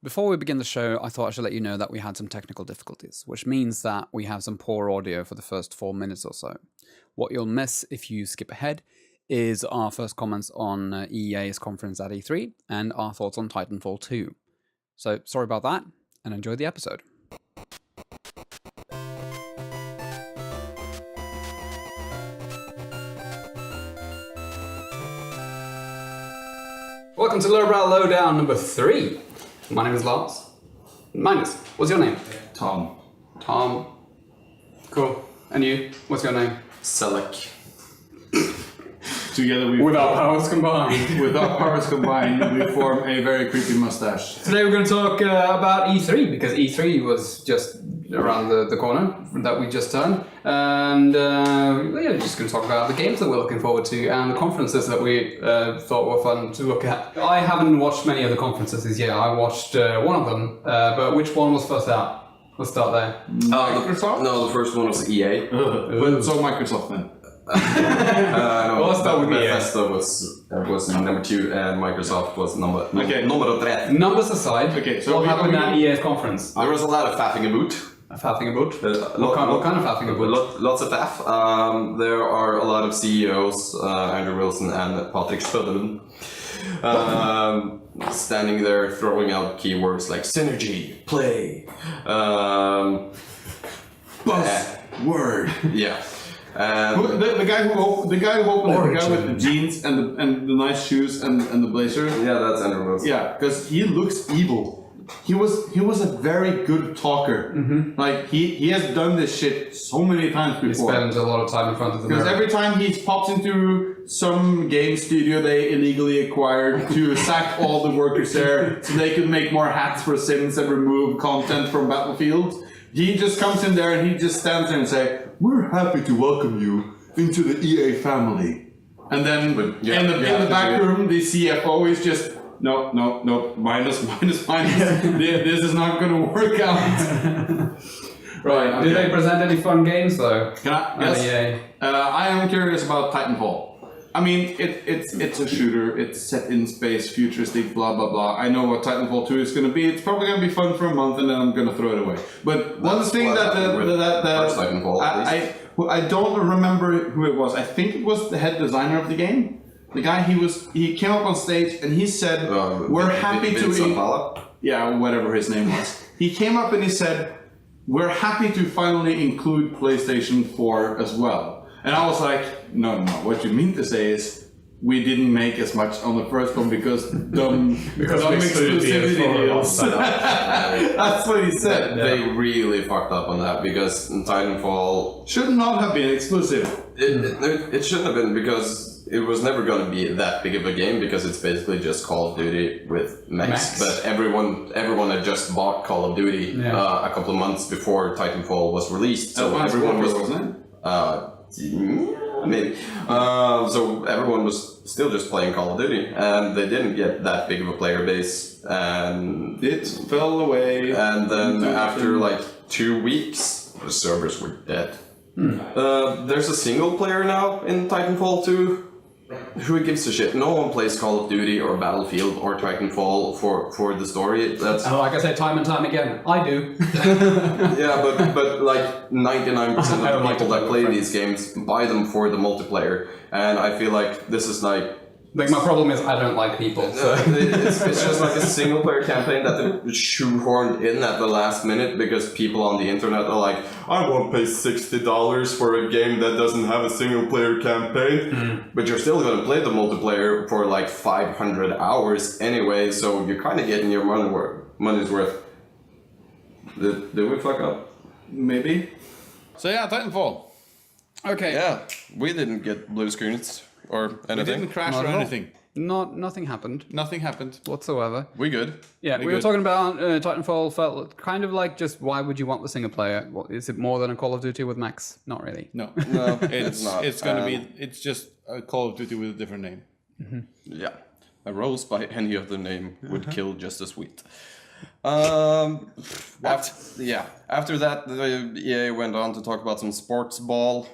Before we begin the show, I thought I should let you know that we had some technical difficulties, which means that we have some poor audio for the first 4 minutes or so. What you'll miss if you skip ahead is our first comments on EA's conference at E3 and our thoughts on Titanfall 2. So sorry about that, and enjoy the episode. Welcome to LowBrow LowDown number 3. My name is Lars. Minus. What's your name? Tom. Tom. Cool. And you? What's your name? Selec. Together we With our powers combined. With our powers combined, we form a very creepy mustache. Today we're going to talk about E3, because E3 was just around the corner that we just turned. And we're just going to talk about the games that we're looking forward to and the conferences that we thought were fun to look at. I haven't watched many of the conferences this year. I watched one of them, but which one was first out? Let's start there. Microsoft? No, the first one was EA. But so Microsoft then. No, let's start with Bethesda was number 2 and Microsoft was number 3. Numbers aside, so what happened at EA's conference? There was a lot of faffing about. Faffing about? What kind of faffing about? Lots of faff. There are a lot of CEOs, Andrew Wilson and Patrick Spöderlund, standing there throwing out keywords like synergy, play, Buzzword. Yeah. The guy who opened it, the guy with the jeans and the nice shoes and the blazer. Yeah, that's Andrew Wilson. Yeah, because he looks evil. He was a very good talker. Mm-hmm. Like he has done this shit so many times before. He spends a lot of time in front of the mirror. Because every time he pops into some game studio they illegally acquired to sack all the workers there so they could make more hats for Sims and remove content from Battlefield, he just comes in there and he just stands there and say, "We're happy to welcome you into the EA family." And then in the back room, the CFO is just, no, minus. This is not going to work out. Right. Okay. Did they present any fun games though? Yes. I am curious about Titanfall. I mean, it's a shooter. It's set in space, futuristic, blah blah blah. I know what Titanfall 2 is going to be. It's probably going to be fun for a month, and then I'm going to throw it away. But one thing that first Titanfall, I don't remember who it was. I think it was the head designer of the game. The guy he came up on stage and he said, "We're happy to." Yeah, whatever his name was. He came up and he said, "We're happy to finally include PlayStation 4 as well." And I was like, no. What you mean to say is we didn't make as much on the first one because dumb exclusivity deals. That's what he said. They really fucked up on that because Titanfall should not have been exclusive. It shouldn't have been because it was never going to be that big of a game because it's basically just Call of Duty with mechs. But everyone had just bought Call of Duty a couple of months before Titanfall was released. So everyone was, wasn't it? Maybe. So everyone was still just playing Call of Duty, and they didn't get that big of a player base, and it fell away. And then after like 2 weeks, the servers were dead. There's a single player now in Titanfall 2. Who gives a shit? No one plays Call of Duty or Battlefield or Titanfall for the story. That's like I say time and time again, I do. Yeah, but like 99% of the people that play these games buy them for the multiplayer, and I feel like this is like my problem is I don't like people. So. It's just like a single player campaign that they shoehorned in at the last minute because people on the internet are like, I won't pay $60 for a game that doesn't have a single player campaign. But you're still going to play the multiplayer for like 500 hours anyway, so you're kind of getting your money's worth. Did we fuck up? Maybe. So yeah, Titanfall. Okay. Yeah, we didn't get blue screens. Or anything? We didn't crash or anything. Nothing happened. Nothing happened. Whatsoever. We good. Yeah, we were talking about Titanfall felt kind of like just why would you want the single player? Is it more than a Call of Duty with mechs? Not really. No. It's not. It's going to be, it's just a Call of Duty with a different name. Mm-hmm. Yeah. A rose by any other name would kill just as sweet. After that, the EA went on to talk about some sports ball.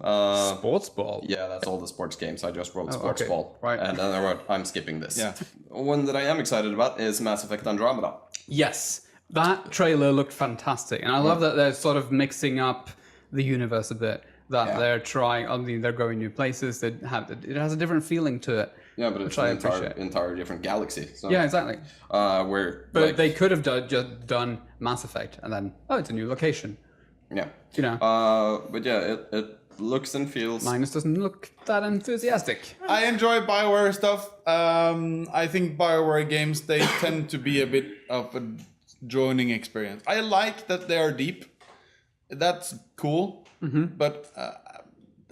Sports ball? Yeah, that's all the sports games. I just wrote sports ball. Right. And then I wrote, I'm skipping this. Yeah. One that I am excited about is Mass Effect Andromeda. Yes, that trailer looked fantastic, and I love that they're sort of mixing up the universe a bit. That they're trying. I mean, they're going new places. It has a different feeling to it. Yeah, but it's an entire different galaxy. So, Yeah, exactly. But they could have just done Mass Effect, and then it's a new location. Yeah. You know. But yeah, it looks and feels. Linus doesn't look that enthusiastic. I enjoy BioWare stuff. I think BioWare games, they tend to be a bit of a droning experience. I like that they are deep. That's cool. But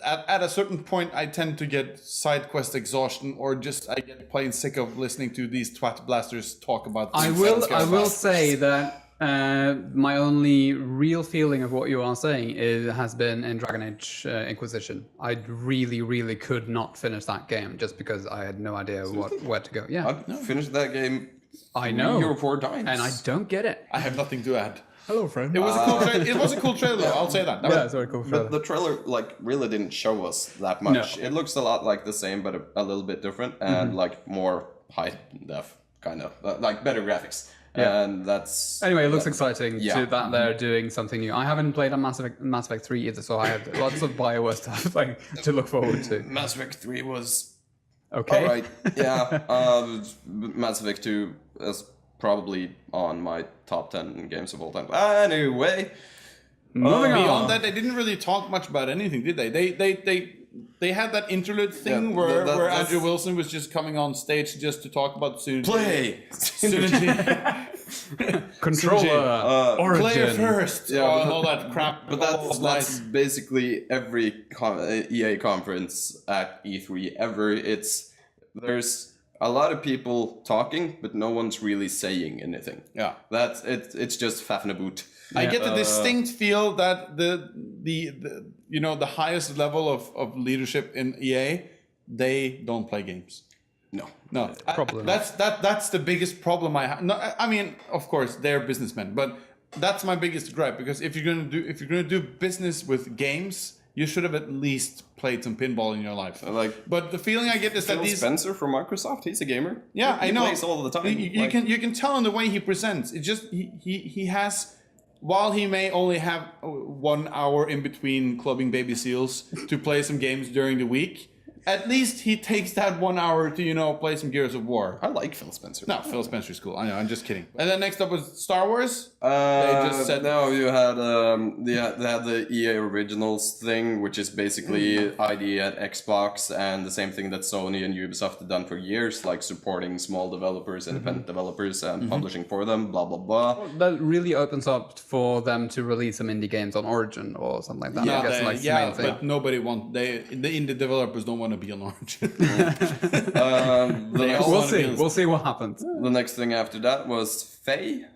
at a certain point, I tend to get side quest exhaustion, or just I get plain sick of listening to these twat blasters talk about. I will say that my only real feeling of what you are saying has been in Dragon Age Inquisition. I really could not finish that game just because I had no idea where to go. Yeah, I finished that game. I know 3 or 4 times, and I don't get it. I have nothing to add. Hello, friend. It was a cool trailer. It was a cool trailer. I'll say that. Yeah, it's very cool. But the trailer really didn't show us that much. No. It looks a lot like the same, but a little bit different, and like more high def, kind of like better graphics. Yeah. And that's Anyway, it looks exciting Yeah. to that they're doing something new. I haven't played on Mass Effect 3 either, so I have lots of BioWare stuff to look forward to. Mass Effect 3 was Okay. alright. Yeah, Mass Effect 2 is probably on my top 10 games of all time. Anyway, Moving on. Beyond that, they didn't really talk much about anything, did they? They had that interlude thing where that's- Andrew Wilson was just coming on stage just to talk about synergy. play. Controller, Origin. Player first. Yeah, and all that crap. But that's basically every EA conference at E3 ever. There's a lot of people talking, but no one's really saying anything. Yeah. That's it. It's just faffing I get the distinct feel that the highest level of leadership in EA, they don't play games. No, Probably that's the biggest problem I have. No, I mean, of course, they're businessmen, but that's my biggest gripe, because if you're gonna do business with games, you should have at least played some pinball in your life. But the feeling I get is that Phil these Spencer from Microsoft, he's a gamer. Yeah, he I know. plays all the time. You can tell in the way he presents. It just he has, while he may only have 1 hour in between clubbing baby seals to play some games during the week, at least he takes that 1 hour to play some Gears of War. I like Phil Spencer. No, Phil Spencer's cool. I know, I'm just kidding. And then next up was Star Wars. They just said- no. You had they had the EA Originals thing, which is basically ID at Xbox, and the same thing that Sony and Ubisoft have done for years, like supporting small developers, independent developers, and publishing for them. Blah blah blah. That really opens up for them to release some indie games on Origin or something like that. I guess like the main thing. But nobody wants. The indie developers don't want to be on Origin. We'll see what happens. The next thing after that was Faye,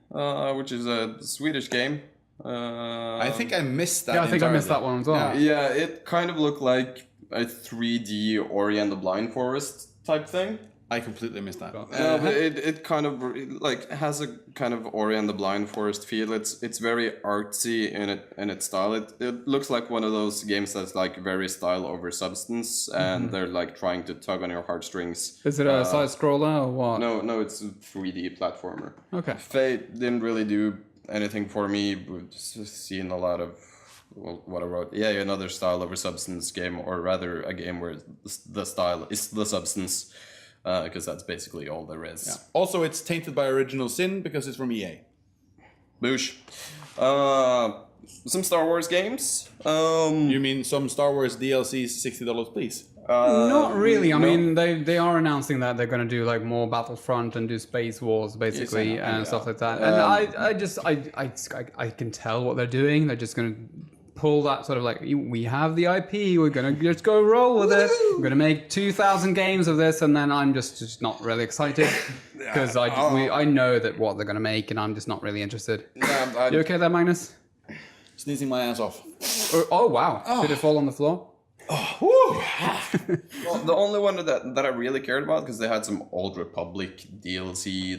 which is a Swedish game. I think I missed that. Yeah, I think I missed that one as well. Yeah, it kind of looked like a 3D Ori and the Blind Forest type thing. I completely missed that. No, but it kind of like has a kind of Ori and the Blind Forest feel. It's very artsy in its style. It looks like one of those games that's like very style over substance, and they're like trying to tug on your heartstrings. Is it a side scroller or what? No, it's a 3D platformer. Okay. Fate didn't really do anything for me. We've just seen a lot of what I wrote. Yeah, another style over substance game, or rather a game where the style is the substance. Because that's basically all there is. Yeah. Also, it's tainted by original sin because it's from EA. Boosh. Some Star Wars games. You mean some Star Wars DLCs, $60, please? Not really. I mean, they are announcing that they're going to do like more Battlefront and do Space Wars basically and stuff like that. And I can tell what they're doing. They're just going to pull that sort of like, we have the IP, we're gonna just go roll with it. We're gonna make 2,000 games of this, and then I'm just not really excited because I know that what they're gonna make, and I'm just not really interested. You okay there, Magnus? Sneezing my ass off. Oh wow! Did it fall on the floor? Well, the only one that I really cared about, because they had some Old Republic DLC.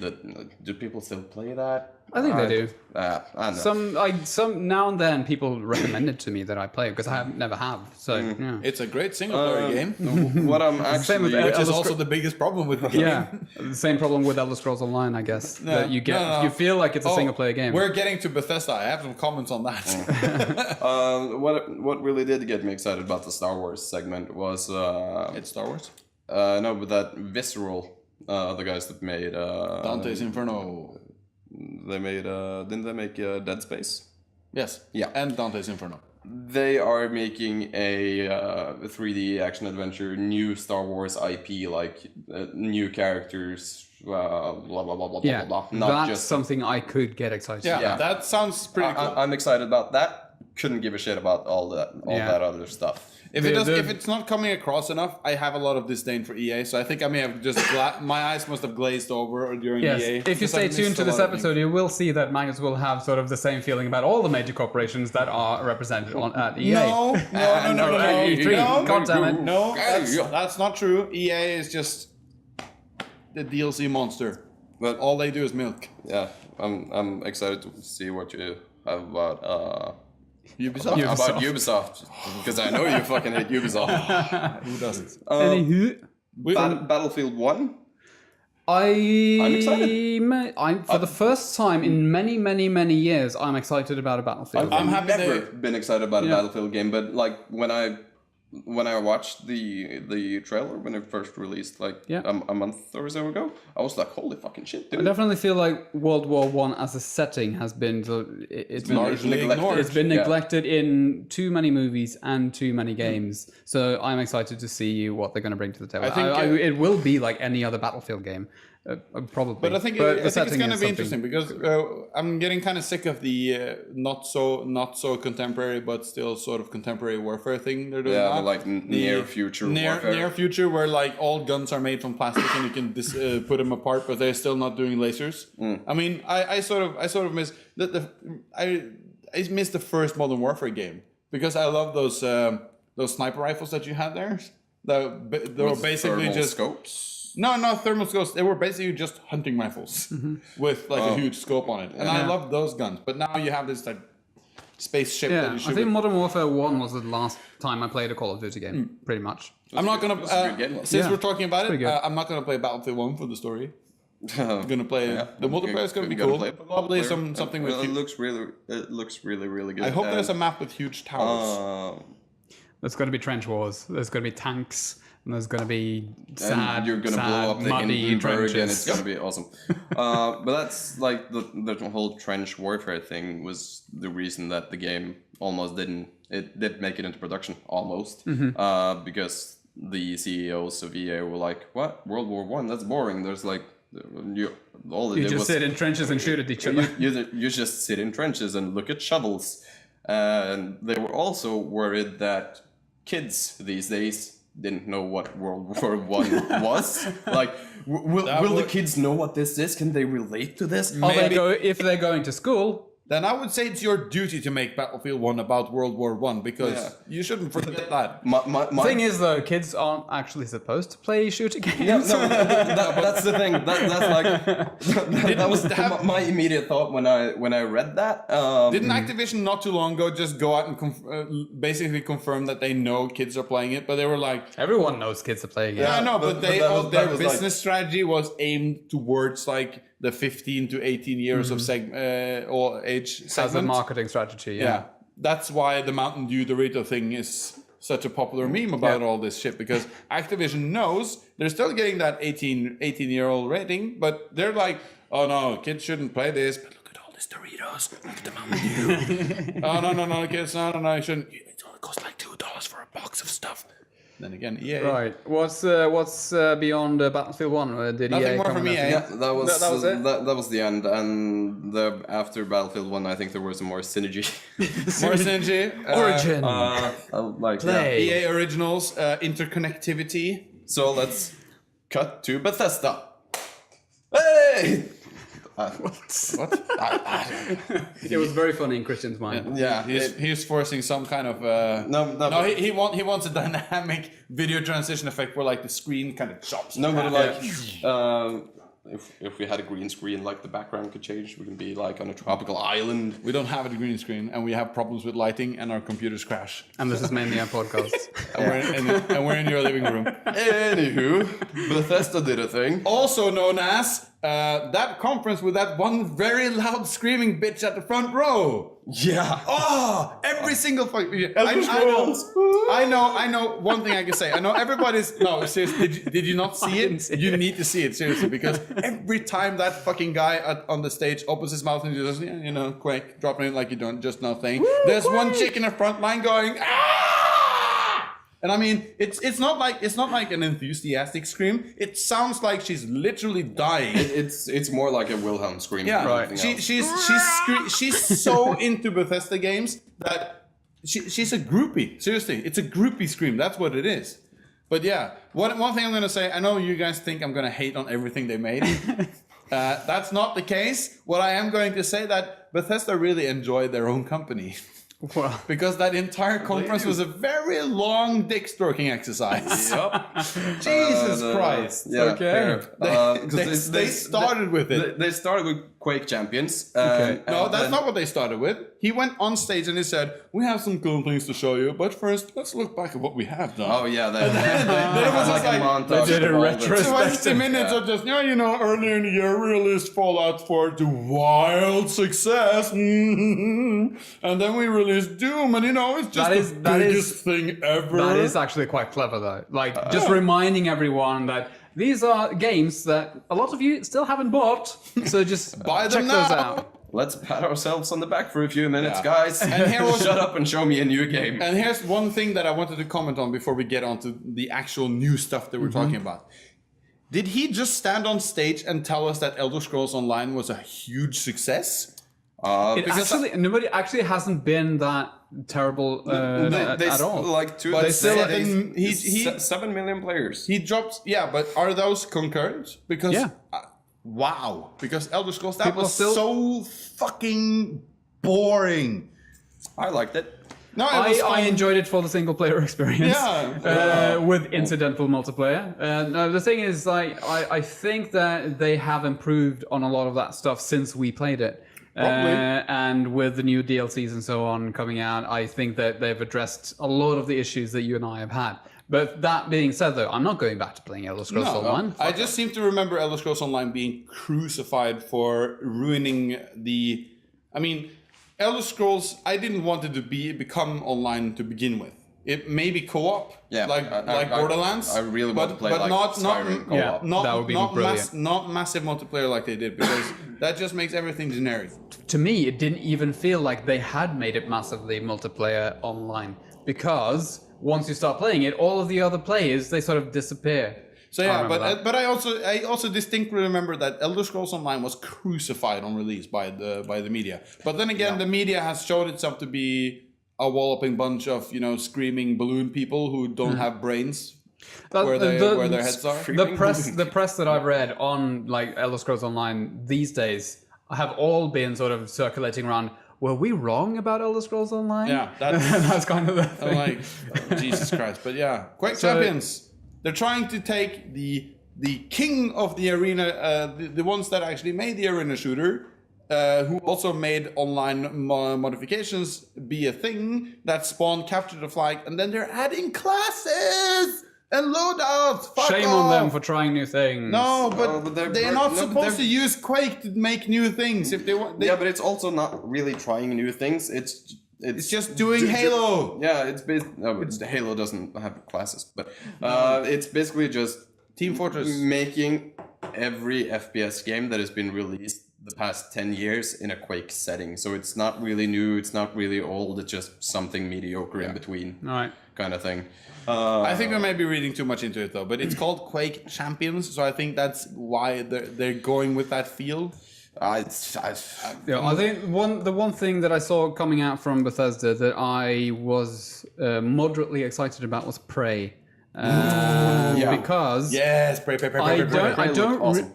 Do people still play that? I think they do. I don't know. Some now and then people recommend it to me that I play because I never have. So yeah. It's a great single-player game. What I'm Same with actually... Which is also the biggest problem with the game. Yeah, the same problem with Elder Scrolls Online, I guess. That you get, you feel like it's a single-player game. We're getting to Bethesda. I have some comments on that. What really did get me excited about the Star Wars segment was... It's Star Wars? No, but that Visceral, the guys that made... Dante's Inferno. They made... didn't they make Dead Space? Yes. Yeah. And Dante's Inferno. They are making a 3D action adventure, new Star Wars IP, like new characters, blah blah blah blah Yeah, blah blah. Not that's just something I could get excited Yeah, about. that sounds pretty cool. I'm excited about that. Couldn't give a shit about all that other stuff. If it's not coming across enough, I have a lot of disdain for EA. So I think I may have just my eyes must have glazed over during Yes, EA. if you stay tuned to this episode, you will see that Magnus will have sort of the same feeling about all the major corporations that are represented at EA. No. E3. God damn it. No, that's not true. EA is just the DLC monster. But All they do is milk. yeah, I'm excited to see what you have about Ubisoft. about Ubisoft, because I know you fucking hate Ubisoft. Who doesn't? Anywho, Battlefield 1. I'm excited. For the first time in many, many, many years, I'm excited about a Battlefield. I'm happy never they- been excited about a Battlefield game, but like when I watched the trailer when it first released, like a month or so ago, I was like, holy fucking shit, dude. I definitely feel like World War One as a setting has been it's been largely ignored. It's been neglected in too many movies and too many games. So I'm excited to see what they're going to bring to the table. I think it will be like any other Battlefield game, probably. But I think it's going to be interesting because I'm getting kind of sick of the not so contemporary but still sort of contemporary warfare thing they're doing. Yeah, like near future warfare. Near future, where like all guns are made from plastic and you can put them apart, but they're still not doing lasers. I mean, I sort of miss I miss the first Modern Warfare game because I love those sniper rifles that you had there. They were basically just scopes. No, thermal scopes. They were basically just hunting rifles with like a huge scope on it, and I love those guns. But now you have this like spaceship that you shoot. I think Modern Warfare 1 was the last time I played a Call of Duty game, pretty much. I'm not gonna since we're talking about it. good. I'm not gonna play Battlefield 1 for the story. I'm gonna play the multiplayer is gonna be cool. Probably something with. It looks really good. I hope there's a map with huge towers. There's going to be trench wars. There's going to be tanks. And there's going to be sad, and you're gonna blow up the muddy Hindenburg, trenches. and it's gonna be awesome. But that's like the whole trench warfare thing was the reason that the game almost didn't make it into production almost because the CEOs of EA were like, "What? World War One? That's boring." There's like all You just sit in trenches and shoot at each other. you just sit in trenches and look at shovels. And they were also worried that kids these days didn't know what World War One was. Like, will the kids know what this is? Can they relate to this? If they're going to school, Then I would say it's your duty to make Battlefield 1 about World War 1 because you shouldn't forget that. The thing is, though, kids aren't actually supposed to play shooter games. Yeah, that's the thing. That was my immediate thought when I read that. Didn't Activision not too long ago just go out and basically confirm that they know kids are playing it, but they were like, everyone knows kids are playing it. yeah, I know, but their business like, strategy was aimed towards like the 15 to 18 years of or age segment. As a marketing strategy, Yeah, that's why the Mountain Dew Dorito thing is such a popular meme about all this shit, because Activision knows they're still getting that 18-year-old rating, but they're like, oh no, kids shouldn't play this, but look at all this Doritos, look at the Mountain Dew. Oh no, kids, no, you shouldn't. It only costs like $2 for a box of stuff. Then again, EA. Right. What's beyond Battlefield 1? Did Nothing EA more from EA. Yeah, that was it? That was the end, and after Battlefield 1, I think there was more synergy. More synergy. Origin. Play. EA Originals, interconnectivity. So let's cut to Bethesda. Hey! What? It was very funny in Christian's mind. Yeah, He's forcing some kind of he wants a dynamic video transition effect where like the screen kind of chops. No, but like if we had a green screen, like the background could change. We can be like on a tropical island. We don't have a green screen, and we have problems with lighting, and our computers crash. And this is mainly our podcast. and we're in your living room. Anywho, Bethesda did a thing. Also known as that conference with that one very loud screaming bitch at the front row. Yeah. Oh, every single fucking. I know. One thing I can say. I know everybody's. No, seriously. Did you not see it? You need to see it seriously, because every time that fucking guy on the stage opens his mouth and just Quake, dropping it like you don't just nothing. There's one chick in the front line going ah! And I mean, it's not like an enthusiastic scream. It sounds like she's literally dying. It's more like a Wilhelm scream. Yeah, right. She's so into Bethesda games that she's a groupie. Seriously, it's a groupie scream. That's what it is. But yeah, one thing I'm gonna say. I know you guys think I'm gonna hate on everything they made. That's not the case. What I am going to say that Bethesda really enjoyed their own company. Well, because that entire conference was a very long dick stroking exercise. Yep. Jesus Christ. Yeah, okay. They started with it. They started with Quake Champions. Okay. No, that's not what they started with. He went on stage and he said, "We have some cool things to show you, but first, let's look back at what we have done." Oh yeah, Then it was just like, montage. They did a retrospective. 20 minutes of just, earlier in the year, we released Fallout 4 to wild success. And then we released Doom, and it's just the biggest thing ever. That is actually quite clever, though. Like, just reminding everyone that these are games that a lot of you still haven't bought, so just buy them check now. those out. Let's pat ourselves on the back for a few minutes, guys. And here was- Shut up and show me a new game. And here's one thing that I wanted to comment on before we get on to the actual new stuff that we're talking about. Did he just stand on stage and tell us that Elder Scrolls Online was a huge success? Nobody actually hasn't been that terrible at all. Like two, But still, he 7 million players. He drops, but are those concurrent? Because Yeah. Wow, because Elder Scrolls that People was still- so fucking boring. I liked it. No, it was I fun. enjoyed it for the single player experience. With incidental multiplayer. No, the thing is, I think that they have improved on a lot of that stuff since we played it. And with the new DLCs and so on coming out, I think that they've addressed a lot of the issues that you and I have had. But that being said, though, I'm not going back to playing Elder Scrolls Online. I just seem to remember Elder Scrolls Online being crucified for ruining the... I mean, Elder Scrolls, I didn't want it to become online to begin with. It may be co-op, like Borderlands. I really want to play Skyrim co-op. That would be brilliant. Not massive multiplayer like they did, because that just makes everything generic. To me, it didn't even feel like they had made it massively multiplayer online, because once you start playing it, all of the other players, they sort of disappear. So but I also distinctly remember that Elder Scrolls Online was crucified on release by the media. But then again, the media has showed itself to be a walloping bunch of screaming balloon people who don't have brains where their heads are. The press that I've read on like Elder Scrolls Online these days have all been sort of circulating around. Were we wrong about Elder Scrolls Online? Yeah, that's kind of the thing. I'm like, oh, Jesus Christ. But yeah, Quake Champions. They're trying to take the king of the arena, the ones that actually made the arena shooter, who also made online modifications be a thing that spawned Capture the Flag, and then they're adding classes and loadouts. Fuck Shame off. on them for trying new things. No, but they're not supposed to use Quake to make new things if they want. Yeah, but it's also not really trying new things. It's just doing Halo. Yeah, Halo doesn't have classes, but it's basically just Team Fortress making every FPS game that has been released the past 10 years in a Quake setting. So it's not really new, it's not really old, it's just something mediocre in between. All right. Kind of thing. I think we may be reading too much into it though, but it's called Quake Champions, so I think that's why they're going with that feel. I think the one thing that I saw coming out from Bethesda that I was moderately excited about was Prey. Because Prey.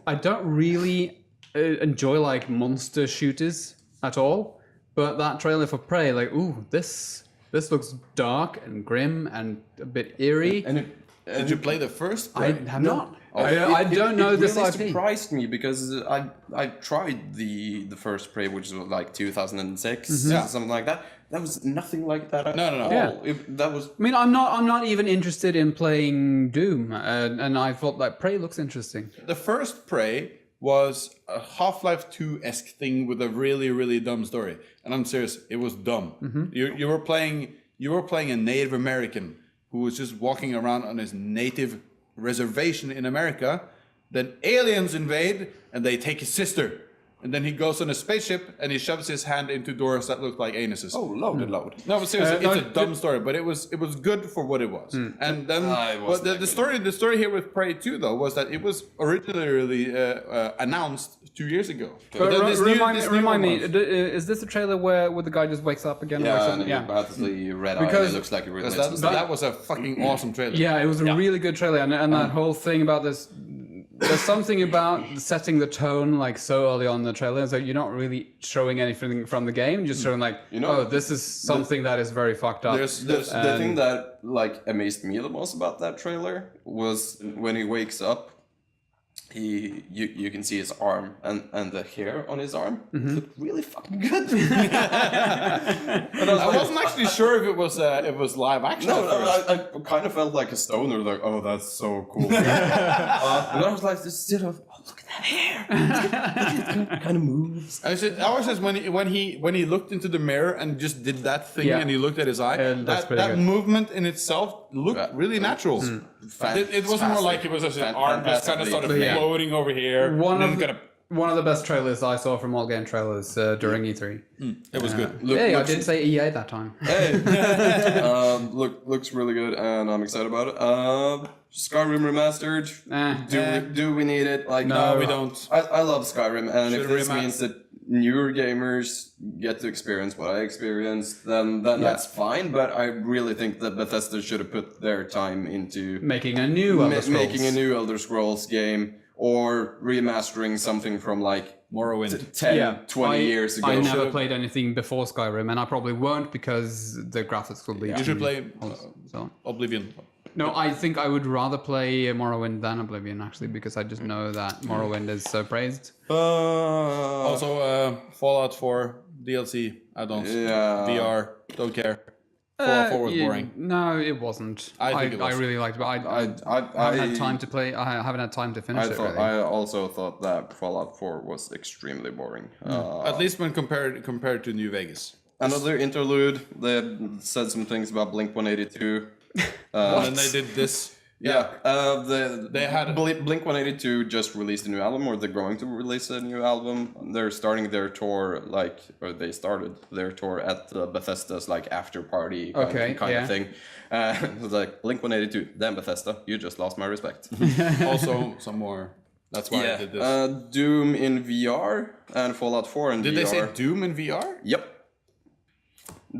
I don't really enjoy like monster shooters at all, but that trailer for Prey, like, ooh, this looks dark and grim and a bit eerie. Did you play the first? I have not. I don't know this really IP. surprised me because I tried the first Prey, which was like 2006, something like that. That was nothing like that at all. Yeah. That was. I mean, I'm not even interested in playing Doom, and I thought like Prey looks interesting. The first Prey was a Half-Life 2-esque thing with a really, really dumb story. And I'm serious, it was dumb. You were playing a Native American who was just walking around on his native reservation in America. Then aliens invade and they take his sister. And then he goes on a spaceship and he shoves his hand into doors that look like anuses. Oh, load. No, but seriously, it's a dumb story, but it was good for what it was. And then the story here with Prey 2 though was that it was originally announced 2 years ago. But remind me, is this a trailer where the guy just wakes up again? Yeah, and he red eye. And it looks like a really. That was a fucking awesome trailer. Yeah, it was a really good trailer, and that whole thing about this. There's something about setting the tone like so early on in the trailer, so you're not really showing anything from the game, just showing like, this is something that is very fucked up. The thing that like amazed me the most about that trailer was when he wakes up, you can see his arm and the hair on his arm looked really fucking good. I wasn't actually sure if it was live action. No, I kind of felt like a stoner, like, oh, that's so cool. But I was like, this sort of, look at that hair. It kind of moves. I was just when he looked into the mirror and just did that thing and he looked at his eye. That movement in itself looked really natural. It wasn't more like it was just an arm just kind of started floating over here. One of the best trailers I saw from all game trailers during E3. It was good. I did say EA that time. Hey, looks really good, and I'm excited about it. Skyrim Remastered. Do we need it? Like, no, we don't. I love Skyrim, and if this means that newer gamers get to experience what I experienced, then that's fine. But I really think that Bethesda should have put their time into making a new Elder Scrolls game. Or remastering something from like Morrowind 20 years ago. I never played anything before Skyrim, and I probably won't because the graphics will be... You should play Oblivion. No, I think I would rather play Morrowind than Oblivion, actually, because I just know that Morrowind is so praised. Also, Fallout 4 DLC add-ons. VR, don't care. Fallout 4 was boring. No, it wasn't. I think it was. I really liked it, but I haven't had time to play. I haven't had time to finish it. Really. I also thought that Fallout 4 was extremely boring. At least when compared to New Vegas. Another interlude. They said some things about Blink-182. And they did this. They had Blink 182 just released a new album, or they're going to release a new album. They're starting their tour, they started their tour at Bethesda's after party kind of thing. It was like Blink 182, then Bethesda, you just lost my respect. Also, some more. That's why I did this. Doom in VR and Fallout 4 in VR. Did they say Doom in VR? Yep.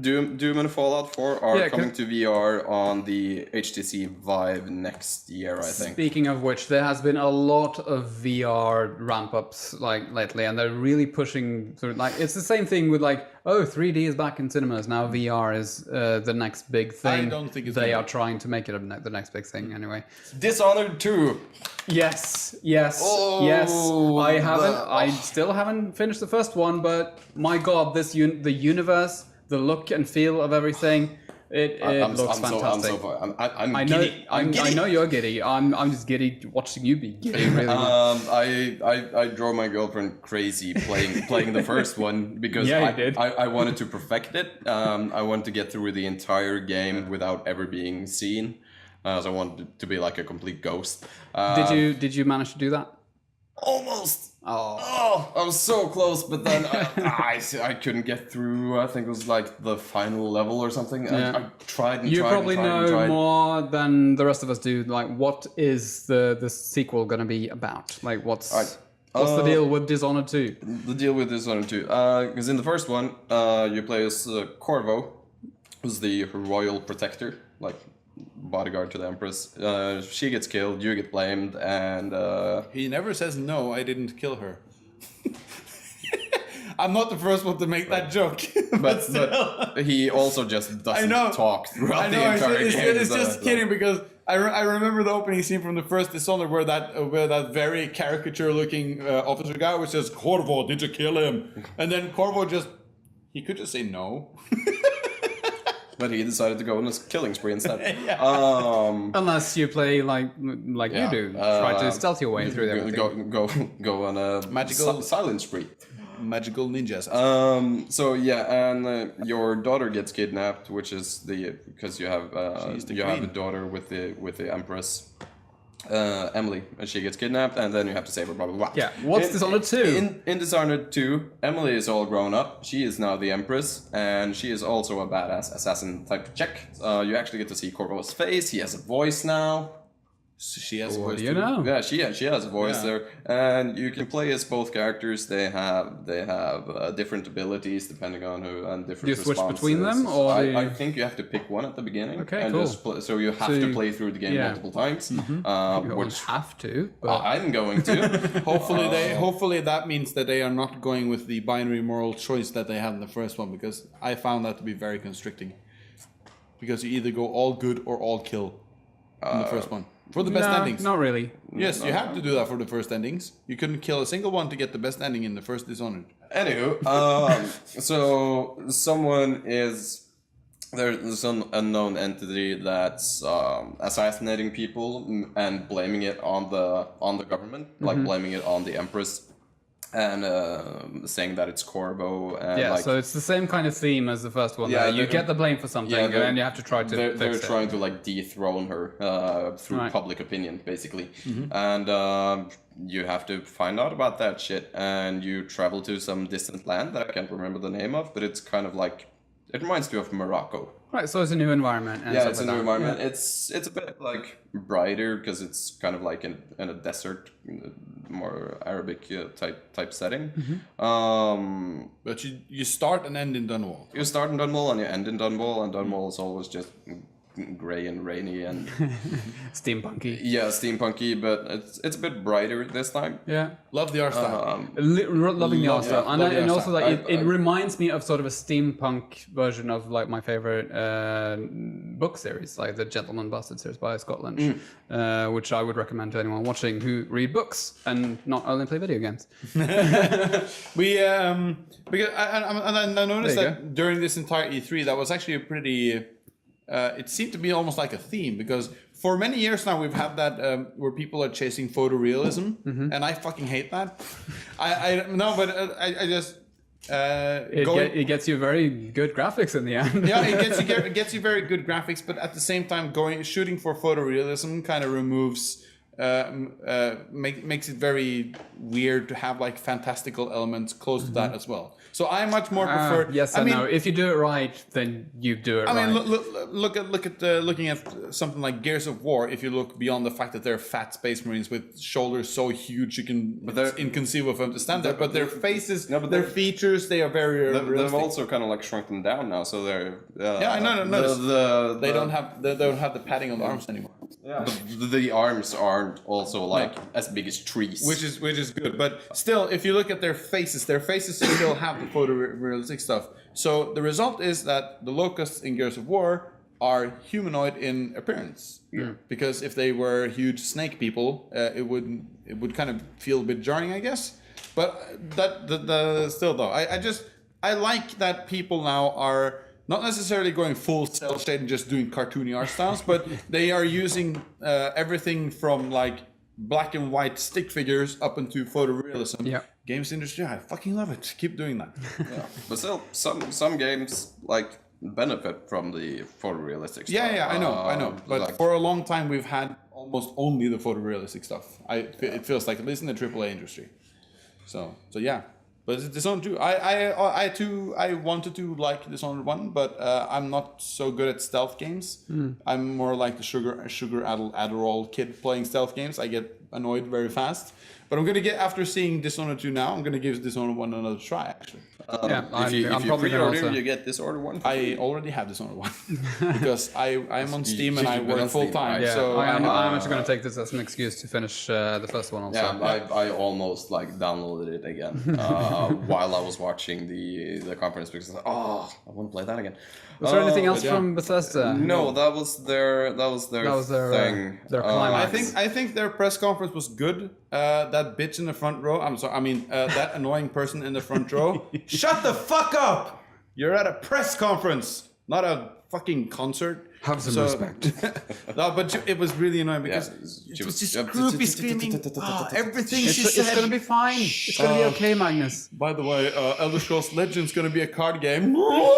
Doom and Fallout 4 are coming to VR on the HTC Vive next year, I think. Speaking of which, there has been a lot of VR ramp-ups lately, and they're really pushing it's the same thing with 3D is back in cinemas, now VR is the next big thing. I don't think they are trying to make it the next big thing anyway. Dishonored 2. Yes. I still haven't finished the first one, but my god, the universe, the look and feel of everything, it looks fantastic. I'm giddy. I know you're giddy. I'm just giddy watching you be giddy. Really. I drove my girlfriend crazy playing the first one because I wanted to perfect it. I wanted to get through the entire game without ever being seen. So I wanted it to be like a complete ghost. Did you manage to do that? Almost. Oh, I was so close, but then I couldn't get through. I think it was the final level or something. Yeah. I tried and you tried. You probably know more than the rest of us do. What is the sequel going to be about? What's the deal with Dishonored 2? The deal with Dishonored 2, because in the first one, you play as Corvo, who's the royal protector, bodyguard to the Empress. She gets killed, you get blamed, and he never says no, I didn't kill her. I'm not the first one to make that joke. But he also just doesn't talk throughout the entire game. It's just kidding because I remember the opening scene from the first Dishonored where that very caricature-looking officer guy was just, Corvo, did you kill him? And then Corvo he could just say no. But he decided to go on a killing spree instead. Unless you play like you do, try to stealth your way through everything. Go on a magical silent spree. Magical ninjas. So yeah, and your daughter gets kidnapped, which is because you have a daughter with the Empress. Emily, and she gets kidnapped, and then you have to save her. Blah blah blah. Yeah. What's Dishonored 2? In Dishonored 2, Emily is all grown up. She is now the Empress, and she is also a badass assassin type chick. You actually get to see Corvo's face. He has a voice now. She has a What voice. do you know? Yeah, she has a voice there, and you can play as both characters. They have different abilities depending on who and different. Do you switch responses. between them, or I think you have to pick one at the beginning. Okay, and cool. just so you have to play through the game multiple times. You don't have to. But I'm going to. Hopefully that means that they are not going with the binary moral choice that they had in the first one, because I found that to be very constricting. Because you either go all good or all kill in the first one. For the best endings. Not really. Yes, you have to do that for the first endings. You couldn't kill a single one to get the best ending in the first Dishonored. Anywho, so there's some unknown entity that's assassinating people and blaming it on the government, like blaming it on the Empress, and saying that it's Corvo. And so it's the same kind of theme as the first one. Yeah, you get the blame for something, and then you have to try to They're fix it. trying to like dethrone her through public opinion, basically, and you have to find out about that shit. And you travel to some distant land that I can't remember the name of, but it's kind of like it reminds me of Morocco. Right, so it's a new environment. And It's a new environment. Yeah. It's a bit like brighter because it's kind of like in a desert, more Arabic type setting. But you start and end in Dunwall. You start in Dunwall and you end in Dunwall, and Dunwall is always just grey and rainy and steampunky. Yeah, steampunky, but it's a bit brighter this time. Yeah, love the art style. Loving the art style, and also like it I reminds me of sort of a steampunk version of like my favorite book series, like the Gentleman Bastard series by Scott Lynch, which I would recommend to anyone watching who read books and not only play video games. Because I noticed that during this entire E3, that was actually a pretty. It seemed to be almost like a theme, because for many years now we've had that where people are chasing photorealism, and I fucking hate that. I just it gets you very good graphics in the end. Yeah, it gets you very good graphics, but at the same time, shooting for photorealism kind of removes. Makes it very weird to have like fantastical elements close to that as well. So I much more prefer. Yes, I mean, no. If you do it right, then you do it right. I mean, looking at something like Gears of War. If you look beyond the fact that they're fat space marines with shoulders so huge it's inconceivable for them to stand there, but their faces, their features, they are very. They've also kind of like shrunk them down now, so they're. I know. They don't have the padding on the arms anymore. Yeah, but the arms aren't also like as big as trees, which is good. But still, if you look at their faces still have the photorealistic stuff. So the result is that the locusts in Gears of War are humanoid in appearance. Yeah. Because if they were huge snake people, it would kind of feel a bit jarring, I guess. But still though, I like that people now are. Not necessarily going full cell shade and just doing cartoony art styles, but they are using everything from like black and white stick figures up into photorealism. Yeah. Games industry, I fucking love it. Keep doing that. Yeah. But still, some games like benefit from the photorealistic stuff. Yeah, I know. But for a long time, we've had almost only the photorealistic stuff. It feels like, at least in the AAA industry. So yeah. But Dishonored 2, I wanted to like Dishonored 1, but I'm not so good at stealth games. I'm more like the sugar Adderall kid playing stealth games. I get annoyed very fast. But I'm gonna get after seeing Dishonored 2 now. I'm gonna give Dishonored 1 another try. Actually, If you probably gonna pre-order, also. you get Dishonored 1. I already have Dishonored 1 because I'm on Steam and I you've been work on full Steam, time. right? Yeah, So I'm actually going to take this as an excuse to finish the first one also. Yeah, I almost like downloaded it again while I was watching the conference because I want to play that again. Was there anything else yeah. from Bethesda? No, that was their thing. their climax. I think their press conference was good. That bitch in the front row. I'm sorry. I mean, that annoying person in the front row. Shut the fuck up! You're at a press conference, not a fucking concert. Have some respect. No, but it was really annoying because she it was was- just groupie screaming. Everything she said. It's going to be fine. It's going to be okay, Magnus. By the way, Elder Scrolls Legend's going to be a card game. No.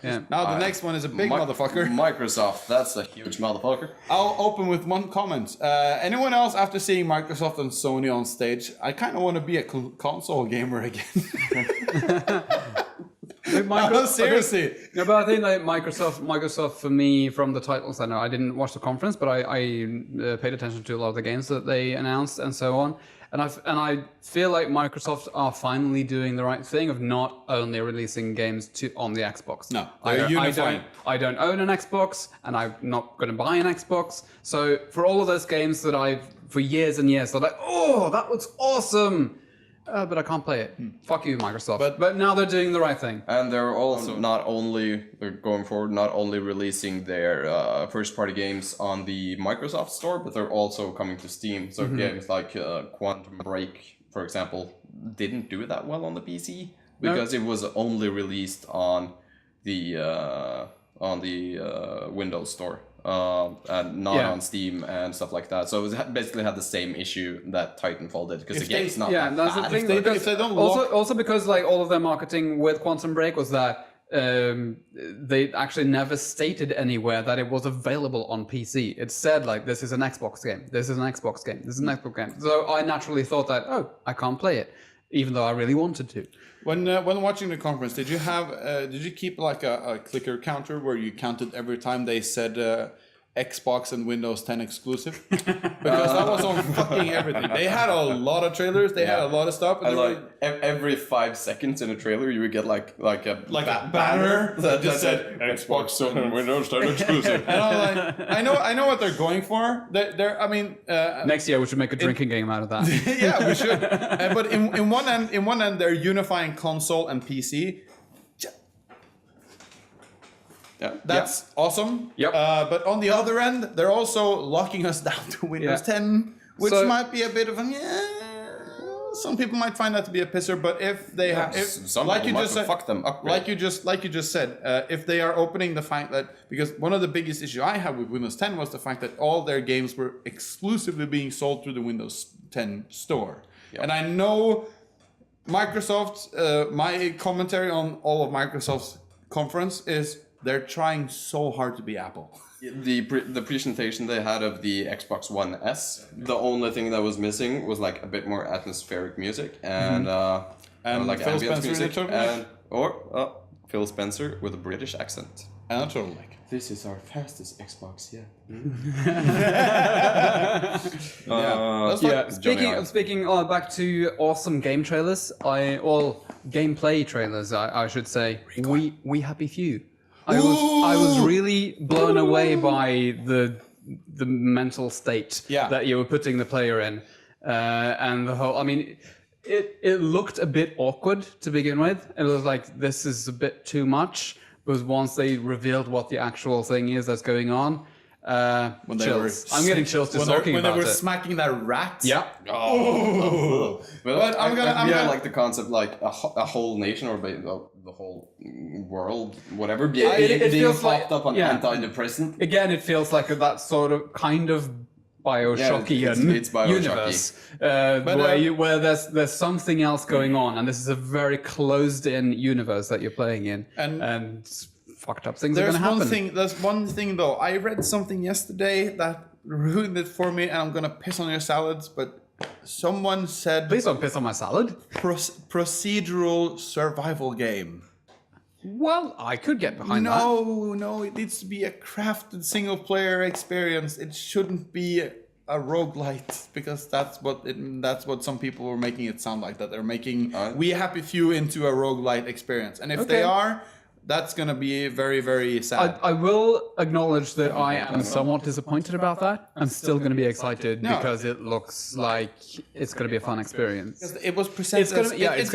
Yeah. Now the next one is a big motherfucker. Microsoft, that's a huge motherfucker. I'll open with one comment. Anyone else after seeing Microsoft and Sony on stage? I kind of want to be a console gamer again. No, seriously. No, but I think like Microsoft for me, from the titles I know, I didn't watch the conference, but I paid attention to a lot of the games that they announced and so on. And I feel like Microsoft are finally doing the right thing of not only releasing games on the Xbox. No, they're unifying. I don't own an Xbox, and I'm not going to buy an Xbox. So for all of those games that I've for years and years thought like, oh, that looks awesome. But I can't play it. Fuck you, Microsoft. But now they're doing the right thing. And they're also they're going forward, not only releasing their first-party games on the Microsoft Store, but they're also coming to Steam. So games like Quantum Break, for example, didn't do that well on the PC because it was only released on the Windows Store. And not on Steam and stuff like that. So it basically had the same issue that Titanfall did because the game's not that that's bad. the thing. If they don't Also because like all of their marketing with Quantum Break was that they actually never stated anywhere that it was available on PC. It said like this is an Xbox game. This is an Xbox game. This is an Xbox game. So I naturally thought that I can't play it, even though I really wanted to. When watching the conference, did you keep like a clicker counter where you counted every time they said Xbox and Windows 10 exclusive? Because that was on fucking everything. They had a lot of trailers. They had a lot of stuff. And like every 5 seconds in a trailer, you would get like a banner that just said Xbox and Windows 10 exclusive. And I'm like, I know what they're going for. They're I mean, Next year we should make a drinking game out of that. yeah, we should. But in one end, they're unifying console and PC. Yeah. That's awesome. Yep. But on the other end, they're also locking us down to Windows 10, which might be a bit of some people might find that to be a pisser. But if they have, like you just said, fuck them upgrade. like you just said, if they are opening the fact that because one of the biggest issue I have with Windows 10 was the fact that all their games were exclusively being sold through the Windows 10 store, and I know Microsoft. My commentary on all of Microsoft's conference is. They're trying so hard to be Apple. The presentation they had of the Xbox One S, the only thing that was missing was like a bit more atmospheric music and like Phil ambient Spencer music in a turtleneck. or Phil Spencer with a British accent. And a turtleneck. This is our fastest Xbox yet. Speaking back to awesome game trailers, gameplay trailers, I should say. We happy few. I was really blown away by the mental state that you were putting the player in, and the whole. I mean, it looked a bit awkward to begin with. It was like this is a bit too much. But once they revealed what the actual thing is that's going on, chills. I'm getting chills just talking about it. When they were smacking that rat. Yeah. But I'm gonna like the concept like a whole nation or the whole world, whatever, being popped up on antidepressant. Again, it feels like that sort of kind of Bioshockian it's Bioshocky. universe, where there's something else going on, and this is a very closed-in universe that you're playing in, and fucked up things are going to happen. There's one thing though. I read something yesterday that ruined it for me, and I'm gonna piss on your salads. But someone said, "Please don't piss on my salad." Procedural survival game. Well, I could get behind that. No, it needs to be a crafted single-player experience. It shouldn't be a roguelite because that's what some people were making it sound like, that they're making We Happy Few into a roguelite experience. And if they are, that's going to be very, very sad. I will acknowledge that I am somewhat disappointed about that. I'm still going to be excited because it looks like it's going to be a fun experience. It was presented. It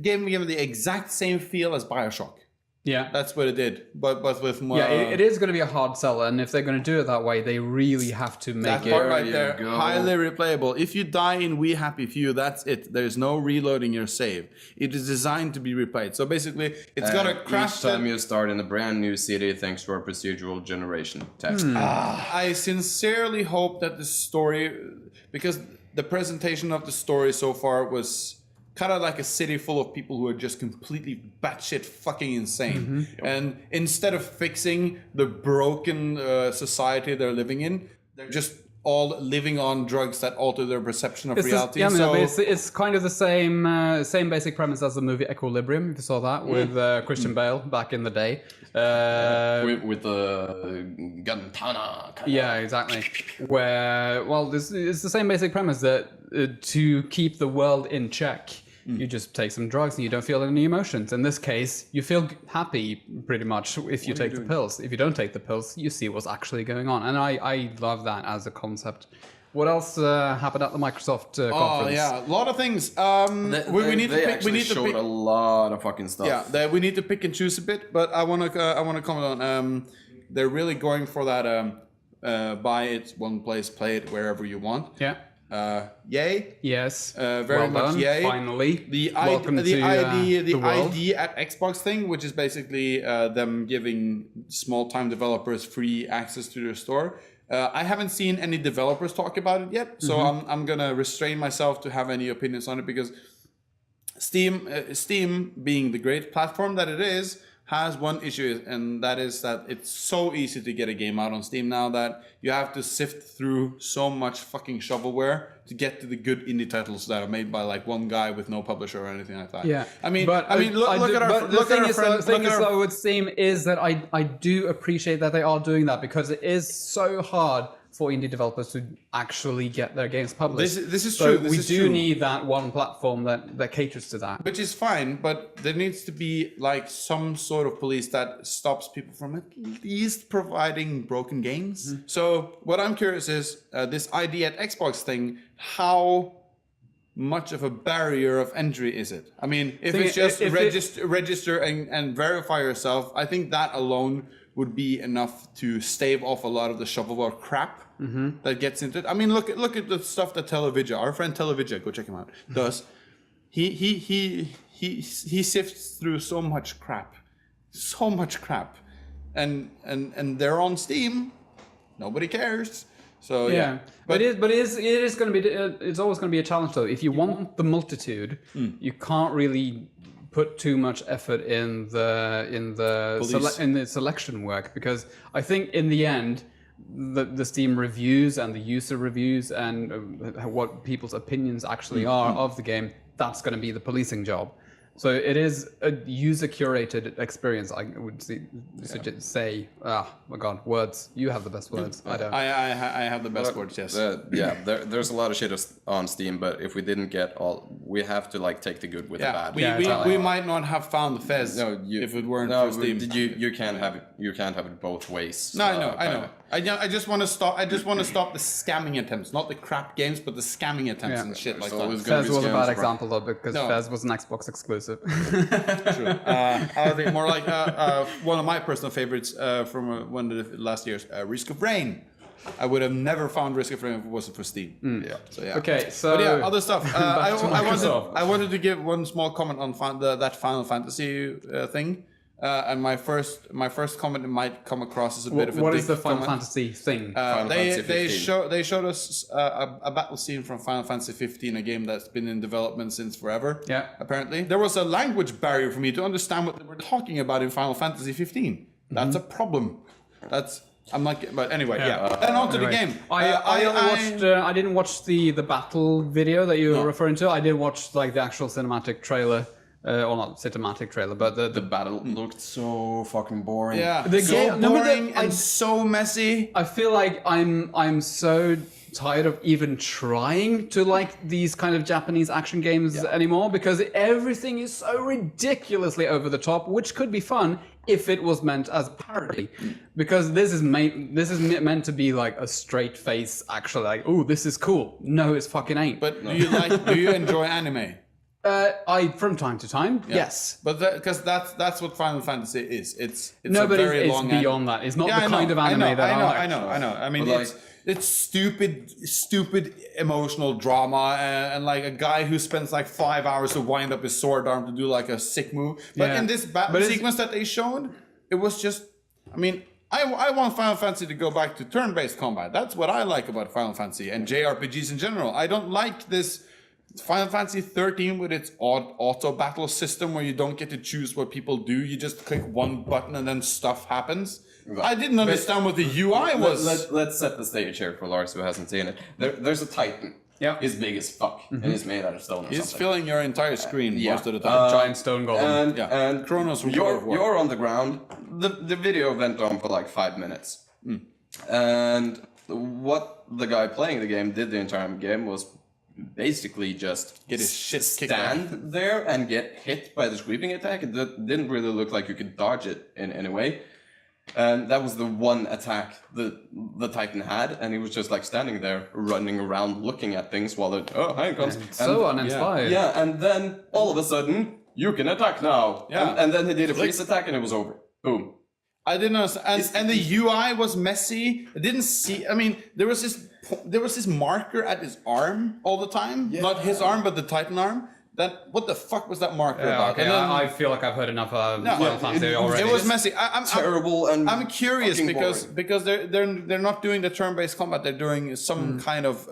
gave me the exact same feel as BioShock. Yeah, that's what it did, but with more. Yeah, it is going to be a hard seller, and if they're going to do it that way, they really have to make that part right there highly replayable. If you die in We Happy Few, that's it. There's no reloading your save. It is designed to be replayed. So basically, it's got a crash. Each time you start in a brand new city, thanks to our procedural generation text. I sincerely hope that the story, because the presentation of the story so far was kind of like a city full of people who are just completely batshit fucking insane. And instead of fixing the broken society they're living in, they're just all living on drugs that alter their perception of reality. It's kind of the same basic premise as the movie Equilibrium, if you saw that, with Christian Bale back in the day. With the Gantana. Yeah, exactly. Where, it's the same basic premise that to keep the world in check, you just take some drugs and you don't feel any emotions. In this case, you feel happy pretty much if you take the pills. If you don't take the pills, you see what's actually going on. And I love that as a concept. What else happened at the Microsoft conference? Oh yeah, a lot of things. We need to pick a lot of fucking stuff. Yeah, we need to pick and choose a bit. But I want to comment on. They're really going for that. Buy it one place, play it wherever you want. Yeah. Yay. Yes. Very much yay. Finally. The ID at Xbox thing, which is basically them giving small-time developers free access to their store. I haven't seen any developers talk about it yet, so I'm gonna restrain myself to have any opinions on it, because Steam being the great platform that it is, has one issue, and that is that it's so easy to get a game out on Steam now that you have to sift through so much fucking shovelware to get to the good indie titles that are made by like one guy with no publisher or anything like that. Yeah, look at our thing with Steam is that I do appreciate that they are doing that, because it is so hard for indie developers to actually get their games published. This is true. We do need that one platform that caters to that. Which is fine, but there needs to be like some sort of police that stops people from at least providing broken games. So what I'm curious is, this ID at Xbox thing, how much of a barrier of entry is it? I mean, if it's just register and verify yourself, I think that alone would be enough to stave off a lot of the shovelware crap that gets into it. I mean, look at the stuff that Televija, our friend Televija, go check him out, does. He sifts through so much crap, and they're on Steam. Nobody cares. So yeah. But it is going to be. It's always going to be a challenge, though. If you want the multitude, you can't really put too much effort in the selection work, because I think in the end, the Steam reviews and the user reviews and what people's opinions actually are of the game, that's going to be the policing job. So it is a user-curated experience, I would say. Oh my God, words. You have the best words. I don't. I have the best words, yes. There's a lot of shit on Steam, but if we didn't get all, we have to like take the good with the bad. We might not have found the Fez if it weren't for Steam. You can't have it. You can't have it both ways. No, I know. I just want to stop. I just want to stop the scamming attempts, not the crap games, but the scamming attempts and shit like that. Fez was a bad example though, because Fez was an Xbox exclusive. True. I think more like one of my personal favorites from one of the last years, Risk of Rain. I would have never found Risk of Rain if it wasn't for Steam. So yeah. Okay, so but yeah, other stuff. I wanted to give one small comment on that Final Fantasy thing. And my first comment might come across as a bit of a what dick is the Final comment. Fantasy thing? They showed us a battle scene from Final Fantasy 15, a game that's been in development since forever. Yeah. Apparently, there was a language barrier for me to understand what they were talking about in Final Fantasy 15. That's a problem. I'm not. But anyway, Then on to the game. I didn't watch the battle video that you were referring to. I did watch like the actual cinematic trailer. or not cinematic trailer, but The battle looked so fucking boring. Yeah, The so game- no, but boring and so messy. I feel like I'm so tired of even trying to like these kind of Japanese action games anymore, because everything is so ridiculously over the top, which could be fun if it was meant as parody. Because this is meant to be like a straight face, actually like, oh, this is cool. No, it's fucking ain't. But do you enjoy anime? I from time to time, yes. But because that's what Final Fantasy is. It's No, a but very it's long beyond that. It's not Yeah, the I know, kind of anime I that know. I mean, But it's stupid emotional drama, and like a guy who spends like 5 hours to wind up his sword arm to do like a sick move. But Yeah. in this battle But it's- sequence that they showed, it was just. I mean, I want Final Fantasy to go back to turn-based combat. That's what I like about Final Fantasy and JRPGs in general. I don't like this Final Fantasy 13 with its odd auto battle system where you don't get to choose what people do. You just click one button and then stuff happens. I didn't understand what the UI was. Let's set the stage here for Lars, who hasn't seen it. There's a Titan. Yeah. He's big as fuck, and he's made out of stone or He's something. filling your entire screen yeah. most of the time. giant stone golem. And, Yeah. and Chronos from God of War. you're on the ground. The video went on for like 5 minutes. And what the guy playing the game did the entire game was basically just Get his shit kicked stand there and get hit by the creeping attack. It didn't really look like you could dodge it in any way. And that was the one attack the Titan had, and he was just like standing there, running around, looking at things while it. Oh, here it comes. So uninspired. Yeah, and then all of a sudden, you can attack now. Yeah. And then he did a freeze attack, and it was over. Boom. I didn't understand. And the UI was messy. I didn't see. I mean, there was this marker at his arm all the time. Not his arm, but the Titan arm. What the fuck was that marker about? Okay, And then- I feel like I've heard enough Final Fantasy already. It was messy. I'm Terrible and I'm curious fucking because they're not doing the turn-based combat. They're doing some kind of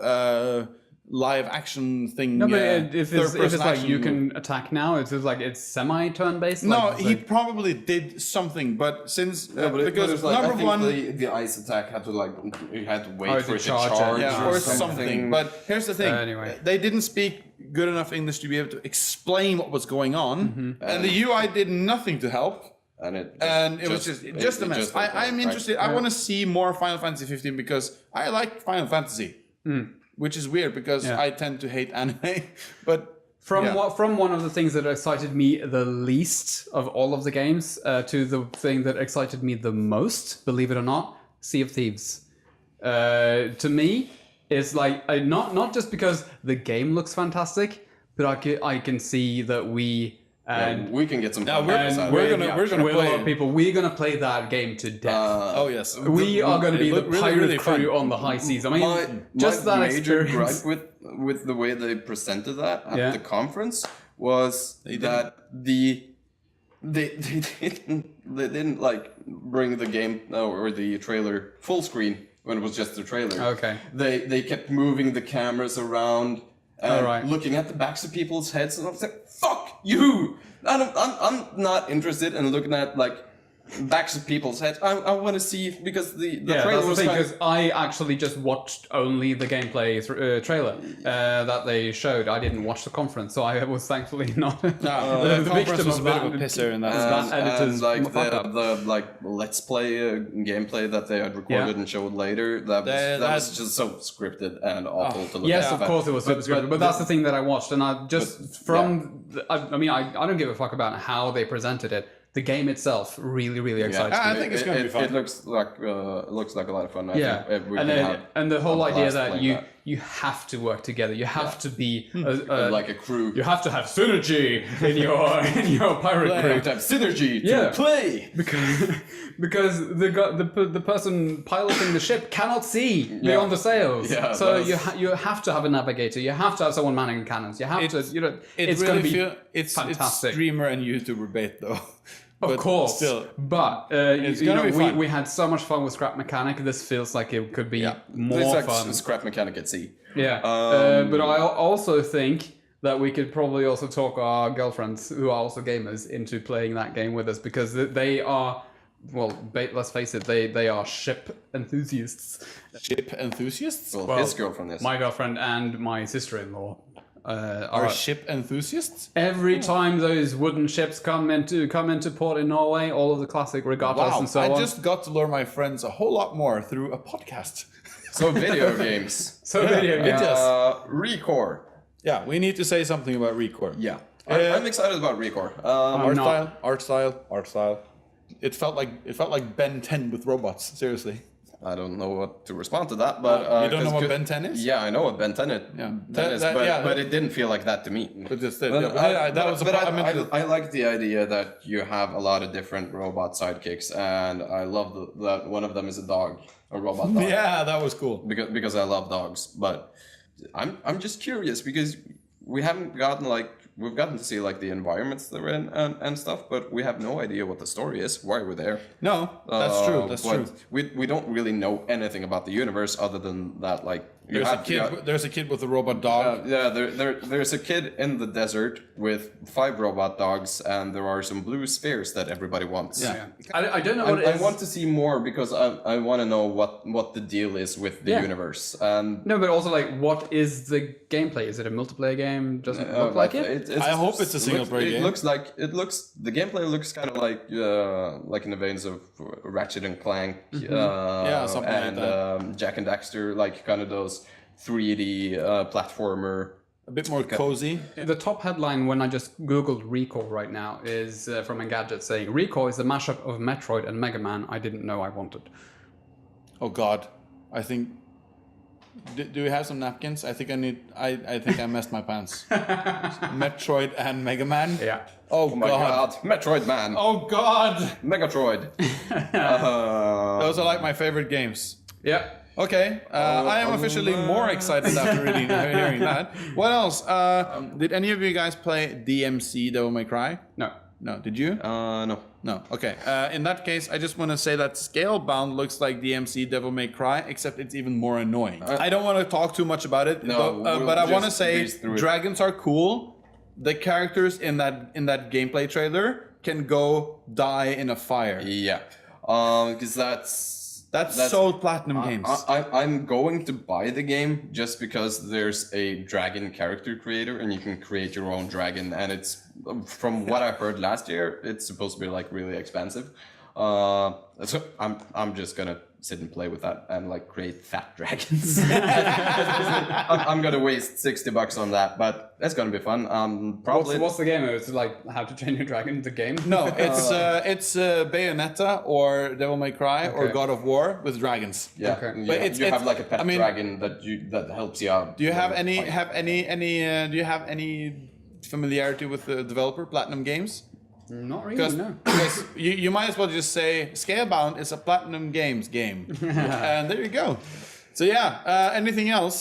live action thing. No, but if it's third-person like action you move. can attack now, it's just like it's semi-turn based. No, like, he probably did something, but since because it's like, number I think one. the ice attack had to like you had to wait Oh, for to it to charge it. charge Yeah, or something. But here's the thing: Anyway. they didn't speak good enough English to be able to explain what was going on, and the UI did nothing to help. and it Was just a mess. I'm interested. I want to see more Final Fantasy 15 because I like Final Fantasy, which is weird because I tend to hate anime. But From one of the things that excited me the least of all of the games to the thing that excited me the most, believe it or not, Sea of Thieves. To me, it's like not just because the game looks fantastic, but I can see that we and we can get some. Now, fun we're games out of it. gonna with a play lot it. of people. We're gonna play that game to death. Oh yes, We are going to be It the looked pirate really crew fun. on the high seas. I mean, my just that major experience. gripe with the way they presented that at Yeah. the conference was that they didn't like bring the game or the trailer full screen when it was just the trailer. Okay. They kept moving the cameras around and Alright. looking at the backs of people's heads, and I was like, "Fuck you! I'm not interested in looking at like backs of people's heads. I want to see because the Yeah, trailer that's the was thing, kind because I actually just watched only the gameplay trailer that they showed. I didn't watch the conference, so I was thankfully not the conference victim was a of bit that. of a pisser in that. that editor's and like fuck up. the like let's play gameplay that they had recorded Yeah. and showed later that That's- was just so scripted and awful to look Yes, at. of course it was super scripted, but that's the thing that I watched, and I just I mean, I don't give a fuck about how they presented it. The game itself really excites I me. think it's gonna be fun. It looks like a lot of fun. I Yeah, think we and can then, have and the whole a idea blast that playing you have to work together. You have to be like a crew. you have to have synergy in your pirate You crew. have to have synergy to Yeah. play. Because the person piloting the ship cannot see beyond the sails. Yeah, so that's- you have to have a navigator. You have to have someone manning cannons. You have to. It's going to be it's fantastic. streamer and YouTuber bait though. Of course, still. but It's you gonna know, be fun. we had so much fun with Scrap Mechanic. This feels like it could be more It's like fun. scrap mechanic at sea. Yeah, but I also think that we could probably also talk our girlfriends who are also gamers into playing that game with us because they are. Well, let's face it, they are ship enthusiasts. Ship enthusiasts. Well, Well, his girlfriend is. My girlfriend and my sister-in-law are ship enthusiasts. every time those wooden ships come into port in Norway, all of the classic regattas and so on. I just got to learn my friends a whole lot more through a podcast. So video games. Video games. Recore. Yeah, we need to say something about Recore. Yeah. I'm excited about Recore. Art style. It felt like Ben 10 with robots. Seriously. I don't know what to respond to that, but you don't know what Ben 10 is? Yeah, I know what Ben 10 is. But it didn't feel like that to me. I like the idea that you have a lot of different robot sidekicks, and I love that one of them is a dog, a robot dog. Yeah, that was cool. Because I love dogs, but I'm just curious because we've gotten to see like the environments they're in and stuff, but we have no idea what the story is, why we're there. No, that's true. That's true. We don't really know anything about the universe other than that, like there's a kid with a robot dog. There's a kid in the desert with 5 robot dogs, and there are some blue spheres that everybody wants. Yeah. I don't know what it is. I want to see more because I want to know what the deal is with the universe. And no, but also like, what is the gameplay? Is it a multiplayer game? Doesn't it look like it? I hope it's a single player game. The gameplay looks kind of like in the veins of Ratchet and Clank, something and like that. Jack and Daxter, like kind of those 3D platformer. A bit more cozy. The top headline when I just googled Recore right now is from Engadget saying Recore is a mashup of Metroid and Mega Man I didn't know I wanted. Oh God, I think. Do we have some napkins? I think I think I messed my pants. Metroid and Mega Man. Yeah. Oh my God. Metroid Man. Oh God. Megatroid. Those are like my favorite games. Yeah. Okay, I am officially more excited after hearing that. What else? Did any of you guys play DMC Devil May Cry? No. No, did you? No. No, okay. In that case, I just want to say that Scalebound looks like DMC Devil May Cry, except it's even more annoying. I don't want to talk too much about it, but I want to say dragons are cool. The characters in that gameplay trailer can go die in a fire. Yeah, because that's so Platinum Games. I'm going to buy the game just because there's a dragon character creator and you can create your own dragon, and it's from what I heard last year, it's supposed to be like really expensive. So I'm just gonna sit and play with that and like create fat dragons. I'm gonna waste $60 on that, but it's gonna be fun. Probably. What's the game? It's like how to train your dragon. The game? No, it's Bayonetta or Devil May Cry or God of War with dragons. Yeah, okay. But you have like a pet dragon that helps you out. Do you have any familiarity with the developer Platinum Games? Not really, no. Because you might as well just say Scalebound is a Platinum Games game. And there you go. So yeah, anything else?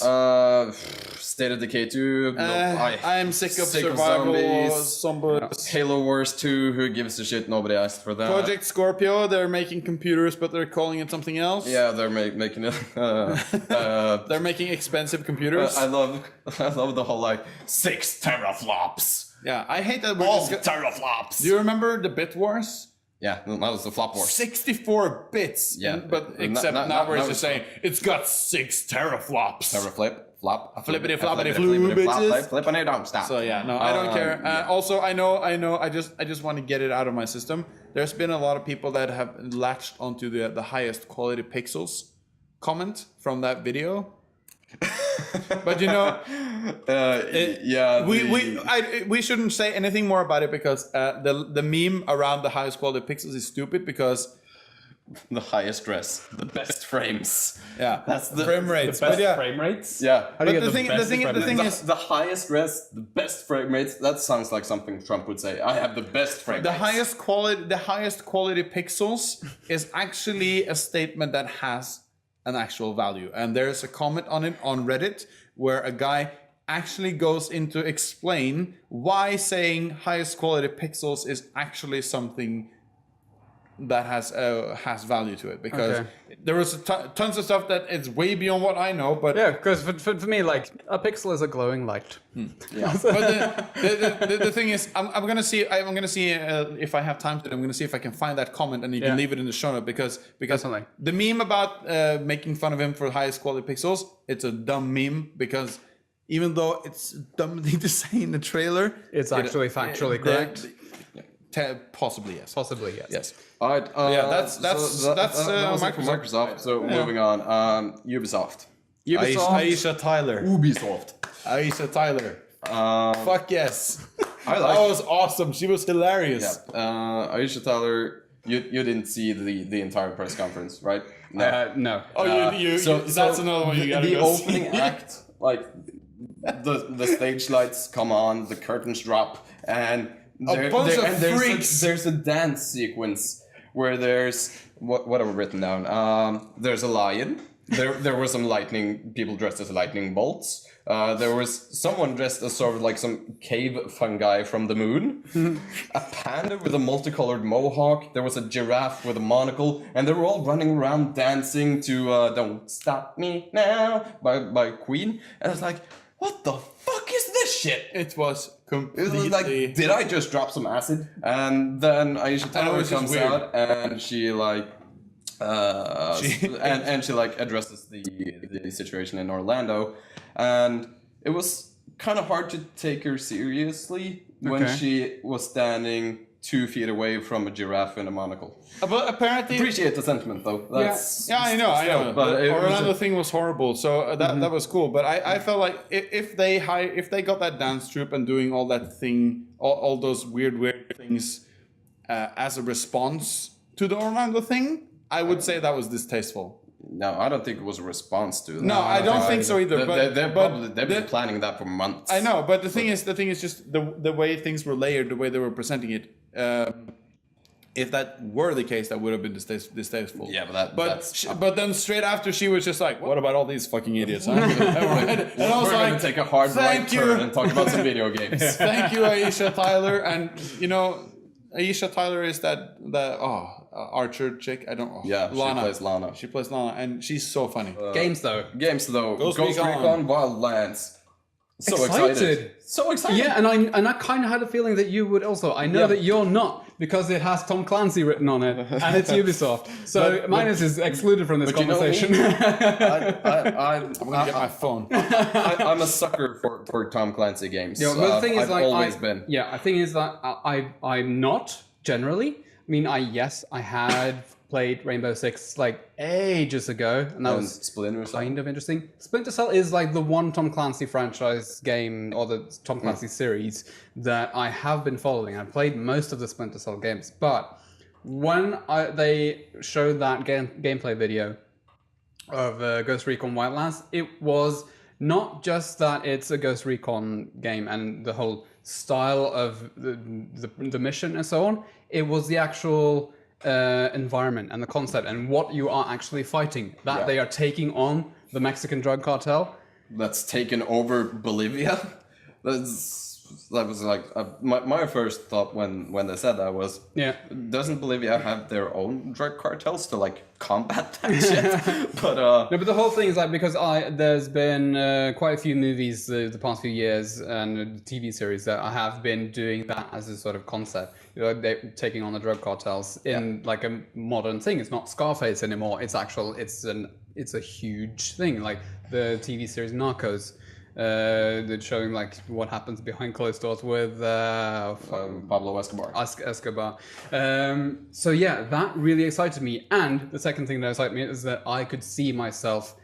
State of Decay 2. I'm sick of survival zombies. Halo Wars 2, who gives a shit? Nobody asked for that. Project Scorpio, they're making computers, but they're calling it something else. Yeah, they're making it. They're making expensive computers. I love the whole like 6 teraflops. Yeah, I hate that. All teraflops. Do you remember the Bitwars? Yeah, that was the flop wars. 64 bits. Yeah, but except now we're just saying it's got 6 teraflops. Flop. Flippity floppity floo, bitches. Flippity don't stop. So yeah, no, I don't care. Also, I know. I just want to get it out of my system. There's been a lot of people that have latched onto the highest quality pixels comment from that video. But you know, we shouldn't say anything more about it because the meme around the highest quality pixels is stupid because the highest res, the best frames. Yeah, that's the frame rates. The best frame rates. Yeah, but the thing is the highest res, the best frame rates. That sounds like something Trump would say. I have the best frame rates. The highest quality pixels is actually a statement that has an actual value, and there's a comment on it on Reddit where a guy actually goes into explain why saying highest quality pixels is actually something that has value to it, because there was tons of stuff that is way beyond what I know, but yeah, because for me, like, a pixel is a glowing light. Yeah. But the thing is, I'm gonna see if I have time to. I'm gonna see if I can find that comment, and you can leave it in the show note because Definitely. The meme about making fun of him for highest quality pixels, it's a dumb meme because even though it's a dumb thing to say in the trailer, It's actually factually correct. Possibly yes. Possibly, yes. Yes. All right. that's Microsoft. So moving on. Ubisoft. Aisha Tyler. Ubisoft. Aisha Tyler. Fuck yes. I That was awesome. She was hilarious. Aisha Tyler. You didn't see the entire press conference, right? No. No. Oh, that's another one you gotta The go see. opening act, like the stage lights come on, the curtains drop, and there's a dance sequence where there's what have we written down? There's a lion. There were some lightning people dressed as lightning bolts. There was someone dressed as sort of like some cave fungi from the moon. A panda with a multicolored mohawk. There was a giraffe with a monocle, and they were all running around dancing to "Don't Stop Me Now" by Queen. And I was like, what the fuck is this shit? It was It completely... was like, did I just drop some acid? And then Aisha Tyler comes out, and she like. And she like addresses the situation in Orlando, and it was kind of hard to take her seriously when she was standing 2 feet away from a giraffe in a monocle. But apparently... Appreciate the sentiment though. That's I know. But The Orlando thing was horrible, so that was cool. But I felt like if they got that dance troupe and doing all that thing, all those weird things as a response to the Orlando thing, I would say that was distasteful. No, I don't think it was a response to that. No, I don't think so either. They've been planning that for months. I know, but the thing is just the way things were layered, the way they were presenting it. If that were the case, that would have been distasteful. Yeah, but then straight after, she was just like, "What about all these fucking idiots?" And I was We're like, gonna take a hard right turn and talk about some video games. Thank you, Aisha Tyler, and Aisha Tyler is that Archer chick. I don't. Yeah, Lana. she plays Lana. She plays Lana, and she's so funny. Games though. Ghost Recon Wildlands. So excited. So excited. Yeah, and I kind of had a feeling that you would also. I know that you're not, because it has Tom Clancy written on it, and it's Ubisoft. So Minus is excluded from this conversation. I'm gonna get my phone. I'm a sucker for Tom Clancy games. Yeah, but the thing is, I've like, always been. Yeah, the thing is that I'm not generally. I mean, I had played Rainbow Six like ages ago, and that was Splinter Cell. kind of interesting. Splinter Cell is like the one Tom Clancy franchise game, or the Tom Clancy series, that I have been following. I've played most of the Splinter Cell games, but when they showed that gameplay video of Ghost Recon Wildlands, it was not just that it's a Ghost Recon game and the whole style of the mission and so on. It was the actual environment and the concept and what you are actually fighting. That they are taking on the Mexican drug cartel. That's taken over Bolivia. That was like my first thought when they said that was, doesn't Bolivia have their own drug cartels to like combat that shit? But no, but the whole thing is like, because there's been quite a few movies the past few years and TV series that have been doing that as a sort of concept. They're taking on the drug cartels in like a modern thing. It's not Scarface anymore. It's a huge thing. Like the TV series Narcos. They're showing like what happens behind closed doors with Pablo Escobar. So yeah, that really excited me. And the second thing that excited me is that I could see myself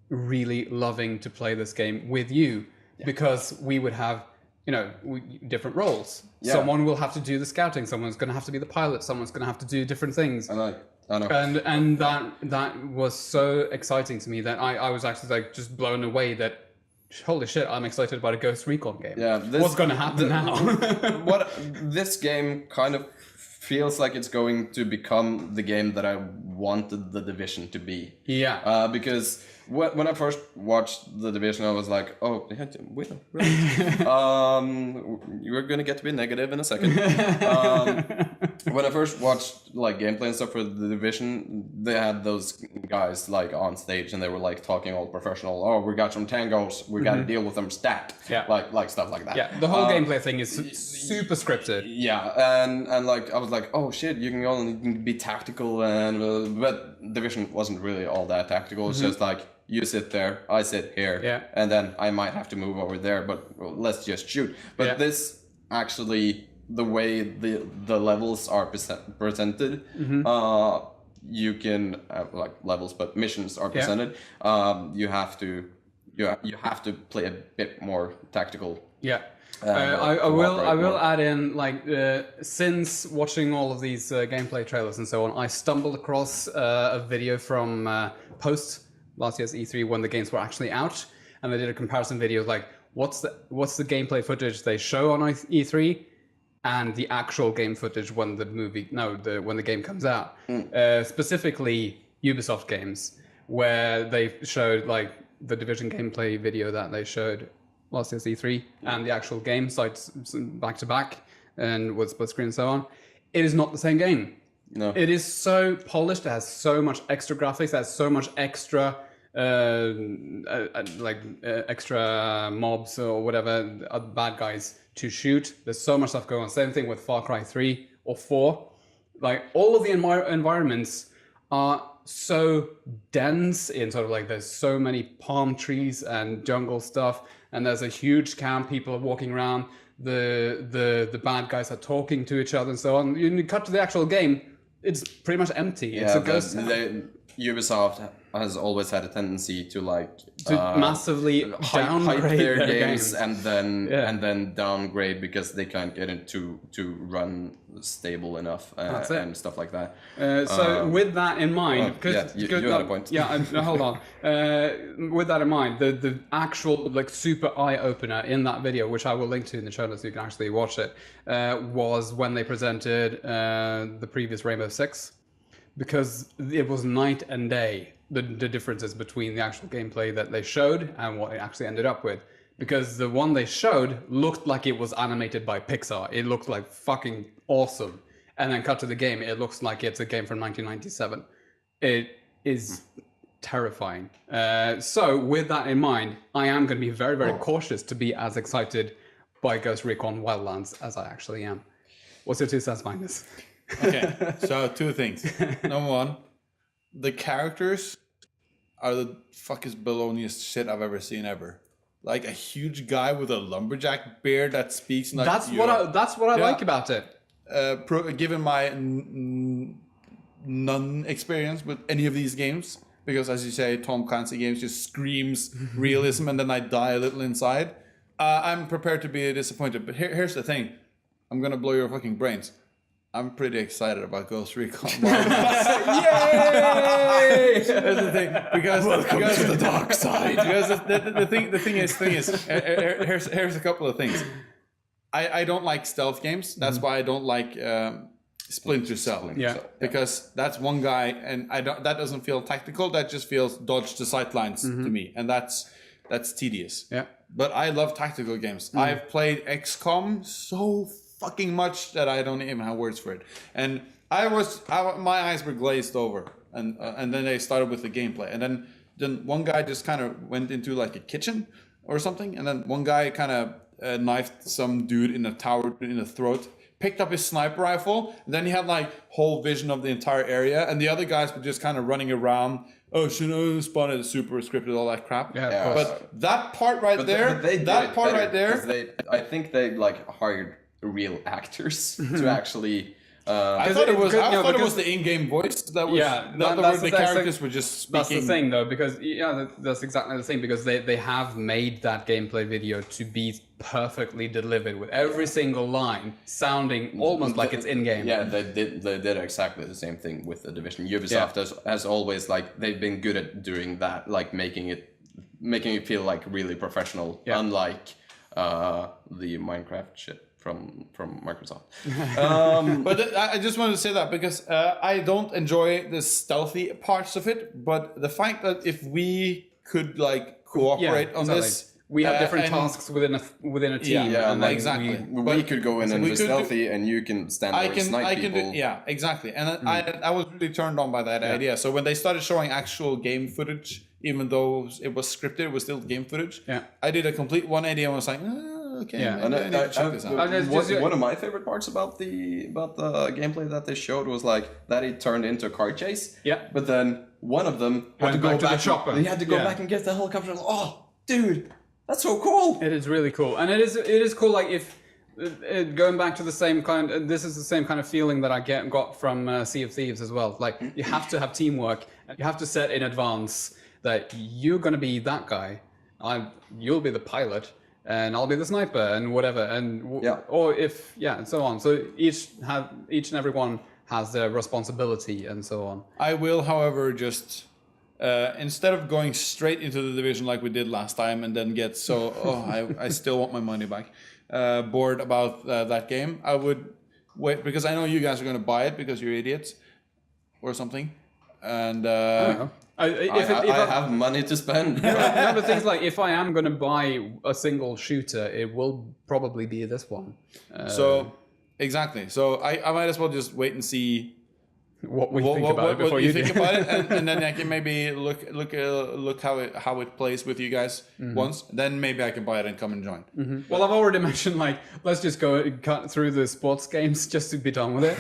really loving to play this game with you, because we would have, different roles. Yeah. Someone will have to do the scouting. Someone's going to have to be the pilot. Someone's going to have to do different things. I know. And that was so exciting to me that I was actually like just blown away that, holy shit, I'm excited about a Ghost Recon game. Yeah, what's going to happen now? This game kind of feels like it's going to become the game that I wanted The Division to be. Yeah. Because when I first watched The Division, I was like, oh, really? You're going to get to be negative in a second. When I first watched like gameplay and stuff for The Division, they had those guys like on stage and they were like talking all professional. Oh, we got some tangos, we got to deal with them stat. Yeah. Like stuff like that. Yeah, the whole gameplay thing is super scripted. Yeah, and like I was like, oh shit, you can only be tactical, and but Division wasn't really all that tactical. It's just like you sit there, I sit here, and then I might have to move over there, but let's just shoot. But this actually, the way the levels are presented, you can like levels, but missions are presented. You have to play a bit more tactical. Yeah. I will add in, like, since watching all of these gameplay trailers and so on, I stumbled across a video from post last year's E3 when the games were actually out, and they did a comparison video like what's the gameplay footage they show on E3 and the actual game footage when the game comes out. Specifically Ubisoft games, where they showed like the Division gameplay video that they showed last year's E3 and the actual game sites back to back and with split screen and so on. It is not the same game. No. It is so polished, it has so much extra graphics, it has so much extra extra mobs or whatever, bad guys to shoot. There's so much stuff going on. Same thing with Far Cry 3 or 4. Like, all of the environments are so dense in sort of like, there's so many palm trees and jungle stuff, and there's a huge camp, people are walking around, the bad guys are talking to each other and so on. You cut to the actual game, it's pretty much empty. It's a ghost town. Ubisoft has always had a tendency to massively hype downgrade their games and then downgrade because they can't get it to run stable enough and stuff like that. So with that in mind, you had a point. Hold on. With that in mind, the actual like super eye opener in that video, which I will link to in the show notes so you can actually watch it, was when they presented the previous Rainbow Six. Because it was night and day, the differences between the actual gameplay that they showed and what it actually ended up with. Because the one they showed looked like it was animated by Pixar. It looked like fucking awesome. And then cut to the game, it looks like it's a game from 1997. It is terrifying. So with that in mind, I am going to be very, very cautious to be as excited by Ghost Recon Wildlands as I actually am. What's your 2 cents, Magnus? Okay, so 2 things. Number 1, the characters are the fuckest baloneyest shit I've ever seen ever. Like a huge guy with a lumberjack beard that speaks like that's what I like about it. Given my non-experience with any of these games, because as you say, Tom Clancy games just screams realism and then I die a little inside. I'm prepared to be disappointed, but here's the thing. I'm gonna blow your fucking brains. I'm pretty excited about Ghost Recon. Yay! That's the thing, because to the dark side. Because the thing is, here's a couple of things. I don't like stealth games. That's why I don't like Splinter Cell. Because that's one guy, and that doesn't feel tactical. That just feels dodge the sightlines to me, and that's tedious. Yeah. But I love tactical games. I've played XCOM so fucking much that I don't even have words for it. And my eyes were glazed over, and then they started with the gameplay, and then one guy just kind of went into like a kitchen or something, and then one guy kind of knifed some dude in a tower in the throat, picked up his sniper rifle, and then he had like whole vision of the entire area, and the other guys were just kind of running around. Oh, should I spawn it super scripted, all that crap. Yeah, of course. But that part right there, I think they like hired real actors to actually. I thought it was the in-game voice that was. The characters were just speaking. That's the thing, though, because that's exactly the thing. Because they have made that gameplay video to be perfectly delivered with every single line sounding almost like it's in-game. Yeah, they did exactly the same thing with the Division. Ubisoft has always they've been good at doing that, like making it feel like really professional, unlike the Minecraft shit from Microsoft. But I just wanted to say that because I don't enjoy the stealthy parts of it, but the fact that if we could cooperate on this, we have different tasks within a team. And exactly. We could go in and be stealthy, and you can stand there and snipe people. Exactly. And I was really turned on by that idea. So when they started showing actual game footage, even though it was scripted, it was still game footage. Yeah. I did a complete 180 and was like, okay. Yeah. And I need to check this out. One of my favorite parts about the gameplay that they showed was that it turned into a car chase. Yeah. But then one of them had to Went go back to the back. chopper. He had to go Yeah. back and get the helicopter. Oh, dude, that's so cool. It is really cool, and it is cool. Like if going back to the same kind, this is the same kind of feeling that I got from Sea of Thieves as well. Like you have to have teamwork. You have to set in advance that you're going to be that guy. You'll be the pilot, and I'll be the sniper, and whatever, and and so on. So each and every one has their responsibility, and so on. I will, however, just instead of going straight into the division like we did last time, and then get I still want my money back. Bored about that game. I would wait because I know you guys are going to buy it because you're idiots or something. And I don't know. I have money to spend. No, but things like if I am going to buy a single shooter, it will probably be this one. Exactly. So I might as well just wait and see what we think about it before you think do. about it, and then I can maybe look how it plays with you guys once. Then maybe I can buy it and come and join. Mm-hmm. Well, I've already mentioned let's just go and cut through the sports games just to be done with it.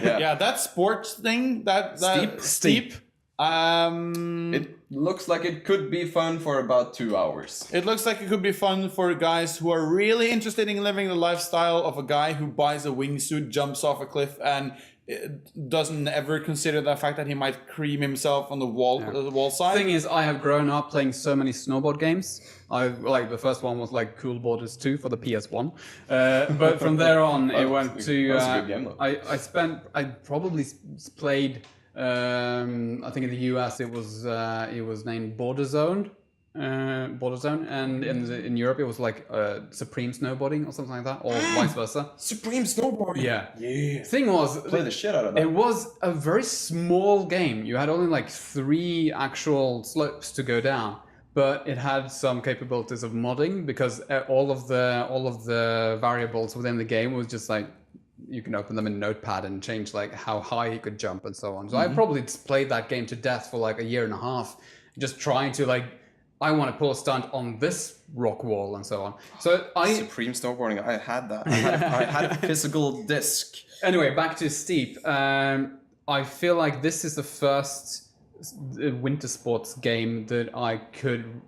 Yeah, that sports thing, that Steep. It looks like it could be fun for about 2 hours. It looks like it could be fun for guys who are really interested in living the lifestyle of a guy who buys a wingsuit, jumps off a cliff, and doesn't ever consider the fact that he might cream himself on the wall side. The thing is, I have grown up playing so many snowboard games. The first one was like Cool Borders 2 for the PS1, but from there on it went to. That's a good game, though. I probably played. I think in the US it was named Border Zone, and in Europe it was like Supreme Snowboarding or something like that, or vice versa. Supreme Snowboarding. Yeah. Thing was, Play the shit out of that. it was a very small game. You had only like 3 actual slopes to go down, but it had some capabilities of modding because all of the variables within the game was just like. You can open them in Notepad and change like how high he could jump and so on. So I probably played that game to death for like a year and a half, just trying to I want to pull a stunt on this rock wall and so on. So Supreme Snowboarding, I had that. I had a physical disc. Anyway, back to Steep. I feel like this is the first winter sports game that I could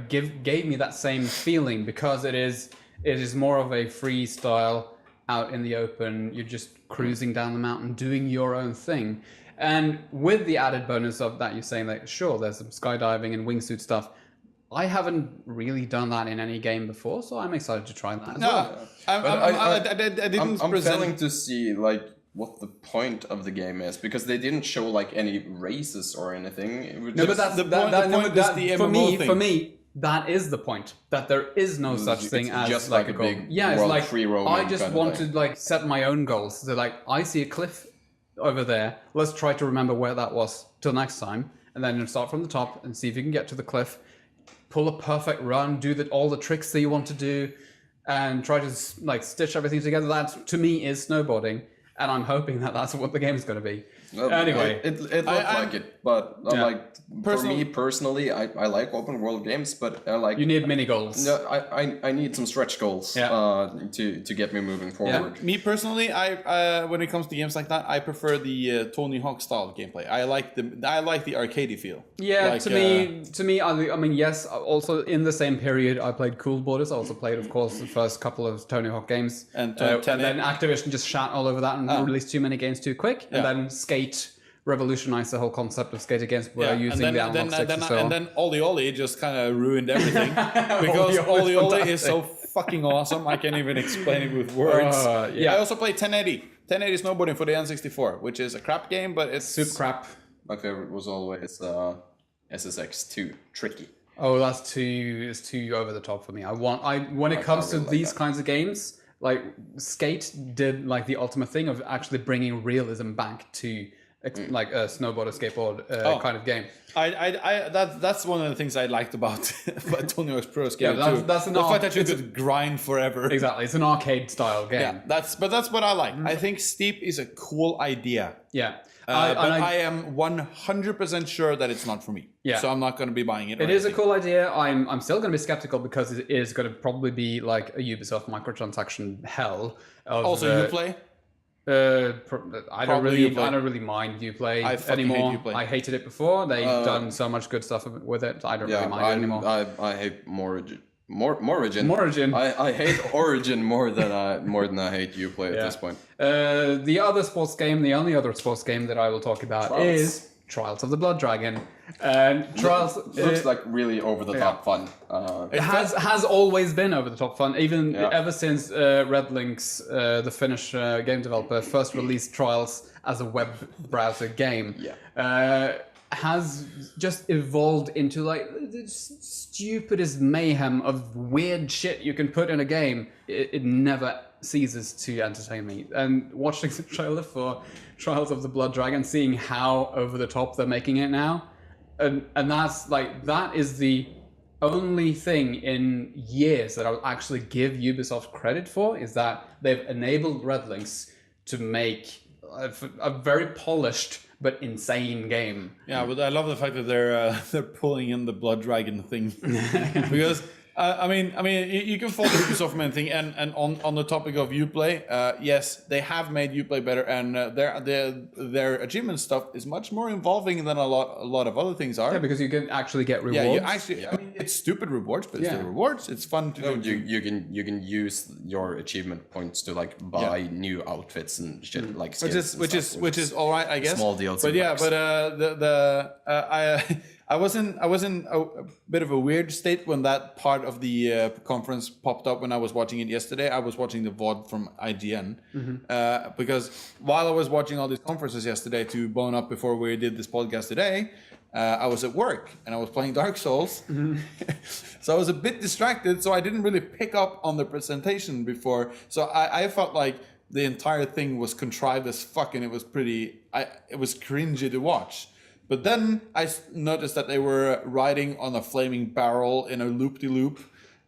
gave me that same feeling because it is more of a freestyle. Out in the open, you're just cruising down the mountain, doing your own thing. And with the added bonus of that, you're saying that, sure, there's some skydiving and wingsuit stuff. I haven't really done that in any game before, so I'm excited to try that as well. I'm failing to see what the point of the game is because they didn't show any races or anything. It was but that's the point is the MMO thing. For me, that is the point. That there is no such thing as just like a goal. big It's world like free roaming I just kind of want thing. to set my own goals. So I see a cliff over there. Let's try to remember where that was till next time, and then start from the top and see if you can get to the cliff. Pull a perfect run, do all the tricks that you want to do, and try to stitch everything together. That to me is snowboarding, and I'm hoping that that's what the game is going to be. Anyway, it looked like it, but for me personally, I like open world games, but you need mini goals. No, I need some stretch goals to get me moving forward. Yeah. Me personally, I when it comes to games like that, I prefer the Tony Hawk style gameplay. I like the arcadey feel. Yeah, to me, I mean, yes. Also, in the same period, I played Cool Borders. I also played, of course, the first couple of Tony Hawk games, and then Activision just shat all over that and released too many games too quick, and then Skate revolutionized the whole concept of skate against using the analog sticks and so on. And then Oli Oli just kind of ruined everything because Oli Oli is so fucking awesome. I can't even explain it with words. I also played 1080 snowboarding for the N64, which is a crap game, but it's super crap. My favorite was always SSX2 Tricky. Oh, that's too over the top for me. When it comes to these kinds of games, Skate did the ultimate thing of actually bringing realism back to a snowboard or skateboard kind of game. That's one of the things I liked about Tony Hawk's Pro Skater 2. That's the fact that you could grind forever. Exactly, it's an arcade style game. Yeah, that's what I like. I think Steep is a cool idea. Yeah. I am 100% sure that it's not for me. Yeah. So I'm not going to be buying it. It is a cool idea. I'm still going to be skeptical because it is going to probably be like a Ubisoft microtransaction hell. Also, you play? I don't Probably Uplay. I don't really mind Uplay I fucking hate anymore. Uplay. I hated it before. They've done so much good stuff with it. I don't really mind it anymore. I hate Origin. Origin. Origin. I hate Origin more than I hate Uplay at this point. The other sports game, the only other sports game that I will talk about is Trials of the Blood Dragon. Trials looks like really over the top fun. It has always been over the top fun, even ever since Red Lynx, the Finnish game developer, first released Trials as a web browser game. Has just evolved into like the stupidest mayhem of weird shit you can put in a game. It never ceases to entertain me. And watching the trailer for Trials of the Blood Dragon, seeing how over the top they're making it now, and that's like, that is the only thing in years that I'll actually give Ubisoft credit for, is that they've enabled Red Lynx to make a very polished but insane game. Yeah, but I love the fact that they're pulling in the Blood Dragon thing because I mean you can fault Ubisoft for anything, and on the topic of Uplay, yes, they have made Uplay better, and their achievement stuff is much more involving than a lot of other things are. Yeah, because you can actually get rewards. Yeah, you actually. I mean, it's stupid rewards, but it's the rewards. It's fun to do. You can use your achievement points to like buy new outfits and shit, like skins which is all right, I guess. Small deals. But yeah, but I was in a bit of a weird state when that part of the conference popped up when I was watching it yesterday. I was watching the VOD from IGN because while I was watching all these conferences yesterday to bone up before we did this podcast today, I was at work and I was playing Dark Souls. So I was a bit distracted, so I didn't really pick up on the presentation before. So I felt like the entire thing was contrived as fuck, and it was it was cringy to watch. But then I noticed that they were riding on a flaming barrel in a loop-de-loop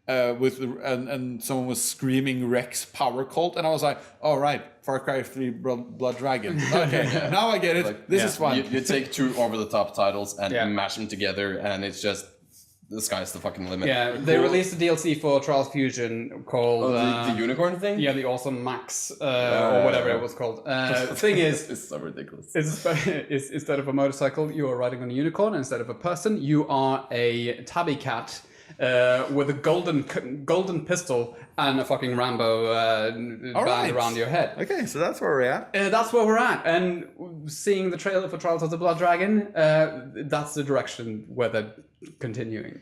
and someone was screaming Rex Power Cult, and I was like, all right, Far Cry 3 Blood Dragon. Okay, now I get it. Like, this is fun. You take two over-the-top titles and mash them together, and it's just, the sky's the fucking limit. Yeah, they released a DLC for Trials Fusion called... the unicorn thing? Yeah, the Awesome Max, or whatever it was called. The thing is... It's so ridiculous. Instead of a motorcycle, you are riding on a unicorn. Instead of a person, you are a tabby cat with a golden pistol and a fucking Rambo band around your head. Okay, so that's where we're at. That's where we're at. And seeing the trailer for Trials of the Blood Dragon, that's the direction where they're continuing.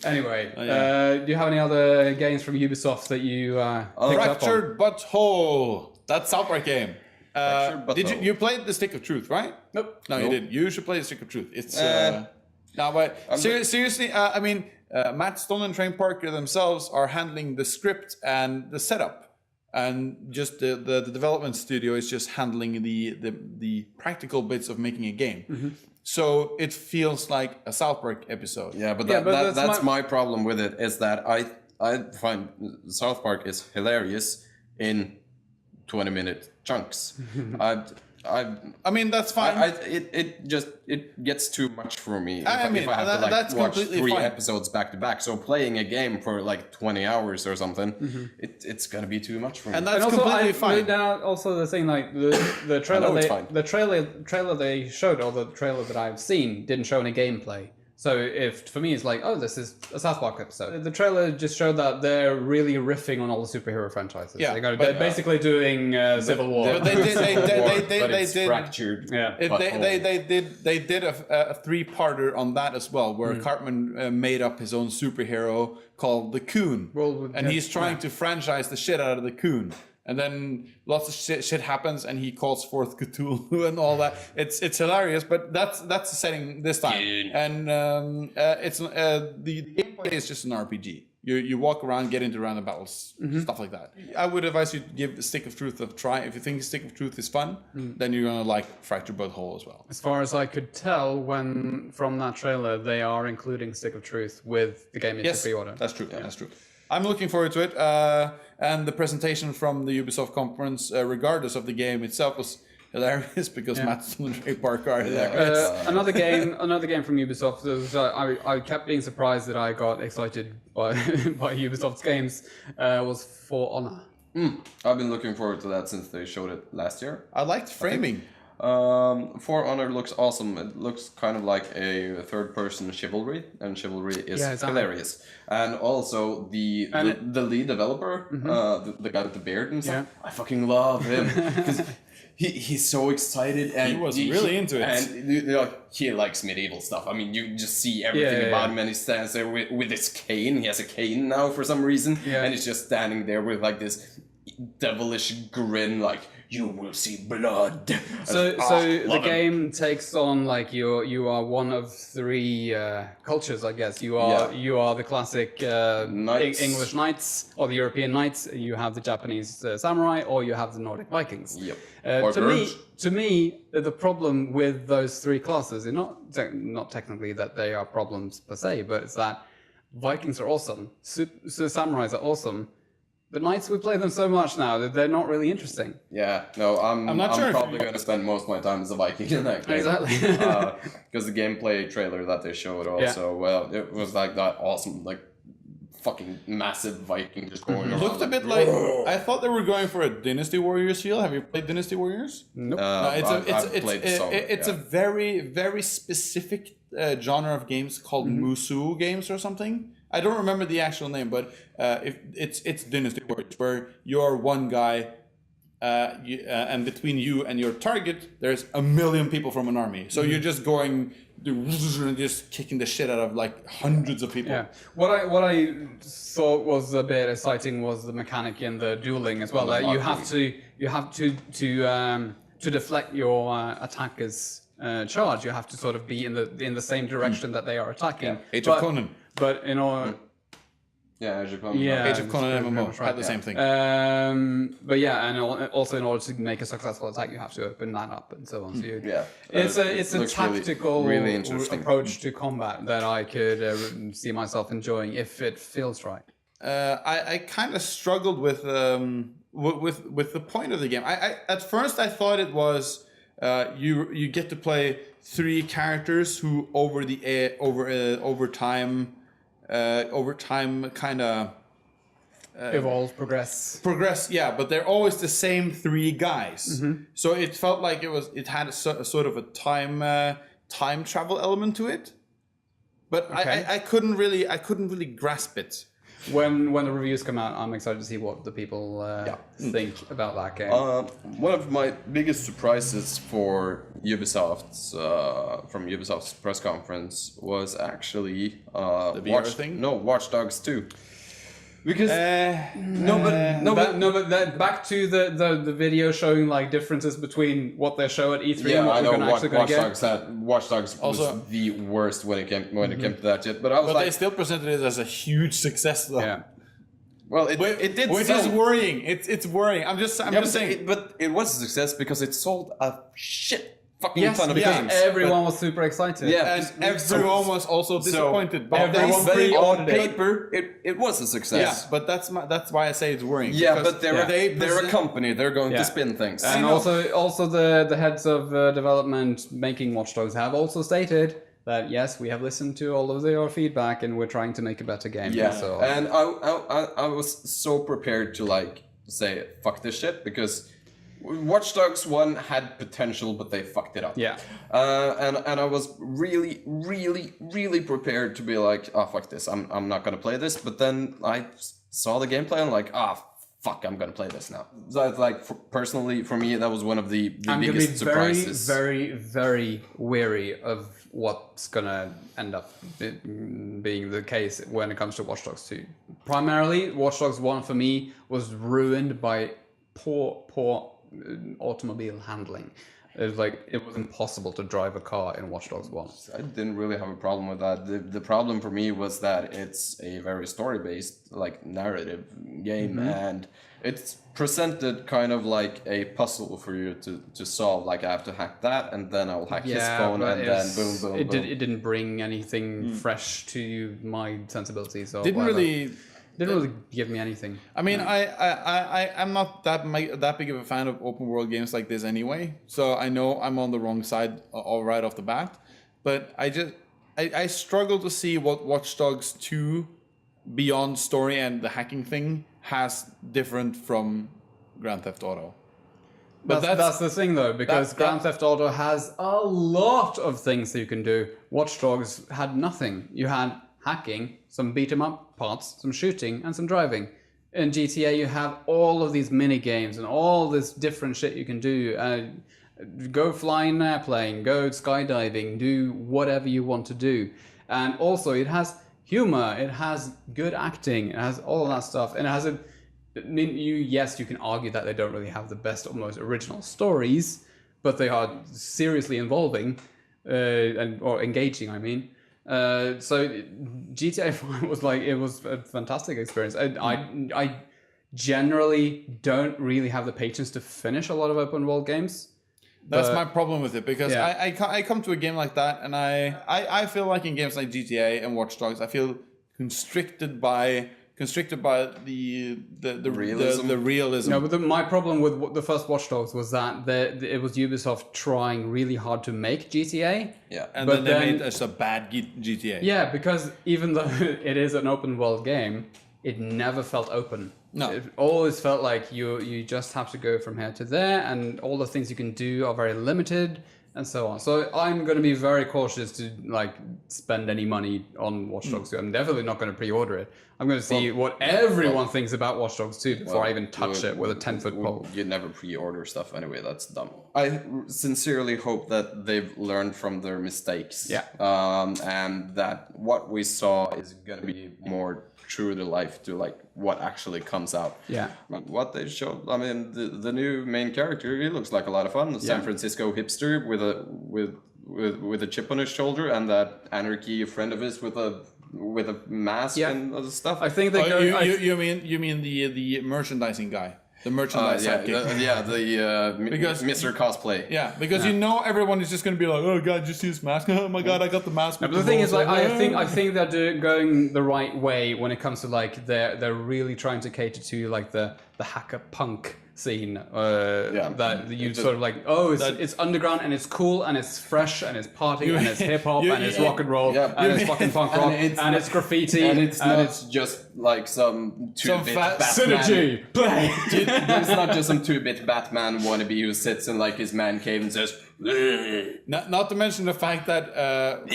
Anyway, do you have any other games from Ubisoft that you Fractured Butthole. That South Park game. Did you played the Stick of Truth, right? Nope. No, you didn't. You should play the Stick of Truth. It's no, but seriously, I mean, Matt Stone and Trey Parker themselves are handling the script and the setup, and just the development studio is just handling the practical bits of making a game. So it feels like a South Park episode. Yeah, but that's my problem with it, is that I find South Park is hilarious in 20-minute chunks. I mean, that's fine. It gets too much for me. I if I have to that's watch completely 3 fine. episodes back to back, so playing a game for like 20 hours or something, it's gonna be too much for me. And that's also, completely fine. Now, also the thing, like the trailer, it's fine. the trailer they showed, or the trailer that I've seen, didn't show any gameplay. So if for me it's like, oh, this is a South Park episode. The trailer just showed that they're really riffing on all the superhero franchises. Yeah, they're basically doing Civil War. But they did fractured. Yeah, they did a 3-parter on that as well, where Cartman made up his own superhero called the Coon, and he's trying to franchise the shit out of the Coon. And then lots of shit happens, and he calls forth Cthulhu and all that. It's hilarious, but that's the setting this time. And it's the gameplay is just an RPG. You walk around, get into random battles, stuff like that. I would advise you to give Stick of Truth a try. If you think Stick of Truth is fun, then you're gonna like Fractured Butthole as well. As far as I could tell, from that trailer, they are including Stick of Truth with the game into pre-order. That's true. Yeah. That's true. I'm looking forward to it. And the presentation from the Ubisoft Conference, regardless of the game itself, was hilarious because Matt Stone and Trey Parker are hilarious. Another game from Ubisoft. I kept being surprised that I got excited by Ubisoft's games. Was For Honor. I've been looking forward to that since they showed it last year. I liked framing. For Honor looks awesome. It looks kind of like a third-person chivalry, and chivalry is hilarious. And also the lead developer, the guy with the beard and stuff. I fucking love him because he's so excited and he was really into it. And he likes medieval stuff. I mean, you just see everything about him, and he stands there with his cane. He has a cane now for some reason, and he's just standing there with like this devilish grin, like, you will see blood. So the game takes on like you are one of three cultures, I guess. You are the classic English knights or the European knights. You have the Japanese samurai, or you have the Nordic Vikings. Yep. To me, the problem with those three classes is not technically that they are problems per se, but it's that Vikings are awesome, samurais are awesome. The knights, we play them so much now that they're not really interesting. Yeah, no, I'm not sure probably going to spend most of my time as a Viking in that game. Exactly. Because the gameplay trailer that they showed also, well, it was like that awesome, like, fucking massive Viking just going around. Looked a bit like, I thought they were going for a Dynasty Warriors feel. Have you played Dynasty Warriors? Nope. No, it's a a very, very specific genre of games called Musou games or something. I don't remember the actual name, but it's Dynasty Warriors, where you're one guy, and between you and your target, there's a million people from an army. So you're just going, just kicking the shit out of like hundreds of people. Yeah. What I thought was a bit exciting was the mechanic in the dueling as well. That you have to deflect your attacker's charge. You have to sort of be in the same direction that they are attacking. Age of Conan. But in order, Age of Conan. Age of Conan MMO had the same thing. but yeah, and also in order to make a successful attack, you have to open that up and so on. So it's a tactical really interesting approach to combat that I could see myself enjoying if it feels right. I kind of struggled with the point of the game. I at first I thought it was you get to play three characters who over time kind of Evolve, progress. Yeah, but they're always the same three guys. So it felt like it had a sort of a time travel element to it. But Okay. I couldn't really grasp it. When the reviews come out, I'm excited to see what the people think about that game. One of my biggest surprises for Ubisoft's press conference was actually The VR thing? No, Watch Dogs 2. Because back to the video showing like differences between what they show at E3 and what I know we're actually going to get. Watch Dogs was the worst when it came to that shit. But I was But they still presented it as a huge success, though. Yeah. well, it did, Which is worrying. It's worrying. I'm just saying. But it was a success because it sold a shit fucking ton of games. Everyone was super excited. Yeah, And everyone was also disappointed. But on paper, it was a success. yeah, but that's why I say it's worrying. Yeah, because but they're a company. They're going to spin things. And also the heads of development making Watch Dogs have also stated that yes, we have listened to all of your feedback and we're trying to make a better game. Yeah, So and I was so prepared to like say fuck this shit because Watch Dogs 1 had potential, but they fucked it up. Yeah. And I was really, really, really prepared to be like, oh fuck this, I'm not gonna play this. But then I saw the gameplay and like, fuck, I'm gonna play this now. So it's like, personally, for me, that was one of the biggest surprises. Very, very wary of what's gonna end up being the case when it comes to Watch Dogs 2. Primarily, Watch Dogs 1 for me was ruined by poor automobile handling. It was impossible to drive a car in Watch Dogs 1. I didn't really have a problem with that. The problem for me was that it's a very story-based, like, narrative game, and it's presented kind of like a puzzle for you to solve. Like, I have to hack that, and then I'll hack his phone, and then boom, boom, boom. It didn't bring anything fresh to my sensibilities. Or Didn't really give me anything. I mean, I'm not that big of a fan of open world games like this anyway. So I know I'm on the wrong side all right off the bat. But I struggle to see what Watch Dogs 2, beyond story and the hacking thing, has different from Grand Theft Auto. But that's the thing, though, because Grand Theft Auto has a lot of things that you can do. Watch Dogs had nothing. You had hacking, some beat-em-up parts, some shooting, and some driving. In GTA, you have all of these mini games and all this different shit you can do. Go fly in an airplane, go skydiving, do whatever you want to do. And also, it has humor, it has good acting, it has all of that stuff, and it has a... Yes, you can argue that they don't really have the best or most original stories, but they are seriously involving or engaging. I mean, so GTA 5 was it was a fantastic experience. I generally don't really have the patience to finish a lot of open world games. That's my problem with it, because I come to a game like that, and I feel like in games like GTA and Watch Dogs, I feel constricted by the realism. No, but my problem with the first Watch Dogs was that it was Ubisoft trying really hard to make GTA. Yeah, and then they made us a bad GTA. Yeah, because even though it is an open world game, it never felt open. No. It always felt like you just have to go from here to there, and all the things you can do are very limited, and so on. So I'm going to be very cautious to spend any money on Watch Dogs 2. I'm definitely not going to pre-order it. I'm going to see what everyone thinks about Watch Dogs 2 before I even touch it with a 10-foot pole. You never pre-order stuff anyway. That's dumb. I sincerely hope that they've learned from their mistakes. Yeah. And that what we saw is going to be more true to life, to what actually comes out. Yeah. What they showed, I mean, the new main character, he looks like a lot of fun. San Francisco hipster with a chip on his shoulder, and that anarchy friend of his with a mask and other stuff. I think they you mean the merchandising guy. The merchandise sidekick. Because Mr. Cosplay. Yeah, because everyone is just going to be like, oh god, just use mask. Oh my god, I got the mask. But the thing is, I think they're going the right way when it comes to they're really trying to cater to the hacker punk scene. That you sort of it's underground and it's cool and it's fresh and it's party and it's hip hop and it's rock and roll and it's fucking punk rock and it's graffiti and it's not just some 2-bit Batman. Synergy play. It's not just some 2-bit Batman wannabe who sits in his man cave and says. Not to mention the fact that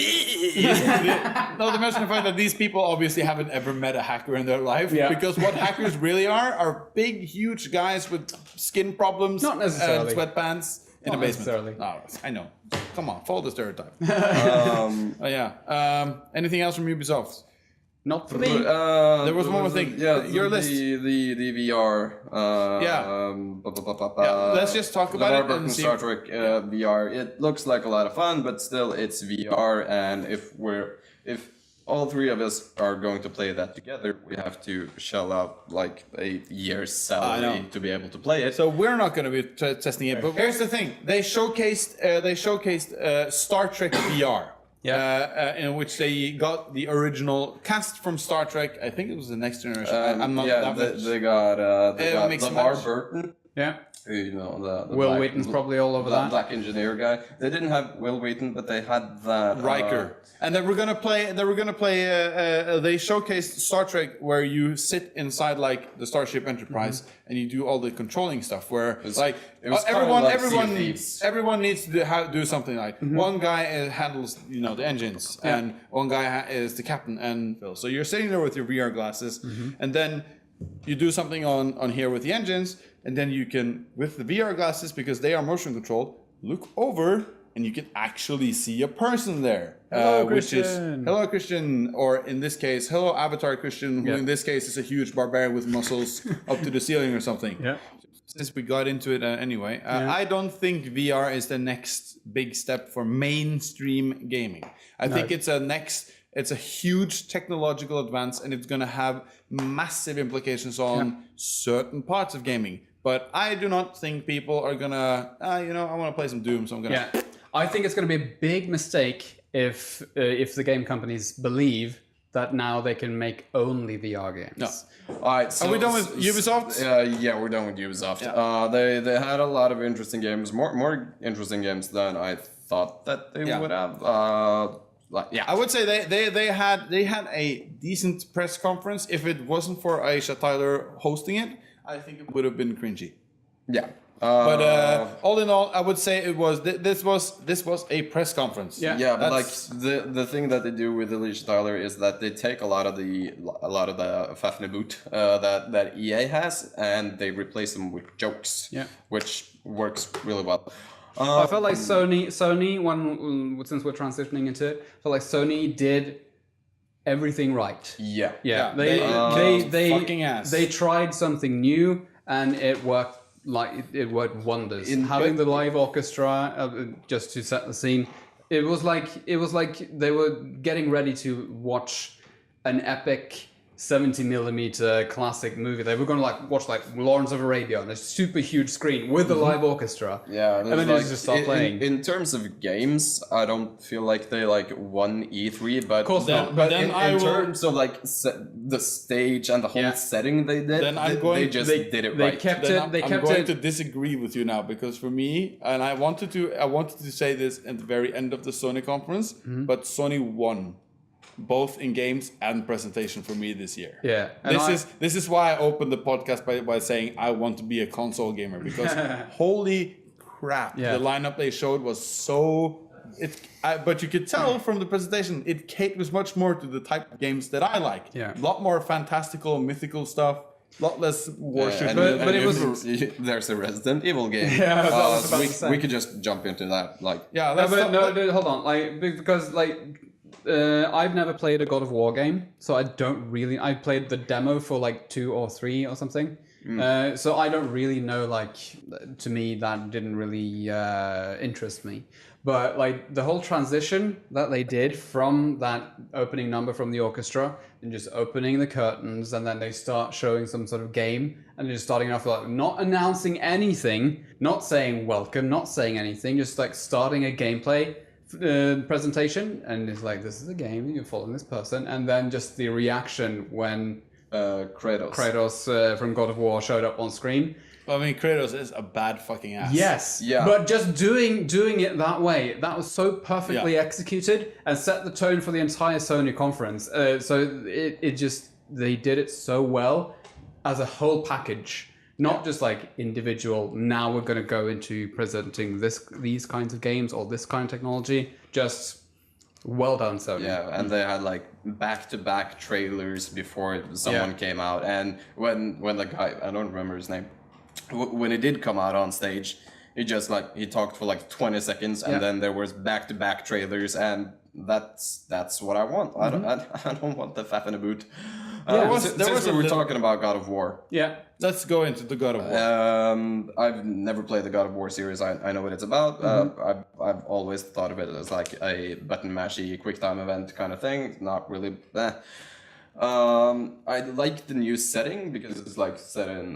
these people obviously haven't ever met a hacker in their life, because what hackers really are big, huge guys with skin problems, not necessarily, and sweatpants in a basement. Necessarily. No, I know. Come on, follow the stereotype. Anything else from Ubisoft? Not for me. There was one more thing. Yeah, your list. The VR. Let's just talk about it and see. Star Trek VR. It looks like a lot of fun, but still, it's VR, and if all three of us are going to play that together, we have to shell out a year's salary to be able to play it. So we're not going to be testing it. But here's the thing: they showcased Star Trek VR. In which they got the original cast from Star Trek. I think it was the Next Generation. I'm not that much. They got LeVar Burton. Yeah. Will Wheaton's probably all over that. Black engineer guy. They didn't have Will Wheaton, but they had that Riker. And they were gonna play. They showcased Star Trek where you sit inside the Starship Enterprise and you do all the controlling stuff. Where everyone needs to do something. One guy handles the engines, and one guy is the captain. And so you're sitting there with your VR glasses, and then you do something on here with the engines, and then you can, with the VR glasses, because they are motion controlled, look over and you can actually see a person there. Hello, which is Christian. hello Christian, or in this case, hello Avatar Christian, who in this case is a huge barbarian with muscles up to the ceiling or something. Yeah. Since we got into it anyway, I don't think VR is the next big step for mainstream gaming. I think it's a huge technological advance, and it's going to have massive implications on certain parts of gaming. But I do not think people are going to, I want to play some Doom, so I'm going to... Yeah, I think it's going to be a big mistake if the game companies believe that now they can make only VR games. No. All right, so are we done with Ubisoft? Yeah, we're done with Ubisoft. Yeah. They had a lot of interesting games, more interesting games than I thought that they would have. I would say they had a decent press conference. If it wasn't for Aisha Tyler hosting it, I think it would have been cringy. Yeah. But all in all, I would say this was a press conference. Yeah, but like the thing that they do with Alicia Tyler is that they take a lot of the Fafneboot that EA has, and they replace them with jokes. Yeah. Which works really well. I felt like Sony when since we're transitioning into it, I felt like Sony did everything right. Yeah. Yeah, they fucking ass. They tried something new and it worked. Like it worked wonders. Having the live orchestra, just to set the scene, it was like they were getting ready to watch an epic 70mm classic movie. They were going to watch Lawrence of Arabia on a super huge screen with the live orchestra. Yeah, and then they just start playing. In terms of games, I don't feel like they won E3, but of course not. But in terms of the stage and the whole setting they did, they did it right. I'm going to disagree with you now, because for me, and I wanted to say this at the very end of the Sony conference, but Sony won both in games and presentation for me this year. Yeah. This is why I opened the podcast by saying I want to be a console gamer, because holy crap, the lineup they showed was so but you could tell from the presentation it caters much more to the type of games that I like. Yeah. A lot more fantastical, mythical stuff. A lot less worship. But it was there's a Resident Evil game. Yeah, we could just jump into that. Hold on, because I've never played a God of War game, so I don't really. I played the demo for 2 or 3 or something, so I don't really know. To me, that didn't really interest me. But the whole transition that they did from that opening number from the orchestra and just opening the curtains, and then they start showing some sort of game, and just starting off not announcing anything, not saying welcome, not saying anything, just starting a gameplay presentation, and it's this is a game, you're following this person, and then just the reaction when Kratos from God of War showed up on screen. I mean, Kratos is a bad fucking ass. Yes, yeah. But just doing it that way, that was so perfectly executed and set the tone for the entire Sony conference. So they did it so well as a whole package. Not just individual, now we're going to go into presenting these kinds of games or this kind of technology. Just well done, Sony. Yeah, and they had back-to-back trailers before someone came out. And when the guy, I don't remember his name, when he did come out on stage, he just he talked for 20 seconds, and then there was back-to-back trailers, and that's what I want. I don't want the faff in a boot. Since we were talking about God of War. Yeah. Let's go into the God of War. I've never played the God of War series. I know what it's about. I've always thought of it as a button mashy quick time event kind of thing. Not really. I like the new setting because it's set in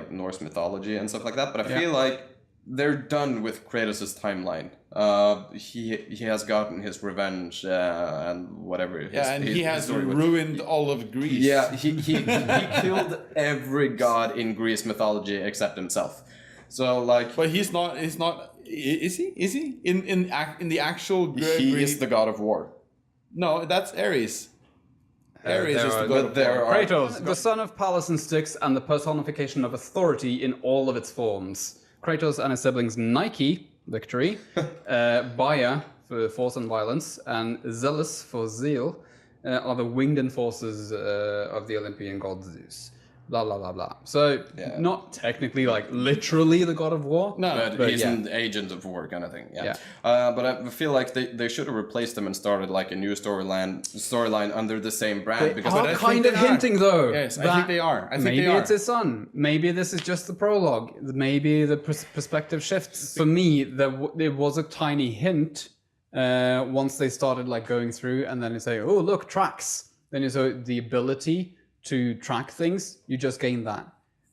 Norse mythology and stuff like that. But I feel like they're done with Kratos' timeline. He has gotten his revenge and whatever. He has ruined all of Greece. Yeah, he killed every god in Greece mythology except himself. So but he's not. Is he? Is he in the actual? He is the God of War. No, that's Ares. Ares is the God of War. Kratos, the son of Pallas and Styx, and the personification of authority in all of its forms. Kratos and his siblings Nike, victory, Baya for force and violence, and Zealous for zeal are the winged enforcers of the Olympian god Zeus. Blah, blah, blah, blah. So, not technically literally the God of War. No, but he's an agent of war kind of thing. Yeah. But I feel like they should have replaced them and started a new storyline under the same brand. They are kind of hinting though. Yes, I think they are. Maybe it's his son. Maybe this is just the prologue. Maybe the perspective shifts. For me, there was a tiny hint once they started going through, and then they say, "Oh, look, tracks." Then so the ability to track things, you just gain that.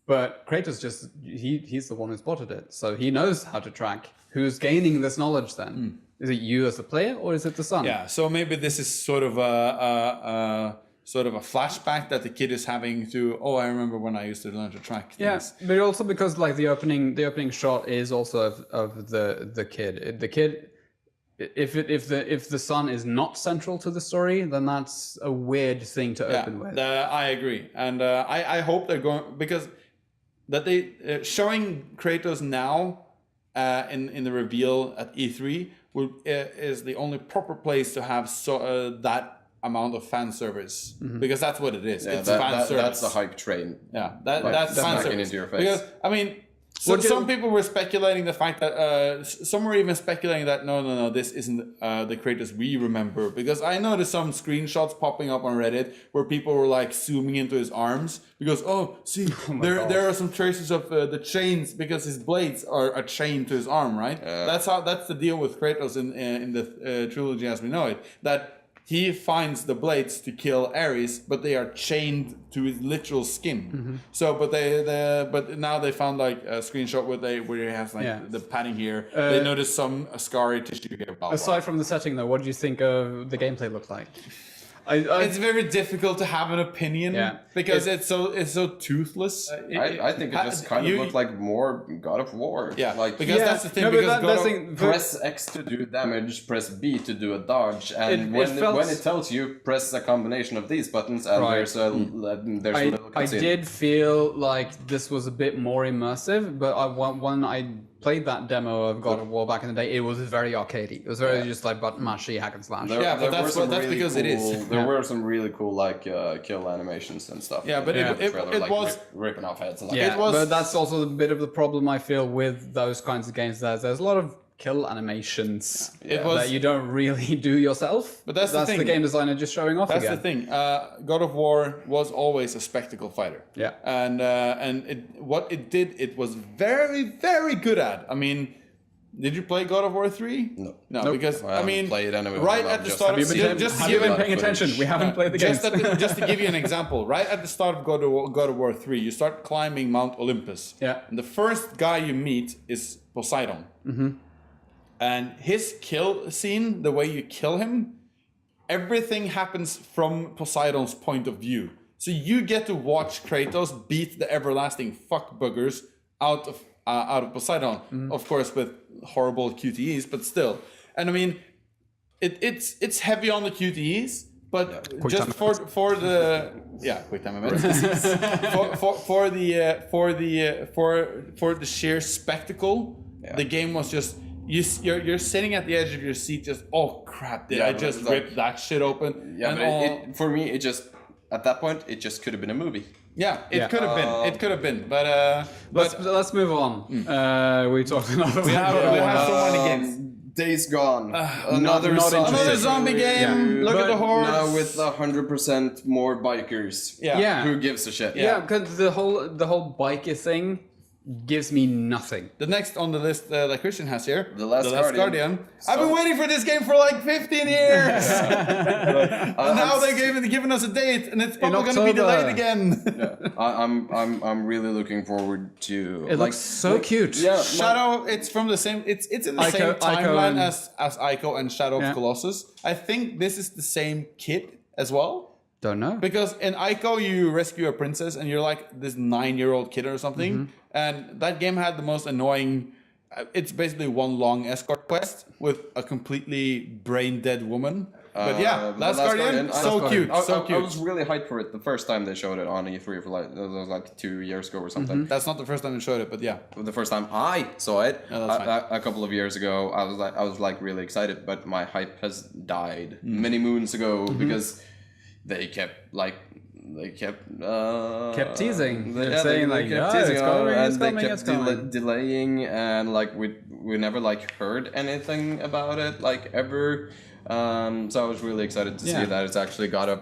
But Kratos he's the one who spotted it, so he knows how to track. Who's gaining this knowledge then? Is it you as the player, or is it the son? Yeah, so maybe this is sort of a flashback that the kid is having to. Oh, I remember when I used to learn to track things. Yeah, but also because the opening shot is also of the kid. The kid if the sun is not central to the story, then that's a weird thing to open with. I agree, and I hope they're going because that they showing Kratos now in the reveal at E3 is the only proper place to have that amount of fan service because that's what it is. It's fan service. That's the hype train. Yeah, that's fan service. Into your face. Because I mean. So some people were speculating the fact that some were even speculating that no, this isn't the Kratos we remember, because I noticed some screenshots popping up on Reddit where people were like zooming into his arms because there are some traces of the chains because his blades are chained to his arm, right? That's the deal with Kratos in the trilogy as we know it, that he finds the blades to kill Ares, but they are chained to his literal skin. So, but now they found like a screenshot where he has like the padding here. They noticed some scarry tissue here. Aside from the setting, though, what do you think of the gameplay look like? It's very difficult to have an opinion because it's so toothless. I think it just kind of looked like more God of War. Yeah, like because that's the thing. No, because press X to do damage, press B to do a dodge, and when it tells you press a combination of these buttons, and there's a little I did feel like this was a bit more immersive, but when I played that demo of God of War back in the day, it was very arcadey. It was very just like button mashy hack and slash. But that's because it is. There were some really cool like kill animations and stuff. Yeah, but it was ripping off heads. And but that's also a bit of the problem I feel with those kinds of games. There's a lot of kill animations that you don't really do yourself. But that's the thing. The game designer just showing off That's again. the thing. God of War was always a spectacle fighter. Yeah. And what it did, it was very, very good at. I mean, did you play God of War 3? No. No, because I mean, right at the start of have you been paying attention? We haven't played the game. Just to give you an example, right at the start of God of War 3, you start climbing Mount Olympus. Yeah. And the first guy you meet is Poseidon. And his kill scene, the way you kill him, everything happens from Poseidon's point of view. So you get to watch Kratos beat the everlasting fuck buggers out of Poseidon, of course with horrible QTEs, but still. And I mean, it's heavy on the QTEs, but just for the quick time events for the sheer spectacle, the game was just. You're sitting at the edge of your seat, just oh crap! Did I just rip that shit open? Yeah, but for me, it just at that point it just could have been a movie. Yeah, it could have been. It could have been, but let's move on. We talked enough. We have so many games. Days Gone. Another zombie game. Look at the horse. Now with 100% more bikers. Yeah. Who gives a shit? Yeah, because the whole biker thing gives me nothing. The next on the list that Christian has here, The Last Guardian. I've been waiting for this game for like 15 years. And now they're giving us a date, and it's probably going to be delayed again. I'm really looking forward to. It looks so cute. Yeah, Shadow. It's from the same. It's in the same timeline as Ico and Shadow of Colossus. I think this is the same kit as well. Don't know. Because in Ico, you rescue a princess and you're like this 9-year-old kid or something. And that game had the most annoying... It's basically one long escort quest with a completely brain-dead woman. But Last Guardian, so cute. I was really hyped for it the first time they showed it on E3 for it was like 2 years ago or something. That's not the first time they showed it, but yeah. The first time I saw it fine. a couple of years ago, I was like really excited, but my hype has died many moons ago because they kept teasing. They kept delaying, and like we never like heard anything about it like ever. So I was really excited to see that it's actually got a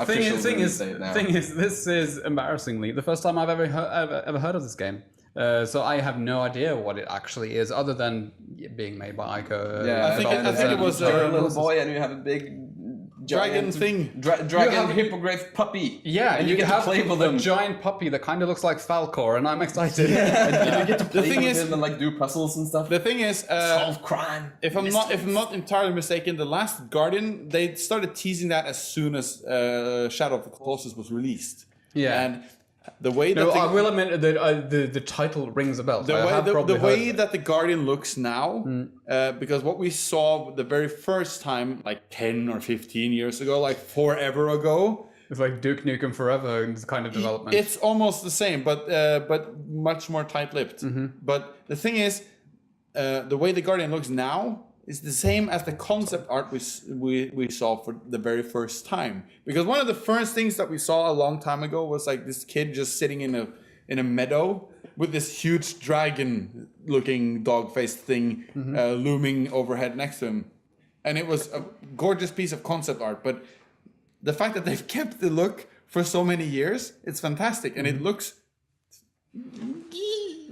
official release date now. Thing is, this is embarrassingly the first time I've ever heard of this game. So I have no idea what it actually is, other than being made by Ico. I think it was you're a little boy and you have a big dragon thing. Dragon hippogriff puppy. Yeah, and you get to play with a giant puppy that kind of looks like Falcor, and I'm excited. And you get to play with him and like do puzzles and stuff. The thing is, solve crime. If I'm not entirely mistaken, The Last Guardian, they started teasing that as soon as Shadow of the Colossus was released. Yeah. And The way that No, I will admit that the title rings a bell. the way that the Guardian looks now, because what we saw the very first time, like 10 or 15 years ago, like forever ago, it's like Duke Nukem Forever in this kind of development. it's almost the same, but much more tight-lipped. But the thing is, the way the Guardian looks now is the same as the concept art we saw for the very first time. Because one of the first things that we saw a long time ago was like this kid just sitting in a meadow with this huge dragon-looking dog-faced thing looming overhead next to him, and it was a gorgeous piece of concept art. But the fact that they've kept the look for so many years, it's fantastic, and it looks.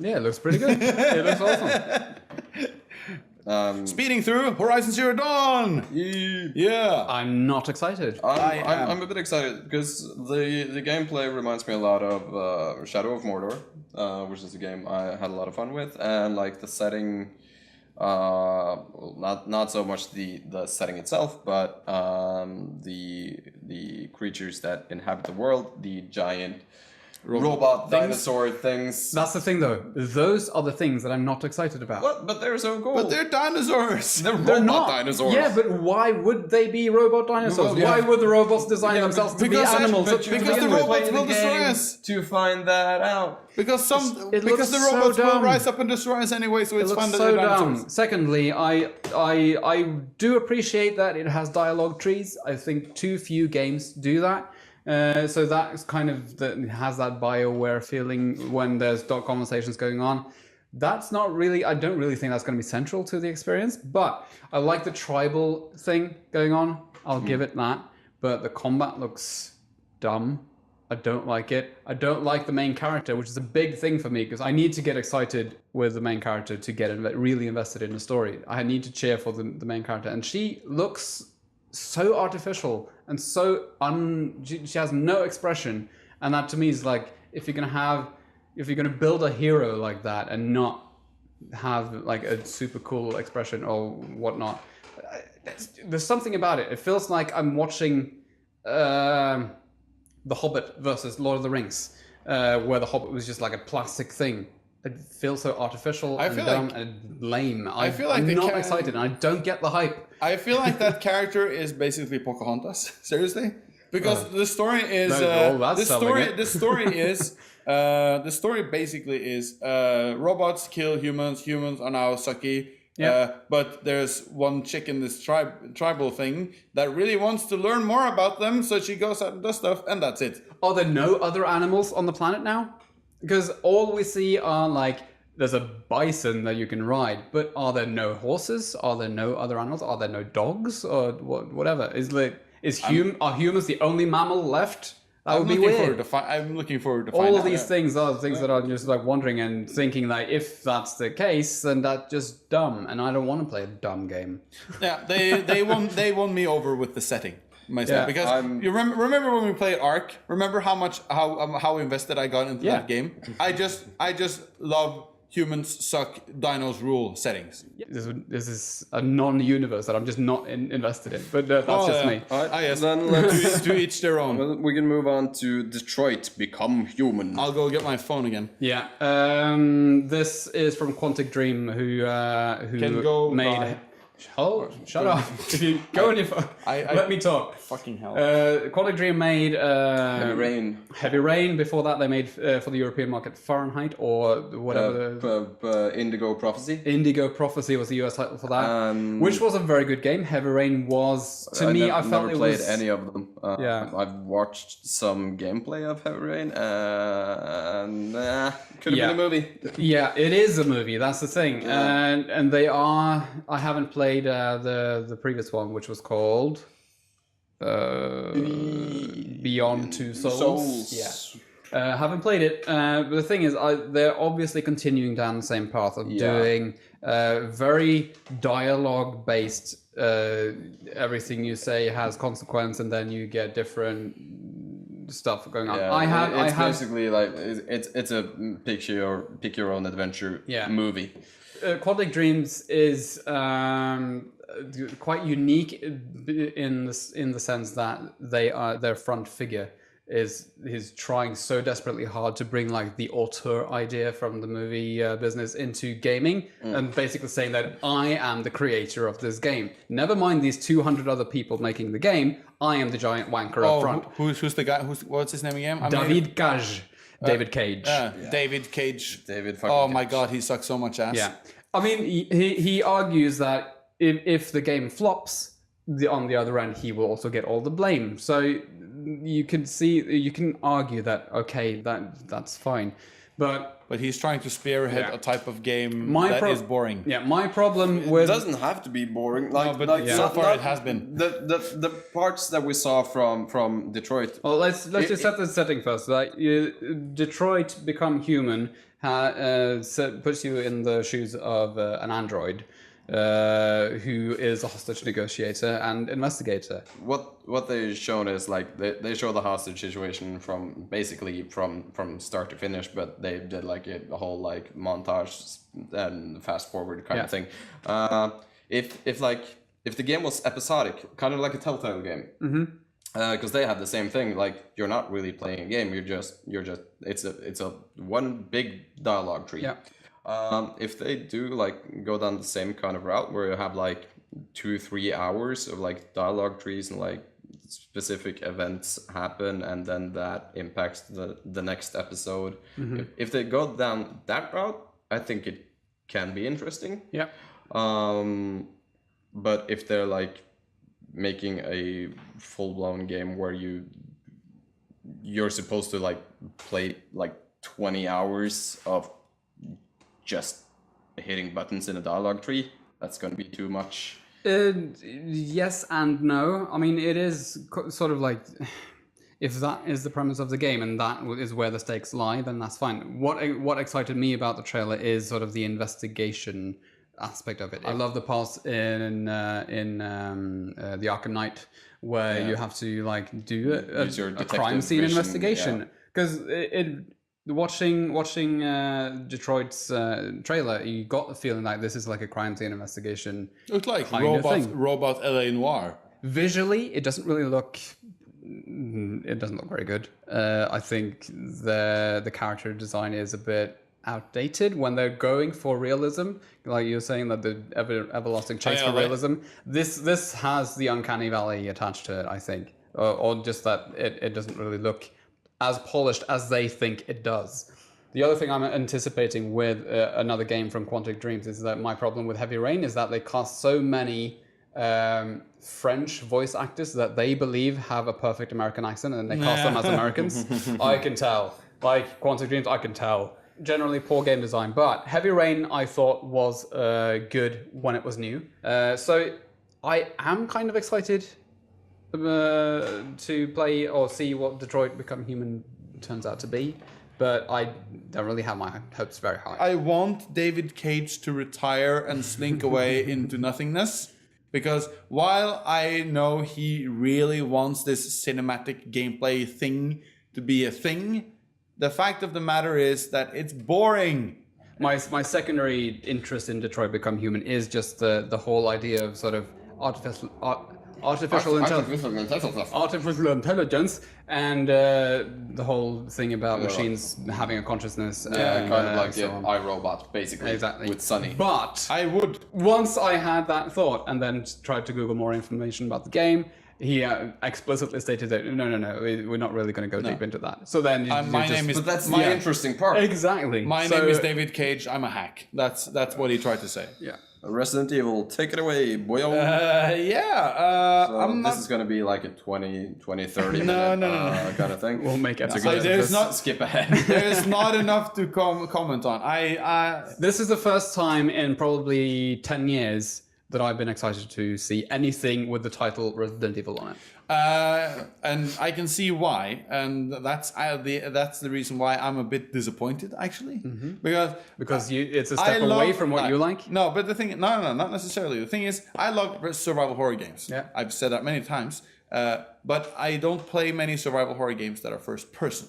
Yeah, it looks pretty good. It looks awesome. Speeding through Horizon Zero Dawn. Yeah, I'm not excited. I'm a bit excited because the gameplay reminds me a lot of Shadow of Mordor, which is a game I had a lot of fun with, and like the setting, not so much the setting itself, but the creatures that inhabit the world, the giant robot dinosaur things. That's the thing, though. Those are the things that I'm not excited about. What? But they're so cool. but they're dinosaurs. They're They're robot not dinosaurs. Yeah, but why would they be robot dinosaurs? Well, Why yeah. would the robots design themselves to be animals? because the robots will destroy us. To find that out. Because It looks the so robots will dumb. rise up and destroy us anyway, so It it's looks fun that so they're dumb. dinosaurs. Secondly, I do appreciate that it has dialogue trees. I think too few games do that. So that's kind of has that BioWare feeling when there's conversations going on. That's not really. I don't really think that's going to be central to the experience. But I like the tribal thing going on. I'll give it that. But the combat looks dumb. I don't like it. I don't like the main character, which is a big thing for me because I need to get excited with the main character to get really invested in the story. I need to cheer for the main character, and she looks so artificial and so she has no expression, and that to me is like if you're gonna build a hero like that and not have like a super cool expression or whatnot, there's something about it. It feels like I'm watching The Hobbit versus Lord of the Rings, where The Hobbit was just like a plastic thing. It feels so artificial and dumb and lame. I'm not excited, and I don't get the hype. I feel like that character is basically Pocahontas. Seriously, because the story is the story basically is robots kill humans. Humans are now sucky. Yeah. But there's one chick in this tribal thing that really wants to learn more about them, so she goes out and does stuff, and that's it. Are there no other animals on the planet now? Because all we see are like, there's a bison that you can ride, but are there no horses? Are there no other animals? Are there no dogs or whatever? Are humans the only mammal left? That would be weird. I'm looking forward to finding All out. of these things are things that I'm just like wondering and thinking that if that's the case, then that's just dumb, and I don't want to play a dumb game. Yeah, they won me over with the setting. Myself, because you remember when we played Ark? Remember how invested I got into that game? I just love humans suck, dinos rule settings. This is a non-universe that I'm just not invested in, but that's just me. Yes. Then let's To each their own. well, we can move on to Detroit Become Human. I'll go get my phone again. Yeah, this is from Quantic Dream, who made. by. Oh, shut up! If you go on your phone, let me talk. Fucking hell. Quantic Dream made Heavy Rain. Heavy Rain. Before that, they made for the European market Fahrenheit or whatever. Indigo Prophecy. Indigo Prophecy was the US title for that, which was a very good game. Heavy Rain was I felt never it played was any of them. Yeah. I've watched some gameplay of Heavy Rain, and could have been a movie. Yeah, it is a movie. That's the thing, and they are. I haven't played the previous one, which was called Beyond Two Souls. Yeah, haven't played it. But the thing is, they're obviously continuing down the same path of doing very dialogue-based. Everything you say has consequence, and then you get different stuff going on. It's basically like it's a pick your own adventure movie. Quantic Dreams is quite unique in the sense that they're front figure. he's trying so desperately hard to bring like the auteur idea from the movie business into gaming, and basically saying that I am the creator of this game. Never mind these 200 other people making the game. I am the giant wanker up front. Who's the guy? What's his name again? David Cage. David Cage. David Cage. David fucking Oh my Cage. god, he sucks so much ass. Yeah. I mean, he argues that if the game flops, on the other end, he will also get all the blame. So you can argue that, okay, that's fine. But he's trying to spearhead a type of game that is boring. Yeah, my problem It with... doesn't have to be boring. So far it has been. The parts that we saw from Detroit. Well, let's just set the setting first. Like, Detroit Become Human puts you in the shoes of an android who is a hostage negotiator and investigator. What they've shown is like they show the hostage situation from basically from start to finish, but they did like a whole like montage and fast forward kind of thing. If the game was episodic, kind of like a Telltale game, because they have the same thing. Like you're not really playing a game. You're just it's a one big dialogue tree. Yeah. If they do like go down the same kind of route where you have like 2-3 hours of like dialogue trees and like specific events happen and then that impacts the next episode. If they go down that route, I think it can be interesting. Yeah. But if they're like making a full-blown game where you're supposed to like play like 20 hours of just hitting buttons in a dialogue tree, that's going to be too much. Yes and no. I mean, it is sort of like, if that is the premise of the game and that is where the stakes lie, then that's fine. What excited me about the trailer is sort of the investigation aspect of it. I love the parts in the Arkham Knight where you have to like do a crime scene investigation, because watching Detroit's trailer, you got the feeling like this is like a crime scene investigation. It looked like kind robot LA Noir. Visually, it doesn't really look. It doesn't look very good. I think the character design is a bit outdated when they're going for realism. Like you're saying that the everlasting chase for realism. This has the uncanny valley attached to it, I think, or just that it doesn't really look as polished as they think it does. The other thing I'm anticipating with another game from Quantic Dreams is that my problem with Heavy Rain is that they cast so many French voice actors that they believe have a perfect American accent, and they cast them as Americans. I can tell. Like Quantic Dreams, I can tell. Generally poor game design, but Heavy Rain I thought was good when it was new. So I am kind of excited to play or see what Detroit Become Human turns out to be, but I don't really have my hopes very high. I want David Cage to retire and slink away into nothingness, because while I know he really wants this cinematic gameplay thing to be a thing, the fact of the matter is that it's boring. My secondary interest in Detroit Become Human is just the whole idea of sort of artificial intelligence and the whole thing about machines having a consciousness. Kind of like iRobot, basically. Exactly. With Sunny. But I would. once I had that thought and then tried to Google more information about the game, he explicitly stated that no, we're not really going to go deep into that. So then, But that's the interesting part. exactly. My name is David Cage. I'm a hack. That's what he tried to say. Yeah. Resident Evil, take it away, boyo. This is going to be like a 20, 30 minute kind of thing. We'll make episodes. So there's not Skip ahead. there's not enough to comment on. This is the first time in probably 10 years that I've been excited to see anything with the title Resident Evil on it. And I can see why, and that's the reason why I'm a bit disappointed, actually, because it's a step away from what you like. No, but the thing, no, not necessarily. The thing is, I love survival horror games. Yeah. I've said that many times, but I don't play many survival horror games that are first person,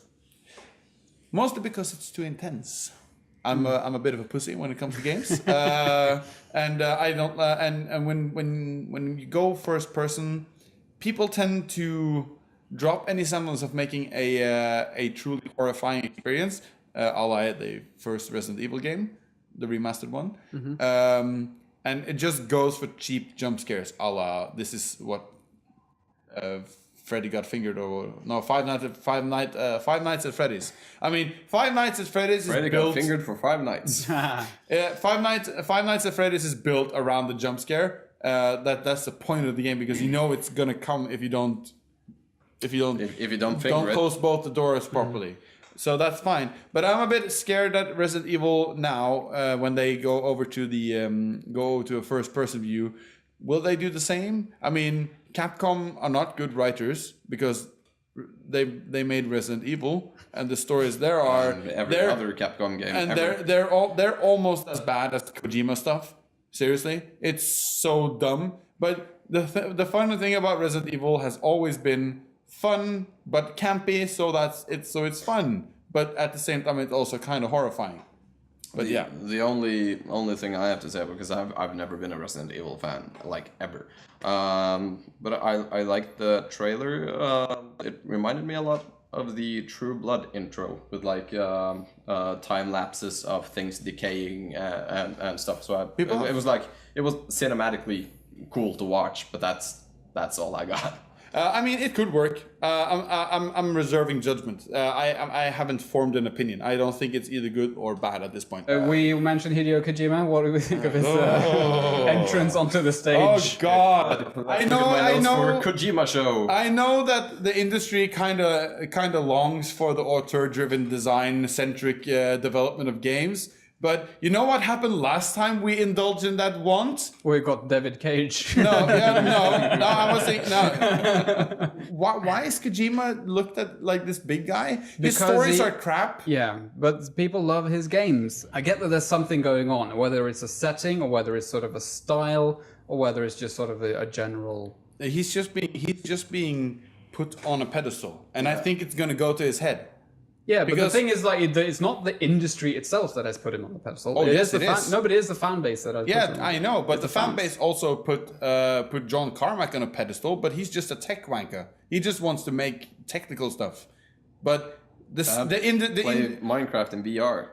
mostly because it's too intense. I'm a bit of a pussy when it comes to games, and I don't. And when you go first person, people tend to drop any semblance of making a truly horrifying experience, a la the first Resident Evil game, the remastered one. And it just goes for cheap jump scares, a la this is what Freddy got fingered, or no, Five Nights at Freddy's. I mean, Five Nights at Freddy's Freddy is built. got fingered for 5 nights. Five Nights at Freddy's is built around the jump scare. That's the point of the game, because you know it's gonna come if you don't close both the doors properly. So that's fine. But I'm a bit scared that Resident Evil now, when they go over to a first-person view, will they do the same? I mean, Capcom are not good writers, because they made Resident Evil, and the stories there are Every other Capcom game and ever. they're almost as bad as Kojima stuff. Seriously, it's so dumb. But the fun thing about Resident Evil has always been fun but campy, so it's fun, but at the same time it's also kind of horrifying. But The only thing I have to say, because I've never been a Resident Evil fan, like, ever. But I liked the trailer. It reminded me a lot of the True Blood intro, with like time lapses of things decaying and stuff. So it was cinematically cool to watch, but that's all I got. I mean, it could work. I'm reserving judgment. I haven't formed an opinion. I don't think it's either good or bad at this point. We mentioned Hideo Kojima. What do we think of his entrance onto the stage? Oh God! I know. For a Kojima show. I know that the industry kind of longs for the auteur-driven, design-centric development of games. But you know what happened last time we indulged in that want? We got David Cage. No, I was saying, no. Why is Kojima looked at like this big guy? His stories are crap. Yeah, but people love his games. I get that there's something going on, whether it's a setting or whether it's sort of a style or whether it's just sort of a general... He's just being put on a pedestal. And I think it's going to go to his head. Yeah, but the thing is, like, it's not the industry itself that has put him on the pedestal. Oh, it yes, is it is. No, but it is the fan base that has put him. Yeah, I know, but the fan base also put John Carmack on a pedestal, but he's just a tech wanker. He just wants to make technical stuff. But play Minecraft in VR.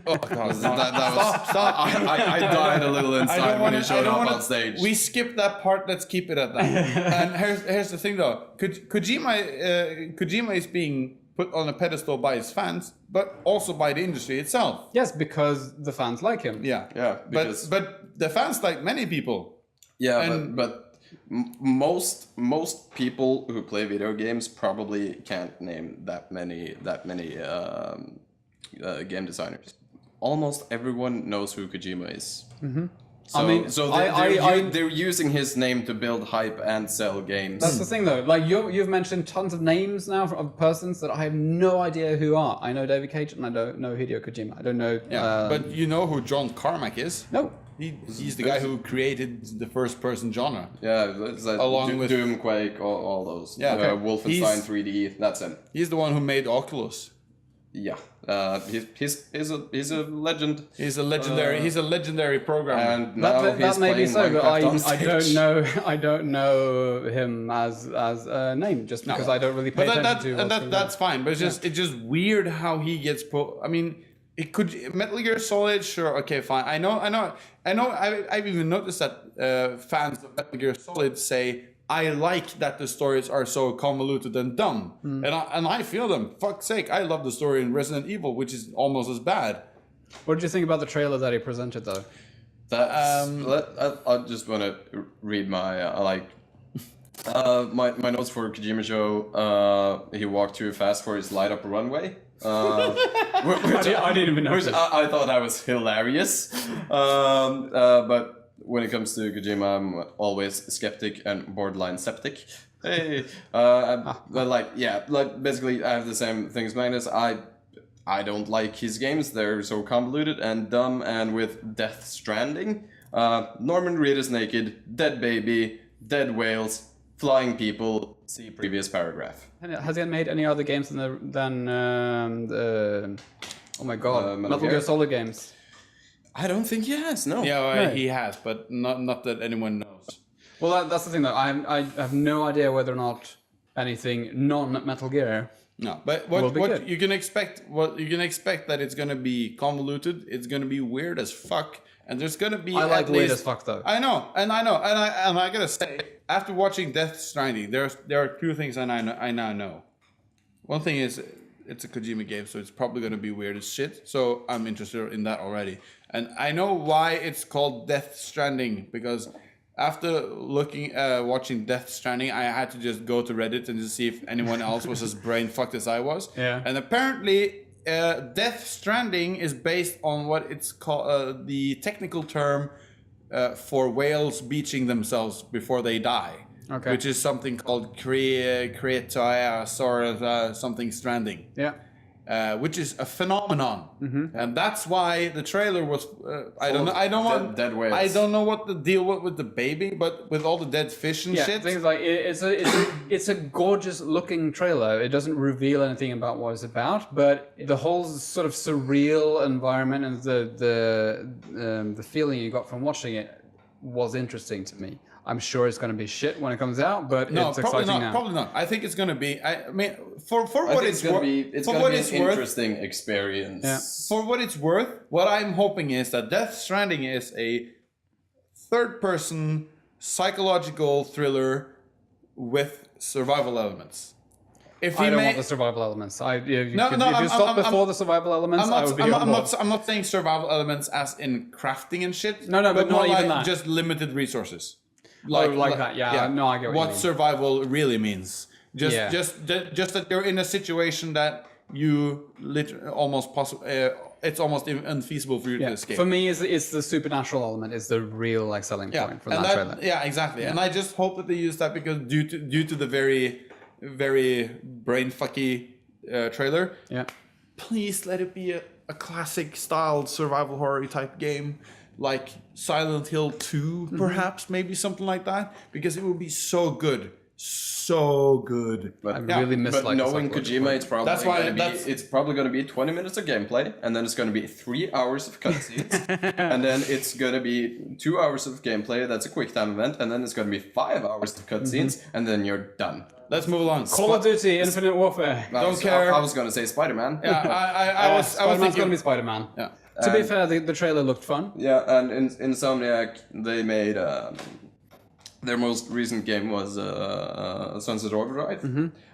Oh God! Stop! I died a little inside when he showed up on stage. We skipped that part. Let's keep it at that. And here's the thing, though. Kojima is being put on a pedestal by his fans, but also by the industry itself. Yes, because the fans like him. Yeah. Because... But the fans like many people. Yeah, and but most people who play video games probably can't name that many game designers. Almost everyone knows who Kojima is. Mm-hmm. So, I mean, they're using his name to build hype and sell games. That's the thing, though. Like you've mentioned tons of names now of persons that I have no idea who are. I know David Cage and I don't know Hideo Kojima. I don't know. Yeah, but you know who John Carmack is? No. He's the guy who created the first-person genre. Yeah, it's like Along with Doom, Quake, all those. Yeah, okay. Wolfenstein 3D. That's him. He's the one who made Oculus. Yeah, he's a legend. He's a legendary programmer. And now that may be so, but I don't know him as a name just because I don't really pay attention to. That's fine. But it's just weird how he gets put. I mean, it could Metal Gear Solid, sure, okay, fine. I know. I've even noticed that fans of Metal Gear Solid say, I like that the stories are so convoluted and dumb. And I feel them. Fuck's sake, I love the story in Resident Evil, which is almost as bad. What did you think about the trailer that he presented, though? I just want to read my my notes for Kojima show. He walked too fast for his light up runway. I didn't even notice. I thought that was hilarious. But when it comes to Kojima, I'm always skeptic and borderline septic. Hey, but basically I have the same thing as Magnus. I don't like his games. They're so convoluted and dumb. And with Death Stranding, Norman Reedus naked, dead baby, dead whales, flying people. See previous paragraph. Has he made any other games than oh my god, Metal Gear Solid games? I don't think he has. No. Yeah, he has, but not that anyone knows. Well, that's the thing, though. I have no idea whether or not anything non-Metal Gear. No, but Will what be good. you can expect, that it's gonna be convoluted. It's gonna be weird as fuck, and there's gonna be. I like at weird least, as fuck though. I know, and I gotta say, after watching Death Stranding, there are two things I now know. One thing is, it's a Kojima game, so it's probably gonna be weird as shit. So I'm interested in that already, and I know why it's called Death Stranding, because after watching Death Stranding, I had to just go to Reddit and just see if anyone else was as brain fucked as I was. Yeah. And apparently, Death Stranding is based on what it's called, the technical term for whales beaching themselves before they die. Okay. Which is something called Creatoias or something stranding. Yeah. Which is a phenomenon, and that's why the trailer was. I don't know. Dead whales. I don't know what the deal was with the baby, but with all the dead fish and Yeah, shit. things like it's a gorgeous looking trailer. It doesn't reveal anything about what it's about, but the whole sort of surreal environment and the feeling you got from watching it was interesting to me. I'm sure it's going to be shit when it comes out, but No, it's probably exciting not. now. Probably not. I think it's going to be. I mean, for I what think it's gonna worth, be it's for gonna what be it's an worth, interesting experience. Yeah. for what it's worth, what I'm hoping is that Death Stranding is a third-person psychological thriller with survival elements. If I he don't may, want the survival elements. If you I'm- stop before I'm- the survival elements, I would be on board. I'm not saying survival elements as in crafting and shit. No, but not more even like that. just limited resources. Like that, yeah. No, I get what you mean. survival really means. Just, Yeah. just that you're in a situation that you almost possible. It's almost unfeasible for you to escape. For me, it's the supernatural element is the real like selling point for and that trailer. Yeah, exactly. And I just hope that they use that because due to the very, very brain fucky trailer. Yeah. Please let it be a classic styled survival horror type game. Like Silent Hill 2, perhaps, maybe something like that, because it would be so good, so good. But, I really miss but like the knowing psychological Kojima, it's probably That's why- gonna that's- be it's probably going to be 20 minutes of gameplay, and then it's going to be 3 hours of cutscenes, and then it's going to be 2 hours of gameplay. That's a quick time event, and then it's going to be 5 hours of cutscenes, and then you're done. Let's move along. Call of Duty, Infinite Warfare. care. I was going to say Spider-Man. Yeah, I was Spider-Man's thinking. gonna be Spider-Man. Yeah. To be fair, the trailer looked fun. Yeah, and Insomniac, they made their most recent game was Sunset Overdrive,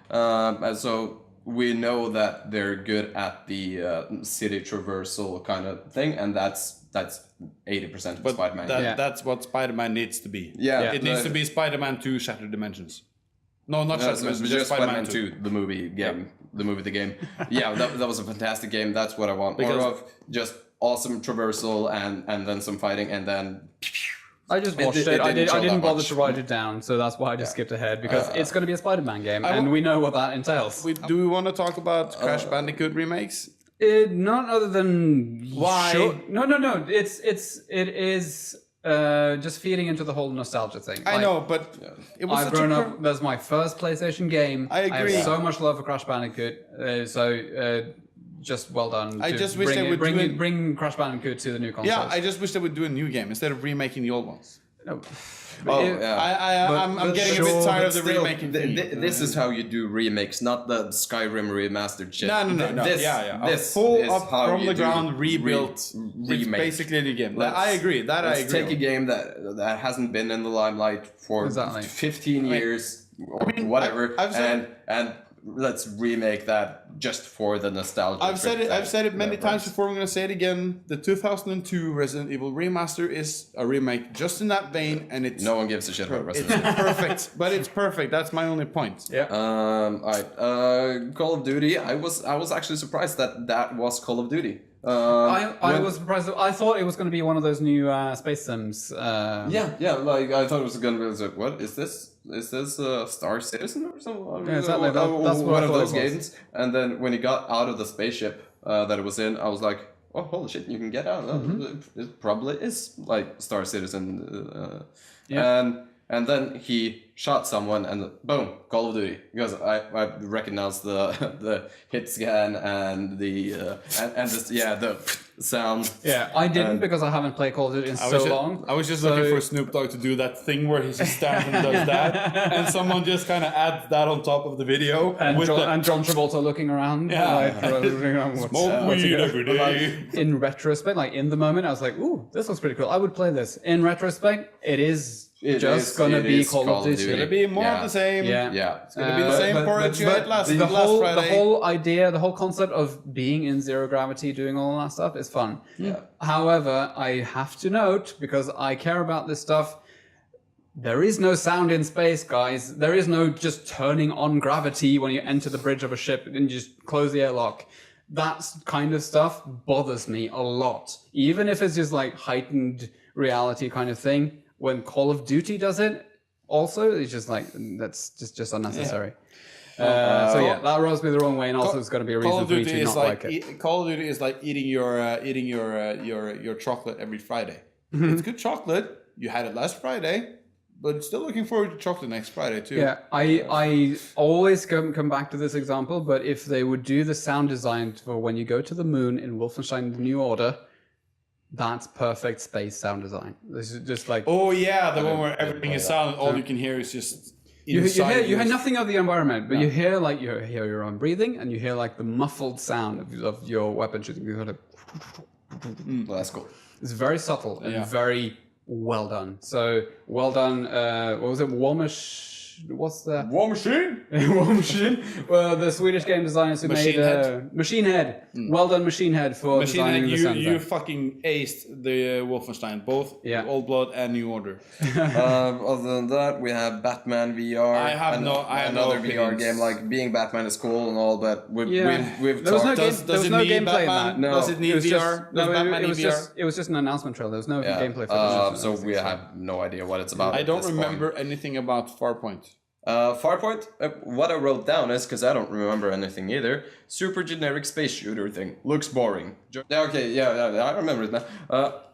and so we know that they're good at the city traversal kind of thing, and that's 80% of Spider-Man. That's what Spider-Man needs to be. Yeah. It needs to be Spider-Man 2 Shattered Dimensions. No, not No, Shattered so it's Dimensions, just just Spider-Man 2. 2, the movie game, the game. Yeah, that was a fantastic game. That's what I want more of. Just awesome traversal and then some fighting and then. I just It watched did- it. it I didn't show didn't that bother much. to write it down, so that's why I just skipped ahead because it's going to be a Spider-Man game, and we know what that entails. Do we want to talk about Crash Bandicoot remakes? None other than Why? No. It is just feeding into the whole nostalgia thing. I know, but it was I've such grown a up. That's my first PlayStation game. I agree. have so much love for Crash Bandicoot. Just well done. I to just wish they would bring Crash Bandicoot to the new consoles. Yeah, I just wish they would do a new game instead of remaking the old ones. No. Oh, It- yeah. I'm getting a bit tired of the remaking thing. This is how you do remakes, not the Skyrim remastered shit. No. This, Yeah. This A full is up how from you the do ground rebuilt. It's remake. basically the game. Let's- I agree. That I Let's agree. take a game that hasn't been in the limelight for Exactly. 15 years or whatever, I've said- and let's remake that just for the nostalgia. I've said it many that times runs. before. I'm going to say it again. The 2002 Resident Evil remaster is a remake just in that vein, and it's No one gives a shit about it's Resident Evil. perfect. But it's perfect. That's my only point. Yeah. Alright. Call of Duty. I was actually surprised that was Call of Duty. I was surprised. I thought it was going to be one of those new space sims. Yeah. Like I thought it was gonna be like, what is this? Is this Star Citizen or something? Yeah, exactly. That's what one I of thought those it was. games. And then when he got out of the spaceship that it was in, I was like, oh holy shit, you can get out. It probably is like Star Citizen. Yeah. And And then he shot someone, and boom, Call of Duty. Because I recognized the hit scan and the sound. Yeah, I didn't because I haven't played Call of Duty in so long. I was just looking for Snoop Dogg to do that thing where he just stands and does that, and someone just kind of adds that on top of the video. And John Travolta looking around. Smoke weed every day. In retrospect, like in the moment, I was like, ooh, this looks pretty cool. I would play this. In retrospect, it is gonna be Call of Duty. It's gonna be more of the same. Yeah. It's gonna be the same porridge you had last Friday. The whole idea, the whole concept of being in zero gravity, doing all that stuff is fun. Yeah. However, I have to note, because I care about this stuff, there is no sound in space, guys. There is no just turning on gravity when you enter the bridge of a ship and just close the airlock. That kind of stuff bothers me a lot. Even if it's just like heightened reality kind of thing. When Call of Duty does it, also, it's just like, that's just unnecessary. Yeah. So yeah, that rubs me the wrong way, and also it's going to be a reason for me to not like it. Call of Duty is like eating your chocolate every Friday. It's good chocolate. You had it last Friday, but still looking forward to chocolate next Friday too. Yeah, I always come back to this example, but if they would do the sound design for when you go to the moon in Wolfenstein: The New Order, that's perfect space sound design. This is just like, oh yeah, the one where everything is silent, all you can hear is just you hear nothing of the environment, but you hear like you hear your own breathing, and you hear like the muffled sound of your weapon shooting. You hear Well, that's cool. It's very subtle and very well done. So well done. What was it? What's the War Machine? War Machine? Well, the Swedish game designers who made Machine Head. Well done, Machine Head, for designing the sound. You fucking aced the Wolfenstein, both Old Blood and New Order. Other than that, we have Batman VR. I have another VR game. Like, being Batman is cool and all, but we've talked. There was no gameplay in that. No. Does it need VR? It was just an announcement trailer. There was no gameplay footage. So we have no idea what it's about. I don't remember anything about Farpoint. Farpoint, what I wrote down is, because I don't remember anything either, super generic space shooter thing. Looks boring. Okay, I remember it now.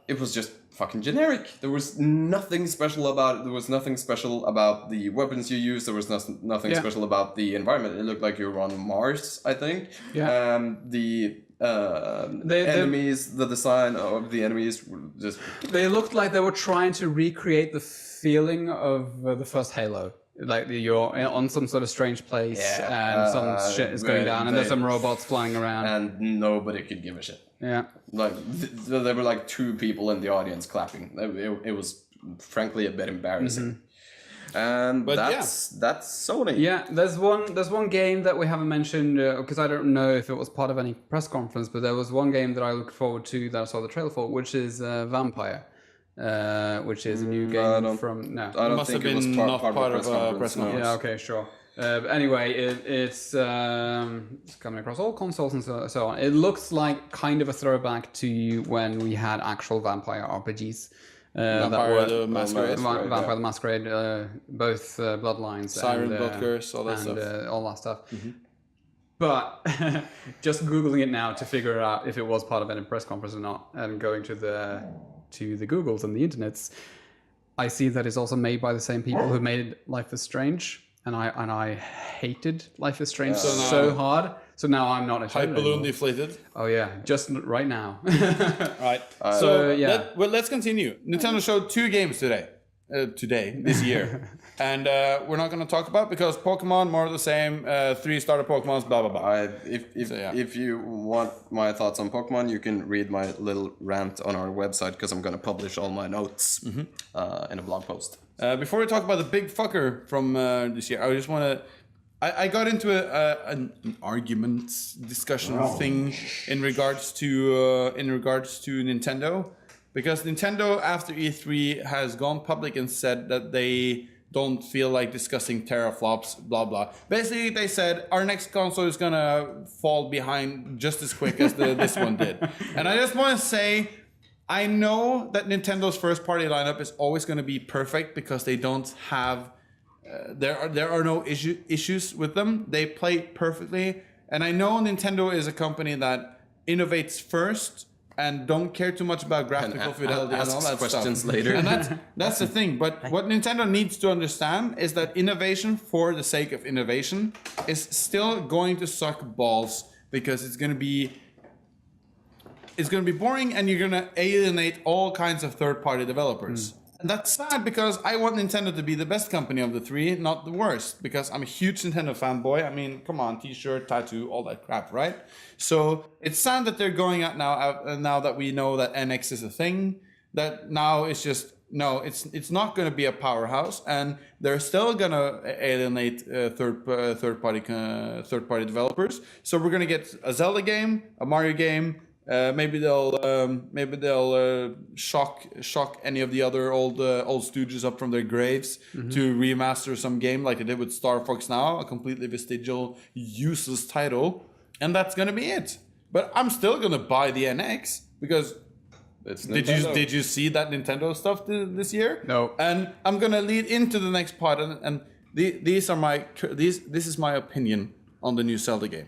It was just fucking generic. There was nothing special about it. There was nothing special about the weapons you used. There was nothing special about the environment. It looked like you were on Mars, I think. Yeah. The enemies, the design of the enemies were just... They looked like they were trying to recreate the feeling of the first Halo. Like you're on some sort of strange place and some shit is going down and there's some robots flying around. And nobody could give a shit. Yeah. Like, there were like 2 people in the audience clapping. It was frankly a bit embarrassing. But that's Sony. Yeah, there's one game that we haven't mentioned because I don't know if it was part of any press conference, but there was one game that I looked forward to that I saw the trailer for, which is Vampyr. Which is a new game from... No. I don't think it was part of a press conference. Yeah, okay, sure. Anyway, it's coming across all consoles and so on. It looks like kind of a throwback to when we had actual vampire RPGs. Vampire the Masquerade. Vampire the Masquerade, both Bloodlines. Siren, Blood Curse, all that stuff. All that stuff. Mm-hmm. But just Googling it now to figure out if it was part of any press conference or not, and going to the Googles and the internets, I see that it's also made by the same people who made Life is Strange, and I hated Life is Strange so hard. So now I'm not excited. Hype balloon deflated. Oh yeah, just right now. Right. Let's continue. Nintendo showed 2 games this year. And we're not going to talk about because Pokemon, more of the same, 3 starter Pokemons, blah, blah, blah. If you want my thoughts on Pokemon, you can read my little rant on our website because I'm going to publish all my notes in a blog post. Before we talk about the big fucker from this year, I just want to... I got into an argument discussion thing in regards to Nintendo. Because Nintendo, after E3, has gone public and said that they don't feel like discussing teraflops, blah, blah. Basically, they said, our next console is going to fall behind just as quick as this one did. And I just want to say, I know that Nintendo's first-party lineup is always going to be perfect because they don't have... there are no issues with them. They play perfectly. And I know Nintendo is a company that innovates first and don't care too much about graphical fidelity and all that questions stuff. later. And that's the thing. But what Nintendo needs to understand is that innovation for the sake of innovation is still going to suck balls, because it's going to be boring, and you're going to alienate all kinds of third-party developers. And that's sad, because I want Nintendo to be the best company of the three, not the worst, because I'm a huge Nintendo fanboy. I mean, come on, t-shirt, tattoo, all that crap, right? So it's sad that they're going out now that we know that NX is a thing, that now it's just, no, it's not going to be a powerhouse, and they're still going to alienate third-party developers. So we're going to get a Zelda game, a Mario game. Maybe they'll shock any of the other old studios up from their graves to remaster some game like they did with Star Fox Now, a completely vestigial, useless title, and that's gonna be it. But I'm still gonna buy the NX, because did you see that Nintendo stuff this year? No. And I'm gonna lead into the next part, and this is my opinion on the new Zelda game.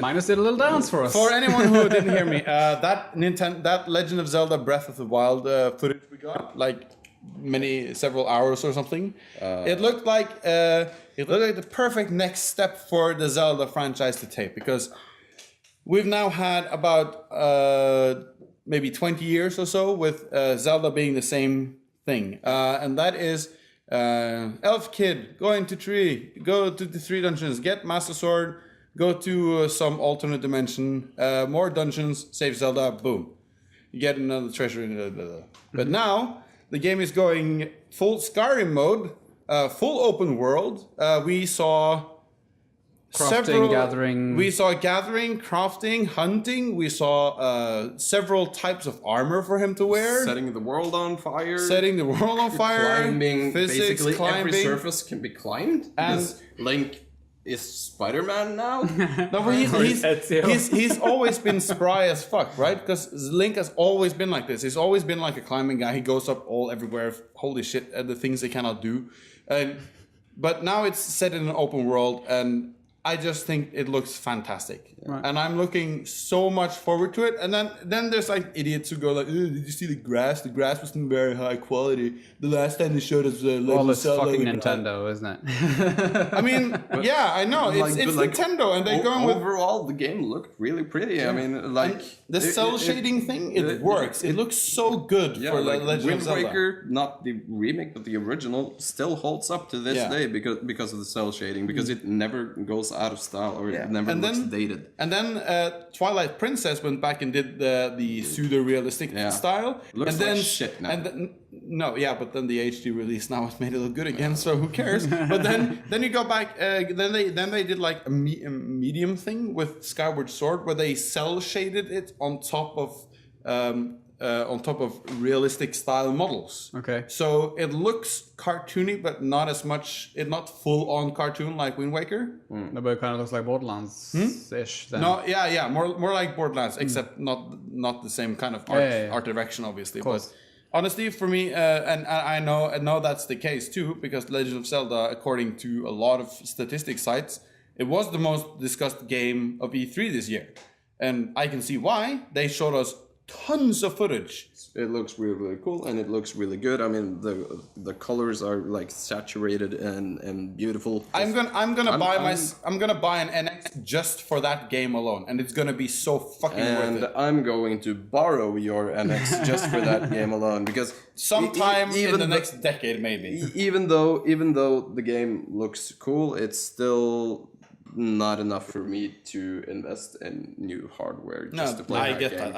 Minus did a little dance for us. For anyone who didn't hear me, that Legend of Zelda Breath of the Wild footage we got, like several hours or something, it looked like the perfect next step for the Zelda franchise to take, because we've now had about maybe 20 years or so with Zelda being the same thing, and that is. Elf Kid, go into tree, go to the 3 dungeons, get Master Sword, go to some alternate dimension, more dungeons, save Zelda, boom. You get another treasure. But now, the game is going full Skyrim mode, full open world. We saw gathering. We saw gathering, crafting, hunting. We saw several types of armor for him to wear. Setting the world on fire. Climbing. Physics, basically climbing. every surface can be climbed. Because Link is Spider-Man now. No, but he's always been spry as fuck, right? Because Link has always been like this. He's always been like a climbing guy. He goes up everywhere. Holy shit, the things they cannot do. But now it's set in an open world, and I just think it looks fantastic. Right. And I'm looking so much forward to it. And then there's like idiots who go like, did you see the grass? The grass wasn't very high quality. The last time they showed us well, it's fucking Nintendo, isn't it? I mean, yeah, I know. It's Nintendo, and they're going with... Overall, the game looked really pretty. Yeah. I mean, like... The cell shading thing, it works. It looks so good for like Legend of Zelda. Wind Waker, not the remake, but the original, still holds up to this day because of the cell shading, because it never goes out of style, or it never looks dated. And then Twilight Princess went back and did the pseudo-realistic style. Looks like shit now. But then the HD release now has made it look good again, so who cares? But then you go back, then they did like a medium thing with Skyward Sword, where they cell shaded it on top of realistic style models. Okay. So it looks cartoony, but not as much. It's not full on cartoon like Wind Waker. No, but it kind of looks like Borderlands-ish. Then. No, more like Borderlands, except not the same kind of art direction, obviously. But honestly, for me, and I know that's the case too, because Legend of Zelda, according to a lot of statistics sites, it was the most discussed game of E3 this year. And I can see why. They showed us tons of footage. It looks really, really cool, and it looks really good. I mean, the colors are like saturated and beautiful. I'm gonna buy an NX just for that game alone, and it's gonna be so fucking worth it. And I'm going to borrow your NX just for that game alone, because sometime in the next decade, maybe. Even though the game looks cool, it's still not enough for me to invest in new hardware just to play I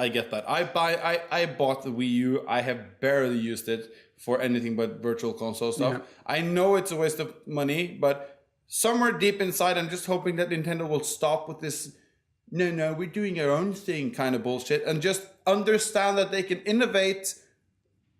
get that. I bought the Wii U. I have barely used it for anything but virtual console stuff. Yeah. I know it's a waste of money, but somewhere deep inside, I'm just hoping that Nintendo will stop with this no, we're doing our own thing kind of bullshit, and just understand that they can innovate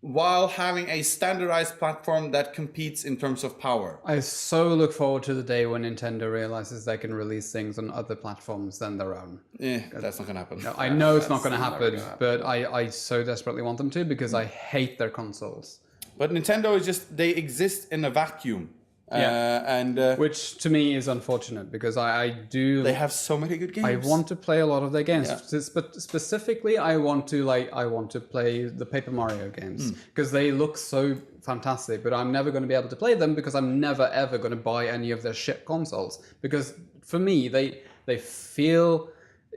while having a standardized platform that competes in terms of power. I so look forward to the day when Nintendo realizes they can release things on other platforms than their own. That's not going to happen. No, I know it's not going to happen, but I so desperately want them to, because I hate their consoles. But Nintendo is just, they exist in a vacuum. Which to me is unfortunate because I do. They have so many good games. I want to play a lot of their games, but specifically, I want to play the Paper Mario games because they look so fantastic. But I'm never going to be able to play them because I'm never ever going to buy any of their shit consoles. Because for me, they feel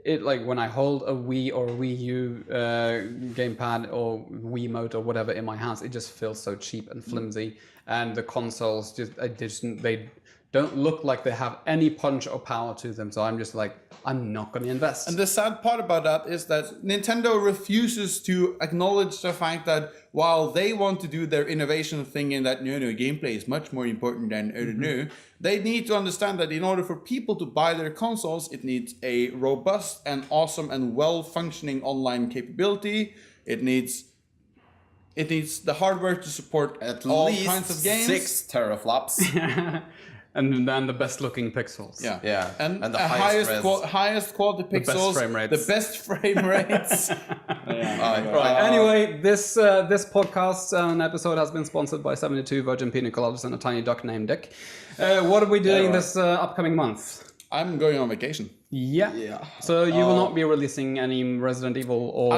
it like when I hold a Wii or a Wii U gamepad or Wiimote or whatever in my hands, it just feels so cheap and flimsy. And the consoles they don't look like they have any punch or power to them. So I'm just like, I'm not going to invest. And the sad part about that is that Nintendo refuses to acknowledge the fact that while they want to do their innovation thing in that gameplay is much more important than they need to understand that in order for people to buy their consoles, it needs a robust and awesome and well-functioning online capability. It needs the hardware to support at all least kinds of games. 6 teraflops. And then the best looking pixels. Yeah. And the the highest quality pixels, the best frame rates. Right. Anyway, this podcast episode has been sponsored by 72 Virgin Pina Coladas and a tiny duck named Dick. What are we doing this upcoming month? I'm going on vacation. Yeah. So you will not be releasing any Resident Evil or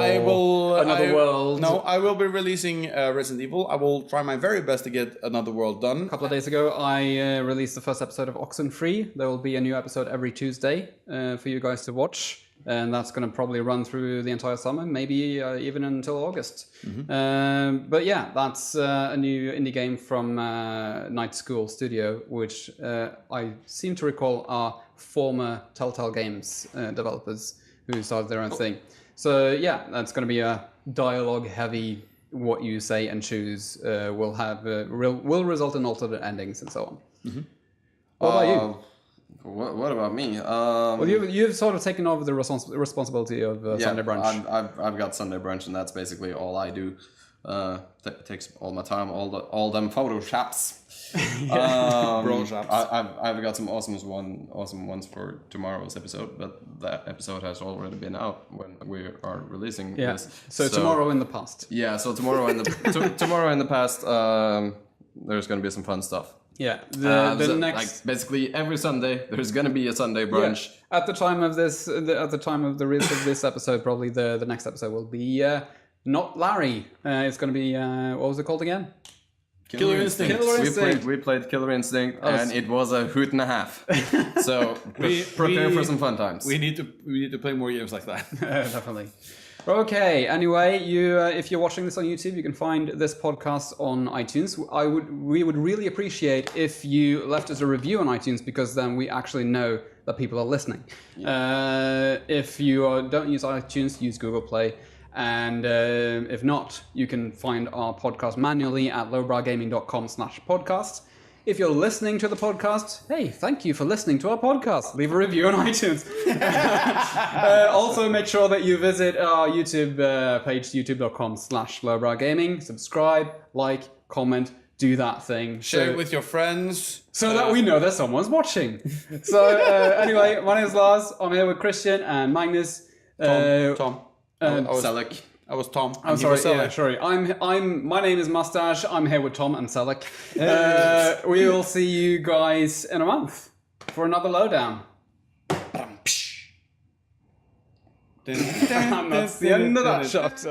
Another World? No, I will be releasing Resident Evil. I will try my very best to get Another World done. A couple of days ago, I released the first episode of Oxenfree. There will be a new episode every Tuesday for you guys to watch. And that's going to probably run through the entire summer, maybe even until August. But yeah, that's a new indie game from Night School Studio, which I seem to recall are former Telltale Games developers who started their own thing. So yeah, that's going to be a dialogue-heavy, what you say and choose will result in alternate endings and so on. What about you? What about me? Well, you've sort of taken over the responsibility of Sunday Brunch. I've got Sunday Brunch, and that's basically all I do. Takes all my time, all them Photoshops. I've got some awesome ones for tomorrow's episode, but that episode has already been out when we are releasing this. So tomorrow in the past. Yeah, so tomorrow in the tomorrow in the past, there's going to be some fun stuff. Yeah, the next like basically every Sunday there's gonna be a Sunday brunch. Yeah. At the time of the release of this episode, probably the next episode will be not Larry. It's gonna be what was it called again? Killer Instinct. We played Killer Instinct, and it was a hoot and a half. So prepare for some fun times. We need to play more games like that. Definitely. Okay. Anyway, if you're watching this on YouTube, you can find this podcast on iTunes. We would really appreciate if you left us a review on iTunes because then we actually know that people are listening. Yeah. If you don't use iTunes, use Google Play. And if not, you can find our podcast manually at lowbrowgaming.com/podcast. If you're listening to the podcast, hey, thank you for listening to our podcast. Leave a review on iTunes. Also, make sure that you visit our YouTube page, youtube.com/lowbrowgaming. Subscribe, like, comment, do that thing. Share it with your friends. So that we know that someone's watching. So anyway, my name is Lars. I'm here with Christian and Magnus. Tom. Selleck. I was Tom. I'm sorry. Yeah, sorry. My name is Mustache. I'm here with Tom and Selleck. We will see you guys in a month for another lowdown. And that's the end of that chapter.